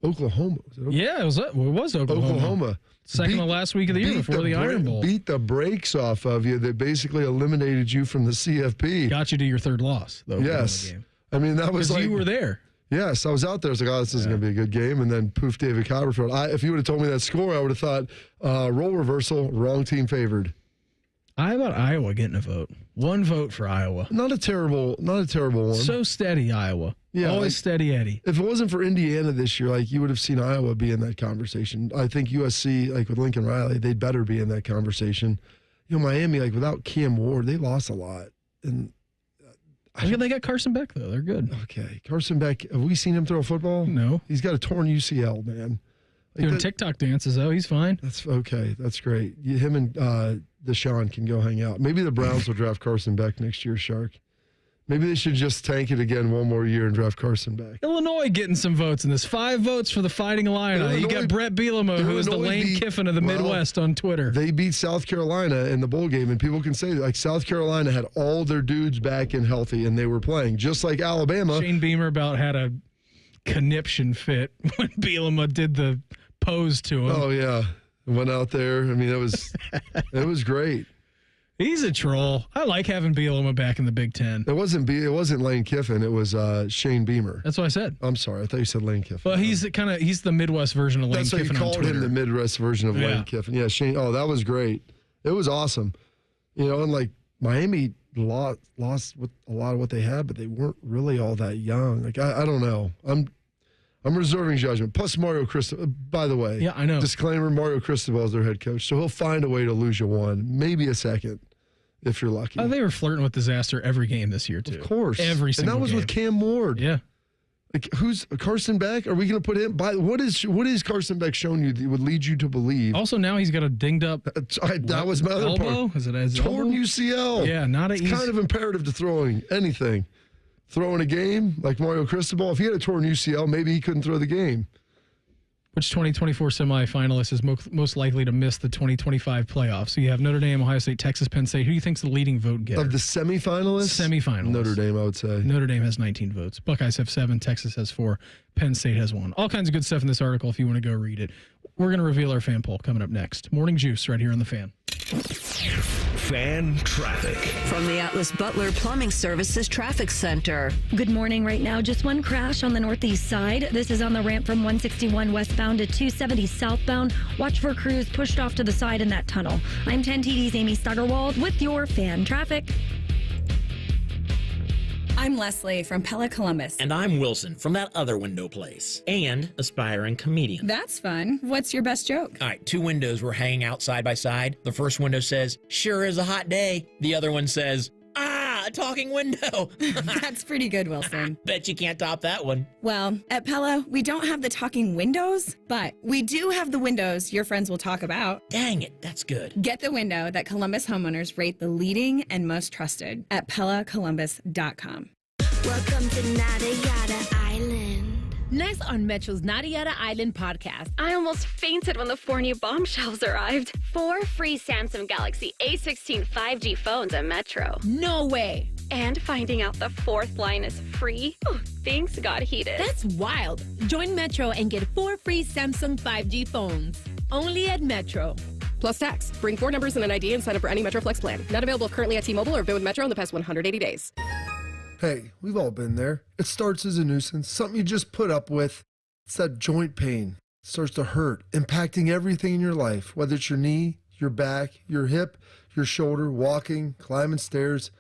Speaker 4: Oklahoma. Was it Oklahoma?
Speaker 3: Yeah, it was Oklahoma. Second to last week of the year before the Iron Bowl.
Speaker 4: Beat the brakes off of you that basically eliminated you from the CFP.
Speaker 3: Got you to your third loss, though.
Speaker 4: Yes. I mean, that was like.
Speaker 3: You were there.
Speaker 4: Yes, I was out there. I was like, oh, this isn't going to be a good game. And then poof, David Copperfield. If you would have told me that score, I would have thought role reversal, wrong team favored.
Speaker 3: How about Iowa getting a vote? One vote for Iowa.
Speaker 4: Not a terrible one.
Speaker 3: So steady, Iowa.
Speaker 4: Yeah,
Speaker 3: always steady Eddie.
Speaker 4: If it wasn't for Indiana this year, like, you would have seen Iowa be in that conversation. I think USC, like with Lincoln Riley, they'd better be in that conversation. You know, Miami, like without Cam Ward, they lost a lot. And
Speaker 3: they got Carson Beck though. They're good.
Speaker 4: Okay, Carson Beck. Have we seen him throw a football?
Speaker 3: No.
Speaker 4: He's got a torn UCL, man. Like
Speaker 3: doing TikTok dances though. He's fine.
Speaker 4: That's okay. That's great. Him and Deshaun can go hang out. Maybe the Browns will draft Carson Beck next year, Shark. Maybe they should just tank it again one more year and draft Carson Beck.
Speaker 3: Illinois getting some votes in this. 5 votes for the Fighting Illini. You got Brett Bielema, who is the Lane Kiffin of the Midwest on Twitter.
Speaker 4: They beat South Carolina in the bowl game, and people can say, like, South Carolina had all their dudes back and healthy, and they were playing, just like Alabama.
Speaker 3: Shane Beamer about had a conniption fit when Bielema did the pose to him.
Speaker 4: Oh, yeah. Went out there. I mean, it was great.
Speaker 3: He's a troll. I like having Bielema back in the Big Ten.
Speaker 4: It wasn't Lane Kiffin. It was Shane Beamer.
Speaker 3: That's what I said.
Speaker 4: I'm sorry. I thought you said Lane Kiffin.
Speaker 3: Well, he's the Midwest version of Lane Kiffin.
Speaker 4: That's why you called him the Midwest version of Lane Kiffin. Yeah, Shane. Oh, that was great. It was awesome. You know, and like Miami lost with a lot of what they had, but they weren't really all that young. Like I don't know. I'm reserving judgment. Plus Mario Cristobal. By the way,
Speaker 3: yeah, I know.
Speaker 4: Disclaimer: Mario Cristobal is their head coach, so he'll find a way to lose you one, maybe a second. If you're lucky.
Speaker 3: They were flirting with disaster every game this year, too.
Speaker 4: Of course.
Speaker 3: Every single game.
Speaker 4: And that was with Cam Ward.
Speaker 3: Yeah.
Speaker 4: Like, who's Carson Beck? Are we going to put him by? What is Carson Beck shown you that would lead you to believe?
Speaker 3: Also, now he's got a dinged up.
Speaker 4: That was my other
Speaker 3: elbow.
Speaker 4: part.
Speaker 3: Is it his
Speaker 4: torn
Speaker 3: elbow?
Speaker 4: UCL?
Speaker 3: Yeah, not
Speaker 4: it's kind of imperative to throwing anything. Throwing a game like Mario Cristobal. If he had a torn UCL, maybe he couldn't throw the game.
Speaker 3: Which 2024 semifinalist is most likely to miss the 2025 playoffs? So you have Notre Dame, Ohio State, Texas, Penn State. Who do you think's the leading vote getter?
Speaker 4: Of the semifinalists?
Speaker 3: Semifinalists.
Speaker 4: Notre Dame, I would say.
Speaker 3: Notre Dame has 19 votes. Buckeyes have 7. Texas has 4. Penn State has 1. All kinds of good stuff in this article if you want to go read it. We're going to reveal our fan poll coming up next. Morning Juice right here on The Fan.
Speaker 1: Fan traffic.
Speaker 2: From the Atlas Butler Plumbing Services Traffic Center.
Speaker 7: Good morning. Right now, just one crash on the northeast side. This is on the ramp from 161 westbound to 270 southbound. Watch for crews pushed off to the side in that tunnel. I'm 10 TV's Amy Stuggerwald with your fan traffic.
Speaker 11: I'm Leslie from Pella Columbus.
Speaker 12: And I'm Wilson from that other window place. And aspiring comedian.
Speaker 11: That's fun. What's your best joke?
Speaker 12: All right, 2 windows were hanging out side by side. The first window says, "Sure is a hot day." The other one says, "Ah, a talking window."
Speaker 11: That's pretty good, Wilson.
Speaker 12: Bet you can't top that one.
Speaker 11: Well, at Pella, we don't have the talking windows, but we do have the windows your friends will talk about.
Speaker 12: Dang it, that's good.
Speaker 11: Get the window that Columbus homeowners rate the leading and most trusted at PellaColumbus.com.
Speaker 14: Welcome to Nada Yada Island.
Speaker 13: Next on Metro's Nada Yada Island podcast.
Speaker 23: I almost fainted when the 4 new bombshells arrived. 4 free Samsung Galaxy A16 5G phones at Metro.
Speaker 13: No way.
Speaker 23: And finding out the 4th line is free. Oh, things got heated.
Speaker 13: That's wild. Join Metro and get 4 free Samsung 5G phones. Only at Metro.
Speaker 24: Plus tax. Bring 4 numbers and an ID and sign up for any Metro Flex plan. Not available currently at T-Mobile or been with Metro in the past 180 days.
Speaker 4: Hey, we've all been there. It starts as a nuisance, something you just put up with. It's that joint pain. It starts to hurt, impacting everything in your life, whether it's your knee, your back, your hip, your shoulder, walking, climbing stairs,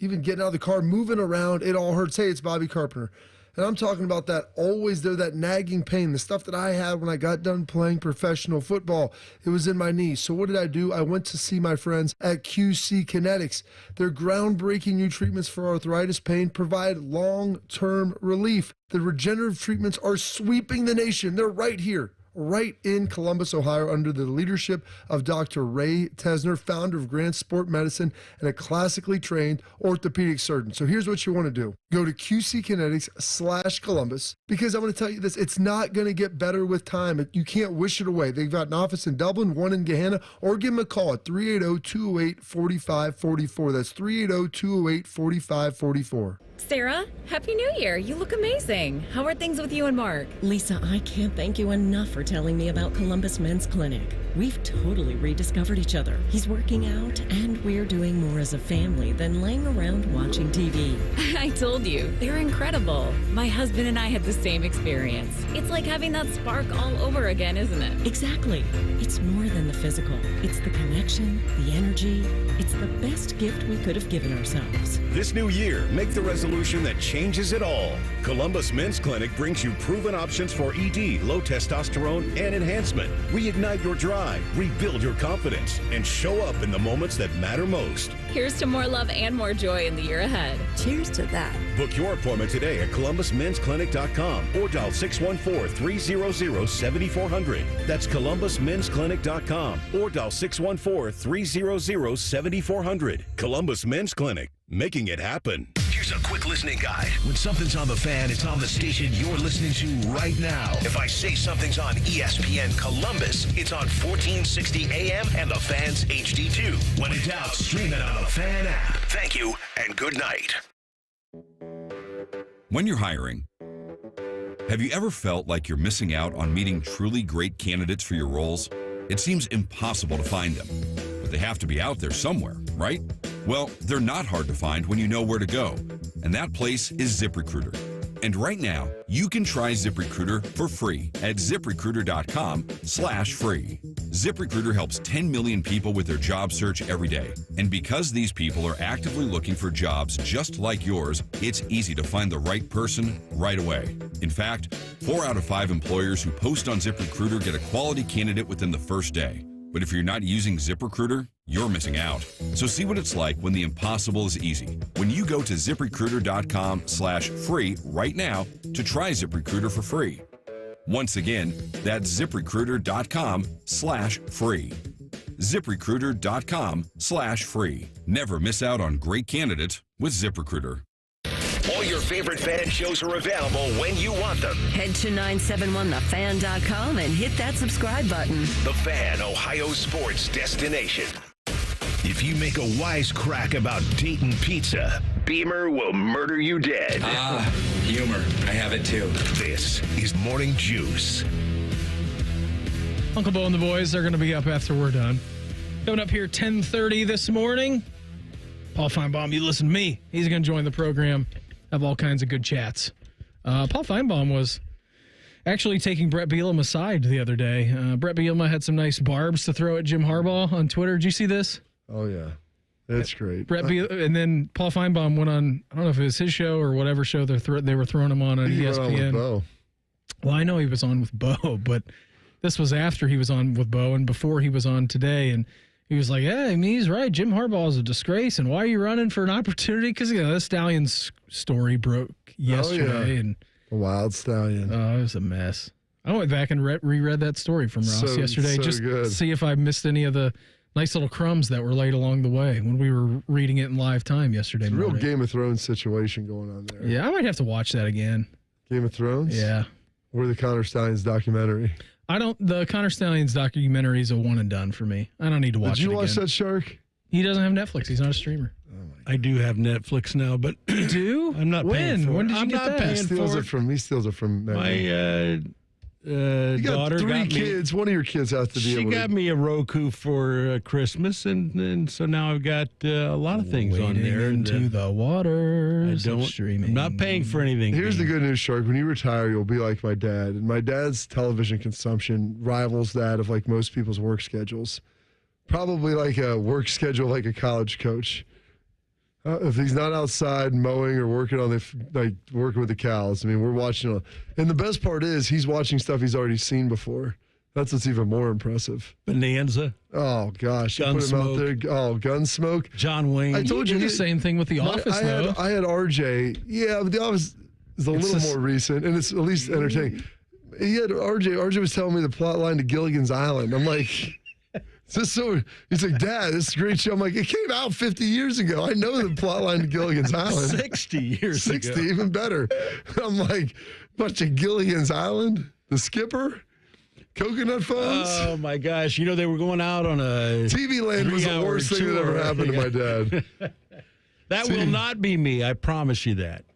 Speaker 4: even getting out of the car, moving around. It all hurts. Hey, it's Bobby Carpenter. And I'm talking about that always there, that nagging pain, the stuff that I had when I got done playing professional football. It was in my knees. So what did I do? I went to see my friends at QC Kinetics. Their groundbreaking new treatments for arthritis pain provide long-term relief. The regenerative treatments are sweeping the nation. They're right here, right in Columbus, Ohio, under the leadership of Dr. Ray Tesner, founder of Grand Sport Medicine and a classically trained orthopedic surgeon. So here's what you want to do. Go to QCkinetics/Columbus, because I'm going to tell you this, it's not going to get better with time. You can't wish it away. They've got an office in Dublin, one in Gahanna, or give them a call at 380-208-4544. That's 380-208-4544.
Speaker 15: Sarah, Happy New Year. You look amazing. How are things with you and Mark?
Speaker 16: Lisa, I can't thank you enough for telling me about Columbus Men's Clinic. We've totally rediscovered each other. He's working out, and we're doing more as a family than laying around watching TV.
Speaker 15: I told you, they're incredible. My husband and I had the same experience. It's like having that spark all over again, isn't it?
Speaker 16: Exactly. It's more than the physical. It's the connection, the energy. It's the best gift we could have given ourselves.
Speaker 1: This new year, make the resolution that changes it all. Columbus Men's Clinic brings you proven options for ED, low testosterone, and enhancement. Reignite your drive, rebuild your confidence, and show up in the moments that matter most.
Speaker 15: Here's to more love and more joy in the year ahead.
Speaker 16: Cheers to that.
Speaker 1: Book your appointment today at columbusmensclinic.com or dial 614-300-7400. That's columbusmensclinic.com or dial 614-300-7400. Columbus Men's Clinic, making it happen. Here's a quick listening guide. When something's on the fan, it's on the station you're listening to right now. If I say something's on ESPN Columbus, it's on 1460 AM and the Fan's HD2. When in doubt, stream it on the Fan app. Thank you and good night.
Speaker 17: When you're hiring, have you ever felt like you're missing out on meeting truly great candidates for your roles? It seems impossible to find them, but they have to be out there somewhere, right? Well, they're not hard to find when you know where to go, and that place is ZipRecruiter. And right now, you can try ZipRecruiter for free at ZipRecruiter.com/free. ZipRecruiter helps 10 million people with their job search every day. And because these people are actively looking for jobs just like yours, it's easy to find the right person right away. In fact, 4 out of 5 employers who post on ZipRecruiter get a quality candidate within the first day. But if you're not using ZipRecruiter, you're missing out. So see what it's like when the impossible is easy. When you go to ZipRecruiter.com/free right now to try ZipRecruiter for free. Once again, that's ZipRecruiter.com/free. ZipRecruiter.com/free. Never miss out on great candidates with ZipRecruiter.
Speaker 1: All your favorite fan shows are available when you want them.
Speaker 2: Head to 971thefan.com and hit that subscribe button.
Speaker 1: The Fan, Ohio sports destination. If you make a wisecrack about Dayton pizza, Beamer will murder you dead.
Speaker 18: Humor. I have it too.
Speaker 1: This is Morning Juice.
Speaker 3: Uncle Bo and the boys are going to be up after we're done. Coming up here 10:30 this morning. Paul Feinbaum, you listen to me. He's going to join the program. Have all kinds of good chats. Paul Feinbaum was actually taking Brett Bielema aside the other day. Brett Bielema had some nice barbs to throw at Jim Harbaugh on Twitter. Did you see this?
Speaker 4: Oh, yeah. That's great.
Speaker 3: And then Paul Feinbaum went on, I don't know if it was his show or whatever show they were throwing him on
Speaker 4: He
Speaker 3: ESPN.
Speaker 4: went on with Bo.
Speaker 3: Well, I know he was on with Bo, but this was after he was on with Bo and before he was on today. And he was like, yeah, I mean, he's right. Jim Harbaugh is a disgrace. And why are you running for an opportunity? Because, you know, the Stallion's story broke yesterday. And
Speaker 4: a wild stallion.
Speaker 3: Oh, it was a mess. I went back and reread that story from Ross yesterday just to see if I missed any of the nice little crumbs that were laid along the way when we were reading it in live time yesterday
Speaker 4: It's a real
Speaker 3: morning.
Speaker 4: Game of Thrones situation going on there.
Speaker 3: Yeah, I might have to watch that again.
Speaker 4: Game of Thrones?
Speaker 3: Yeah.
Speaker 4: Or the Connor Stalions documentary.
Speaker 3: The Connor Stalions documentary is a one and done for me. I don't need to watch it again.
Speaker 4: Did you watch that, Shark?
Speaker 3: He doesn't have Netflix. He's not a streamer.
Speaker 6: I do have Netflix now, but
Speaker 3: you do?
Speaker 6: I'm not paying for it.
Speaker 3: When did you
Speaker 6: I'm
Speaker 3: get
Speaker 6: not
Speaker 3: that?
Speaker 6: paying for it.
Speaker 4: He steals it from
Speaker 6: my
Speaker 4: you got
Speaker 6: daughter.
Speaker 4: 3
Speaker 6: got
Speaker 4: kids. One of your kids has to be
Speaker 6: She
Speaker 4: able
Speaker 6: got me a Roku for Christmas, and so now I've got a lot of things on there.
Speaker 3: Into the waters
Speaker 6: I don't.
Speaker 3: of streaming.
Speaker 6: I'm not paying for anything.
Speaker 4: Here's the good news, Shark. When you retire, you'll be like my dad. And my dad's television consumption rivals that of like most people's work schedules. Probably like a work schedule like a college coach. If he's not outside mowing or working on working with the cows, I mean, we're watching. And the best part is he's watching stuff he's already seen before. That's what's even more impressive.
Speaker 6: Bonanza.
Speaker 4: Oh gosh, put him out there. Oh, Gunsmoke.
Speaker 6: John Wayne.
Speaker 4: I told you
Speaker 3: the same thing with The Office.
Speaker 4: I had RJ. Yeah, but The Office is a little more recent, and it's at least entertaining. He had RJ. RJ was telling me the plot line to Gilligan's Island. I'm like. He's like, Dad, this is a great show. I'm like, it came out 50 years ago. I know the plot line to Gilligan's Island.
Speaker 6: 60 years
Speaker 4: 60,
Speaker 6: ago.
Speaker 4: Even better. I'm like, bunch of Gilligan's Island, The Skipper, coconut phones.
Speaker 6: Oh, my gosh. You know, they were going out on a
Speaker 4: TV Land was the worst thing that ever happened to my dad.
Speaker 6: That will not be me. I promise you that.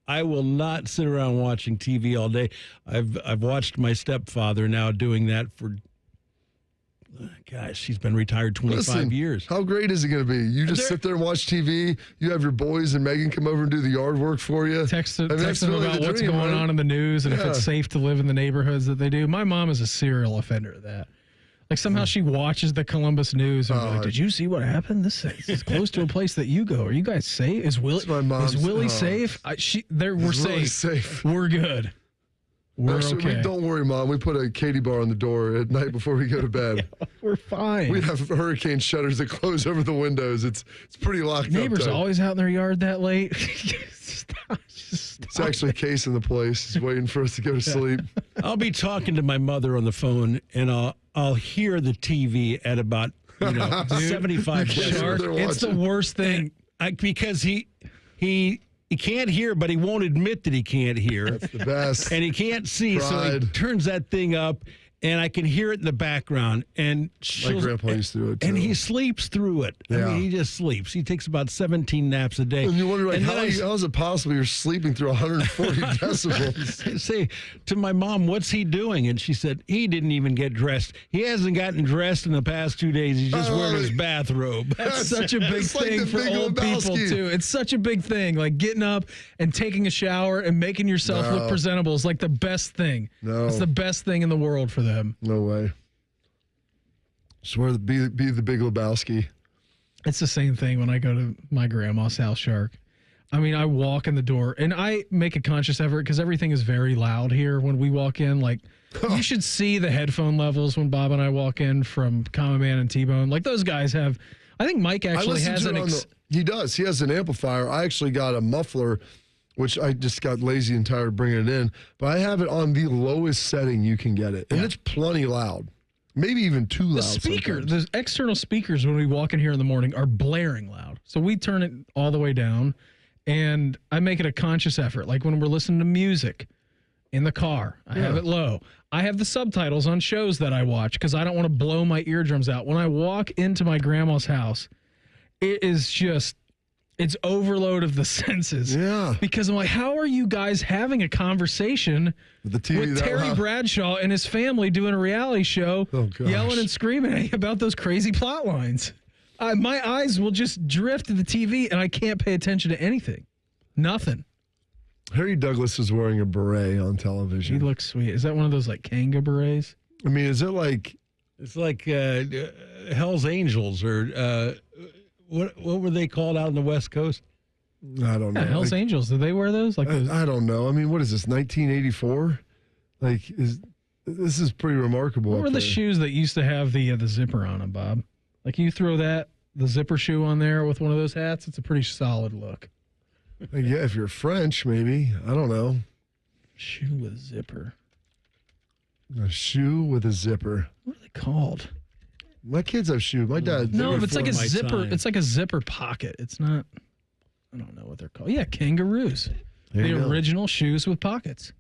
Speaker 6: I will not sit around watching TV all day. I've watched my stepfather now doing that for... Gosh, he's been retired 25 years.
Speaker 4: How great is it going to be? You just sit there and watch TV. You have your boys and Megan come over and do the yard work for you.
Speaker 3: Text them about what's going on in the news and if it's safe to live in the neighborhoods that they do. My mom is a serial offender of that. Like somehow she watches the Columbus news and like, did you see what happened? This is close to a place that you go. Are you guys safe? Is Willie safe? We're safe. We're good.
Speaker 4: Actually, don't worry, Mom. We put a Katie bar on the door at night before we go to bed.
Speaker 3: We're fine.
Speaker 4: We have hurricane shutters that close over the windows. It's pretty locked up.
Speaker 3: Neighbors always out in their yard that late.
Speaker 4: Stop. It's actually Case in the place. He's waiting for us to go to sleep.
Speaker 6: I'll be talking to my mother on the phone, and I'll hear the TV at about 75 decibels.
Speaker 3: It's the worst thing.
Speaker 6: Because he can't hear, but he won't admit that he can't hear.
Speaker 4: That's the best.
Speaker 6: And he can't see, so he turns that thing up, and I can hear it in the background. And
Speaker 4: my grandpa used to do it, too.
Speaker 6: And he sleeps through it.
Speaker 4: Yeah.
Speaker 6: I mean, he just sleeps. He takes about 17 naps a day.
Speaker 4: And you wonder, how is it possible you're sleeping through 140 decibels?
Speaker 6: I say to my mom, what's he doing? And she said, he didn't even get dressed. He hasn't gotten dressed in the past 2 days. He's just wearing his bathrobe.
Speaker 3: That's such a big thing for old people, too. It's such a big thing. Like getting up and taking a shower and making yourself look presentable is like the best thing.
Speaker 4: No.
Speaker 3: It's the best thing in the world for them.
Speaker 4: No way. Swear to be the Big Lebowski.
Speaker 3: It's the same thing when I go to my grandma's house, Shark. I mean, I walk in the door and I make a conscious effort because everything is very loud here when we walk in. Like, you should see the headphone levels when Bob and I walk in from Common Man and T-Bone. Like, those guys have, I think Mike actually has
Speaker 4: he does. He has an amplifier. I actually got a muffler, which I just got lazy and tired of bringing it in. But I have it on the lowest setting you can get it. And it's plenty loud. Maybe even too loud.
Speaker 3: The external speakers when we walk in here in the morning are blaring loud. So we turn it all the way down, and I make it a conscious effort. Like when we're listening to music in the car, I have it low. I have the subtitles on shows that I watch because I don't want to blow my eardrums out. When I walk into my grandma's house, it is just... It's overload of the senses.
Speaker 4: Yeah.
Speaker 3: Because I'm like, how are you guys having a conversation with Terry Bradshaw and his family doing a reality show, yelling and screaming at you about those crazy plot lines? My eyes will just drift to the TV and I can't pay attention to anything. Nothing.
Speaker 4: Harry Douglas is wearing a beret on television.
Speaker 3: He looks sweet. Is that one of those like Kanga berets?
Speaker 4: I mean, is it like...
Speaker 6: It's like Hell's Angels or... What were they called out on the West Coast?
Speaker 4: I don't know.
Speaker 3: Hell's Angels. Did they wear those?
Speaker 4: I don't know. I mean, what is this, 1984? Like, this is pretty remarkable.
Speaker 3: What were the shoes that used to have the zipper on them, Bob? Like, you throw the zipper shoe on there with one of those hats, it's a pretty solid look.
Speaker 4: Yeah, if you're French, maybe. I don't know.
Speaker 3: Shoe with zipper.
Speaker 4: A shoe with a zipper.
Speaker 3: What are they called?
Speaker 4: My kids have shoes. My dad.
Speaker 3: No, but it's like a zipper. It's like a zipper pocket. It's not. I don't know what they're called. Yeah, kangaroos. The original shoes with pockets.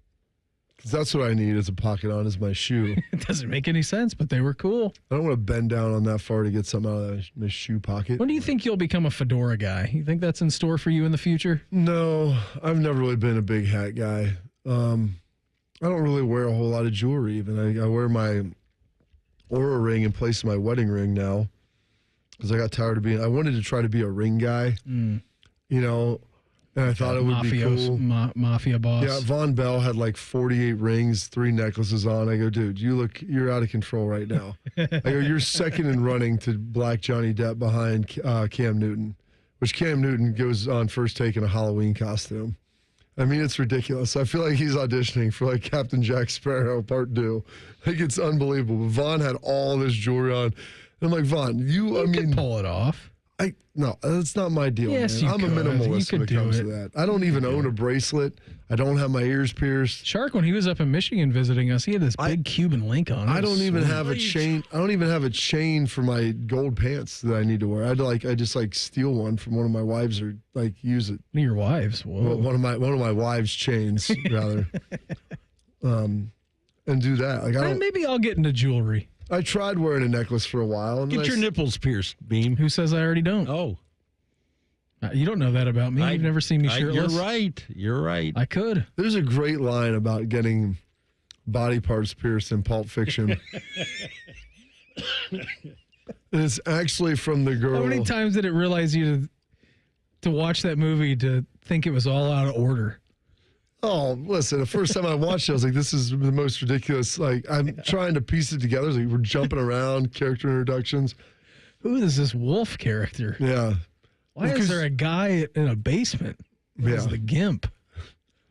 Speaker 4: Because that's what I need as a pocket on is my shoe.
Speaker 3: It doesn't make any sense, but they were cool.
Speaker 4: I don't want to bend down on that far to get something out of my shoe pocket.
Speaker 3: When do you think you'll become a fedora guy? You think that's in store for you in the future?
Speaker 4: No, I've never really been a big hat guy. I don't really wear a whole lot of jewelry. Even I wear my Aura ring in place of my wedding ring now because I got tired of being. I wanted to try to be a ring guy, you know, and I thought it would be cool.
Speaker 3: Mafia boss.
Speaker 4: Yeah, Von Bell had like 48 rings, 3 necklaces on. I go, dude, you're out of control right now. I go, you're second in running to Black Johnny Depp behind Cam Newton which Cam Newton goes on first take in a Halloween costume. I mean, it's ridiculous. I feel like he's auditioning for like Captain Jack Sparrow Part 2. Like, it's unbelievable. But Vaughn had all this jewelry on. And I'm like, Vaughn, you
Speaker 3: can pull it off.
Speaker 4: No, that's not my deal,
Speaker 3: Yes,
Speaker 4: man.
Speaker 3: you
Speaker 4: I'm
Speaker 3: could.
Speaker 4: a minimalist when it comes to
Speaker 3: do
Speaker 4: that. I don't even own a bracelet. I don't have my ears pierced.
Speaker 3: Shark, when he was up in Michigan visiting us, he had this big Cuban link on.
Speaker 4: I don't even have a chain. I don't even have a chain for my gold pants that I need to wear. I just steal one from one of my wives or use it.
Speaker 3: One of your wives? Whoa.
Speaker 4: One of my wives' chains rather. And do that.
Speaker 3: Maybe I'll get into jewelry.
Speaker 4: I tried wearing a necklace for a while.
Speaker 6: Get your nipples pierced, Beam.
Speaker 3: Who says I already don't?
Speaker 6: Oh.
Speaker 3: You don't know that about me. You've never seen me shirtless.
Speaker 6: You're right.
Speaker 3: I could.
Speaker 4: There's a great line about getting body parts pierced in Pulp Fiction. And it's actually from the girl.
Speaker 3: How many times did it realize you to watch that movie to think it was all out of order?
Speaker 4: Oh, listen, the first time I watched it, I was like, this is the most ridiculous. I'm trying to piece it together. We're jumping around, character introductions.
Speaker 3: Who is this wolf character?
Speaker 4: Yeah.
Speaker 3: Why is there a guy in a basement? Who's the Gimp?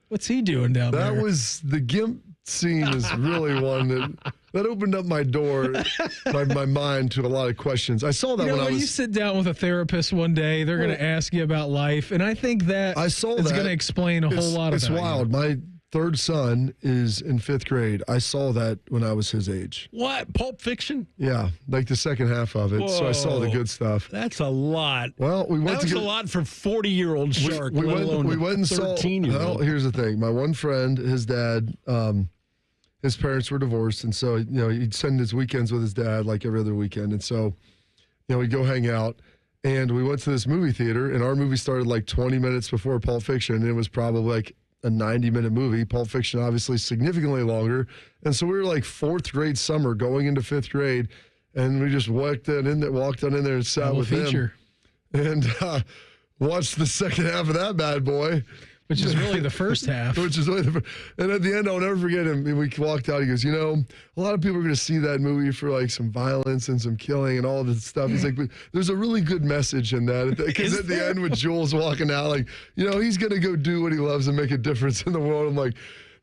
Speaker 3: What's he doing down there?
Speaker 4: That was the Gimp scene is really one that opened up my door, my mind to a lot of questions. I saw that when
Speaker 3: you sit down with a therapist one day, they're going to ask you about life, and I think that it's going to explain a whole lot of
Speaker 4: It's wild. My third son is in 5th grade. I saw that when I was his age.
Speaker 6: What? Pulp Fiction?
Speaker 4: Yeah, the second half of it.
Speaker 6: Whoa.
Speaker 4: So I saw the good stuff.
Speaker 6: That's a lot.
Speaker 4: Well,
Speaker 6: That's a lot for 40-year-old Shark.
Speaker 4: We went and saw.
Speaker 6: 13-year-old.
Speaker 4: Well, here's the thing. My one friend, his dad, his parents were divorced, and so he'd spend his weekends with his dad like every other weekend, and so we'd go hang out. And we went to this movie theater, and our movie started 20 minutes before Pulp Fiction, and it was probably a 90-minute movie. Pulp Fiction, obviously, significantly longer. And so we were 4th grade summer going into 5th grade, and we just walked on in there and sat with him. And watched the second half of that bad boy.
Speaker 3: Which is really the first half.
Speaker 4: And at the end, I'll never forget him. We walked out. He goes, a lot of people are going to see that movie for some violence and some killing and all this stuff. He's like, but there's a really good message in that. Because at the end, when Joel's walking out, he's going to go do what he loves and make a difference in the world. I'm like,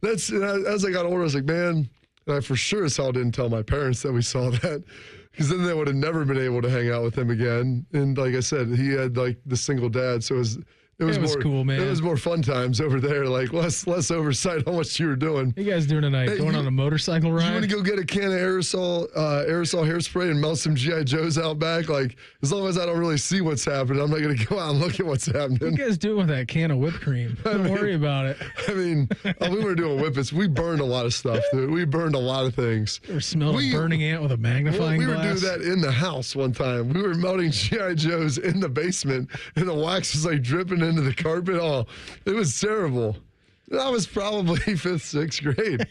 Speaker 4: as I got older, I was like, man, and I for sure as hell didn't tell my parents that we saw that. Because then they would have never been able to hang out with him again. And like I said, he had the single dad, so it was more
Speaker 3: cool, man.
Speaker 4: It was more fun times over there, less oversight on what you were doing.
Speaker 3: What are you guys doing tonight? Going on a motorcycle ride?
Speaker 4: You want to go get a can of aerosol hairspray and melt some G.I. Joes out back? As long as I don't really see what's happening, I'm not going to go out and look at what's happening.
Speaker 3: What are you guys doing with that can of whipped cream? Don't worry about it.
Speaker 4: We were doing whippets. We burned a lot of stuff, dude. We burned a lot of things.
Speaker 3: You ever smelled a burning ant with a magnifying glass?
Speaker 4: We were doing that in the house one time. We were melting G.I. Joes in the basement, and the wax was dripping into the carpet. Oh, it was terrible. I was probably 5th, 6th grade.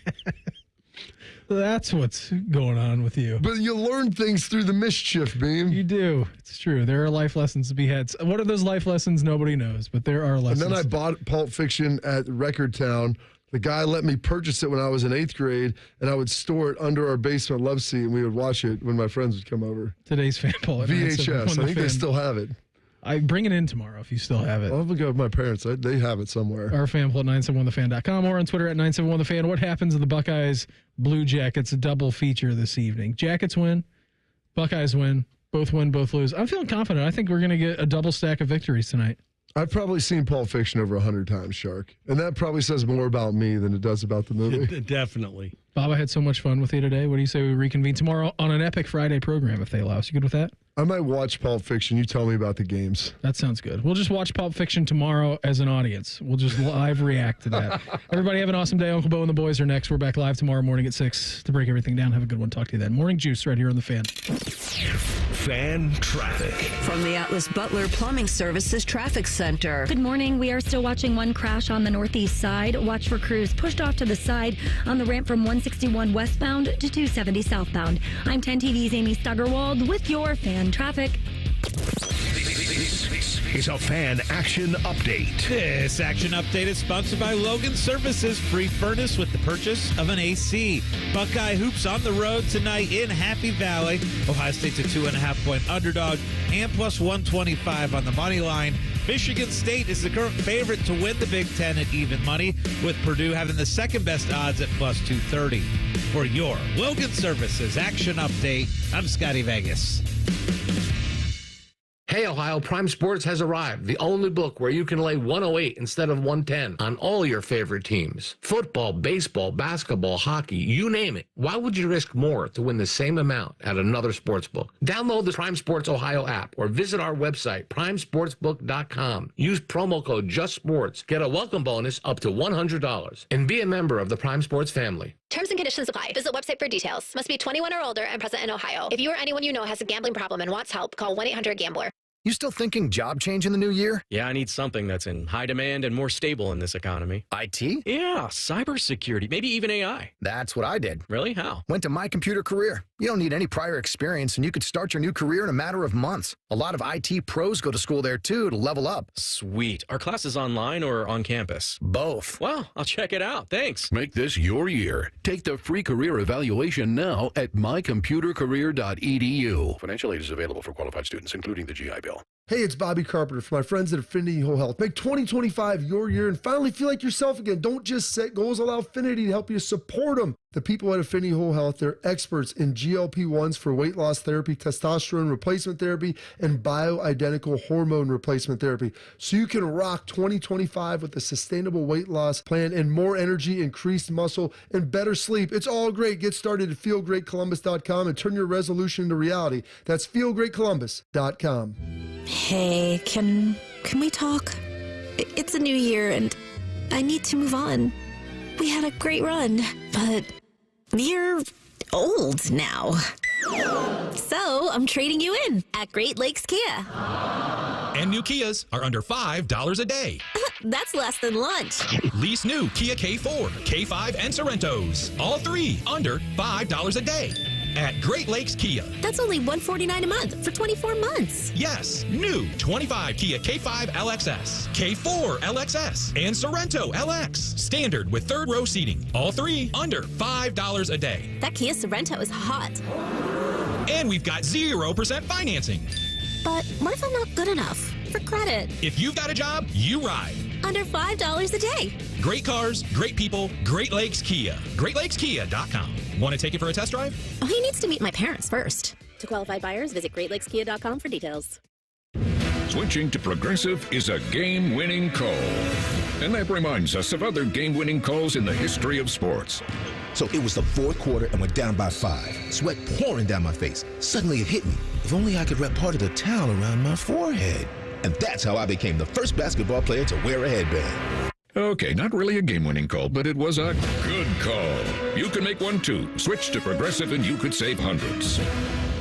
Speaker 3: That's what's going on with you.
Speaker 4: But you learn things through the mischief, Beam.
Speaker 3: You do. It's true. There are life lessons to be had. What are those life lessons? Nobody knows, but there are lessons.
Speaker 4: And then I bought Pulp Fiction at Record Town. The guy let me purchase it when I was in 8th grade, and I would store it under our basement love seat, and we would watch it when my friends would come over.
Speaker 3: Today's fan poll.
Speaker 4: VHS. I think they still have it.
Speaker 3: I bring it in tomorrow if you still have it.
Speaker 4: I'll have to go with my parents. They have it somewhere.
Speaker 3: Our fan poll at 971thefan.com or on Twitter at 971thefan. What happens if the Buckeyes Blue Jackets double feature this evening? Jackets win, Buckeyes win, both lose. I'm feeling confident. I think we're going to get a double stack of victories tonight.
Speaker 4: I've probably seen Pulp Fiction over 100 times, Shark. And that probably says more about me than it does about the movie.
Speaker 6: Definitely.
Speaker 3: Bob, I had so much fun with you today. What do you say we reconvene tomorrow on an Epic Friday program if they allow us? You good with that?
Speaker 4: I might watch Pulp Fiction. You tell me about the games.
Speaker 3: That sounds good. We'll just watch Pulp Fiction tomorrow as an audience. We'll just live react to that. Everybody have an awesome day. Uncle Bo and the boys are next. We're back live tomorrow morning at 6 to break everything down. Have a good one. Talk to you then. Morning Juice right here on The Fan.
Speaker 1: Fan traffic.
Speaker 2: From the Atlas Butler Plumbing Services Traffic Center.
Speaker 7: Good morning. We are still watching one crash on the northeast side. Watch for crews pushed off to the side on the ramp from 161 westbound to 270 southbound. I'm 10 TV's Amy Stuggerwald with your fan traffic.
Speaker 1: This is a Fan Action Update.
Speaker 19: This Action Update is sponsored by Logan Services. Free furnace with the purchase of an AC. Buckeye Hoops on the road tonight in Happy Valley. Ohio State's a 2.5-point underdog and plus 125 on the money line. Michigan State is the current favorite to win the Big Ten at even money, with Purdue having the second best odds at plus 230. For your Logan Services Action Update, I'm Scotty Vegas.
Speaker 20: Hey, Ohio, Prime Sports has arrived. The only book where you can lay 108 instead of 110 on all your favorite teams. Football, baseball, basketball, hockey, you name it. Why would you risk more to win the same amount at another sports book? Download the Prime Sports Ohio app or visit our website, primesportsbook.com. Use promo code JUSTSPORTS. Get a welcome bonus up to $100. And be a member of the Prime Sports family.
Speaker 21: Terms and conditions apply. Visit website for details. Must be 21 or older and present in Ohio. If you or anyone you know has a gambling problem and wants help, call 1-800-GAMBLER.
Speaker 22: You still thinking job change in the new year? Yeah, I need something that's in high demand and more stable in this economy. IT? Yeah, cybersecurity, maybe even AI. That's what I did. Really? How? Went to My Computer Career. You don't need any prior experience, and you could start your new career in a matter of months. A lot of IT pros go to school there, too, to level up. Sweet. Are classes online or on campus? Both. Well, I'll check it out. Thanks.
Speaker 25: Make this your year. Take the free career evaluation now at mycomputercareer.edu. Financial aid is available for qualified students, including the GI Bill.
Speaker 4: Hey, it's Bobby Carpenter for my friends at Affinity Whole Health. Make 2025 your year and finally feel like yourself again. Don't just set goals, allow Affinity to help you support them. The people at Affinity Whole Health, they're experts in GLP-1s for weight loss therapy, testosterone replacement therapy, and bioidentical hormone replacement therapy. So you can rock 2025 with a sustainable weight loss plan and more energy, increased muscle, and better sleep. It's all great. Get started at feelgreatcolumbus.com and turn your resolution into reality. That's feelgreatcolumbus.com.
Speaker 26: Hey, can we talk? It's a new year and I need to move on. We had a great run, but you're old now. So I'm trading you in at Great Lakes Kia.
Speaker 27: And new Kias are under $5 a day.
Speaker 26: That's less than lunch.
Speaker 27: Lease new Kia K4, K5, and Sorrentos. All three under $5 a day. At Great Lakes Kia.
Speaker 26: That's only $149 a month for 24 months.
Speaker 27: Yes, new 25 Kia K5 LXS, K4 LXS, and Sorrento LX. Standard with third row seating. All three under $5 a day.
Speaker 26: That Kia Sorrento is hot.
Speaker 27: And we've got 0% financing.
Speaker 26: But what if I'm not good enough for credit?
Speaker 27: If you've got a job, you ride.
Speaker 26: Under $5 a day.
Speaker 27: Great cars, great people, Great Lakes Kia. GreatLakesKia.com. Want to take it for a test drive?
Speaker 26: Oh, he needs to meet my parents first. To qualified buyers, visit GreatLakesKia.com for details.
Speaker 17: Switching to Progressive is a game-winning call. And that reminds us of other game-winning calls in the history of sports.
Speaker 28: So it was the fourth quarter and we're down by 5. Sweat pouring down my face. Suddenly it hit me. If only I could wrap part of the towel around my forehead. And that's how I became the first basketball player to wear a headband.
Speaker 17: Okay, not really a game-winning call, but it was a good call. You can make one too. Switch to Progressive and you could save hundreds.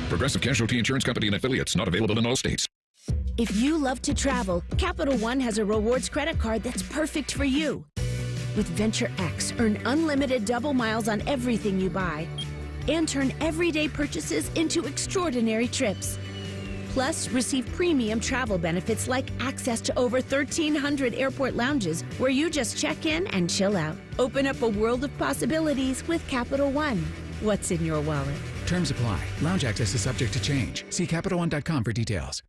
Speaker 17: Progressive Casualty Insurance Company and affiliates, not available in all states.
Speaker 29: If you love to travel, Capital One has a rewards credit card that's perfect for you. With Venture X, earn unlimited double miles on everything you buy and turn everyday purchases into extraordinary trips. Plus, receive premium travel benefits like access to over 1,300 airport lounges where you just check in and chill out. Open up a world of possibilities with Capital One. What's in your wallet?
Speaker 30: Terms apply. Lounge access is subject to change. See CapitalOne.com for details.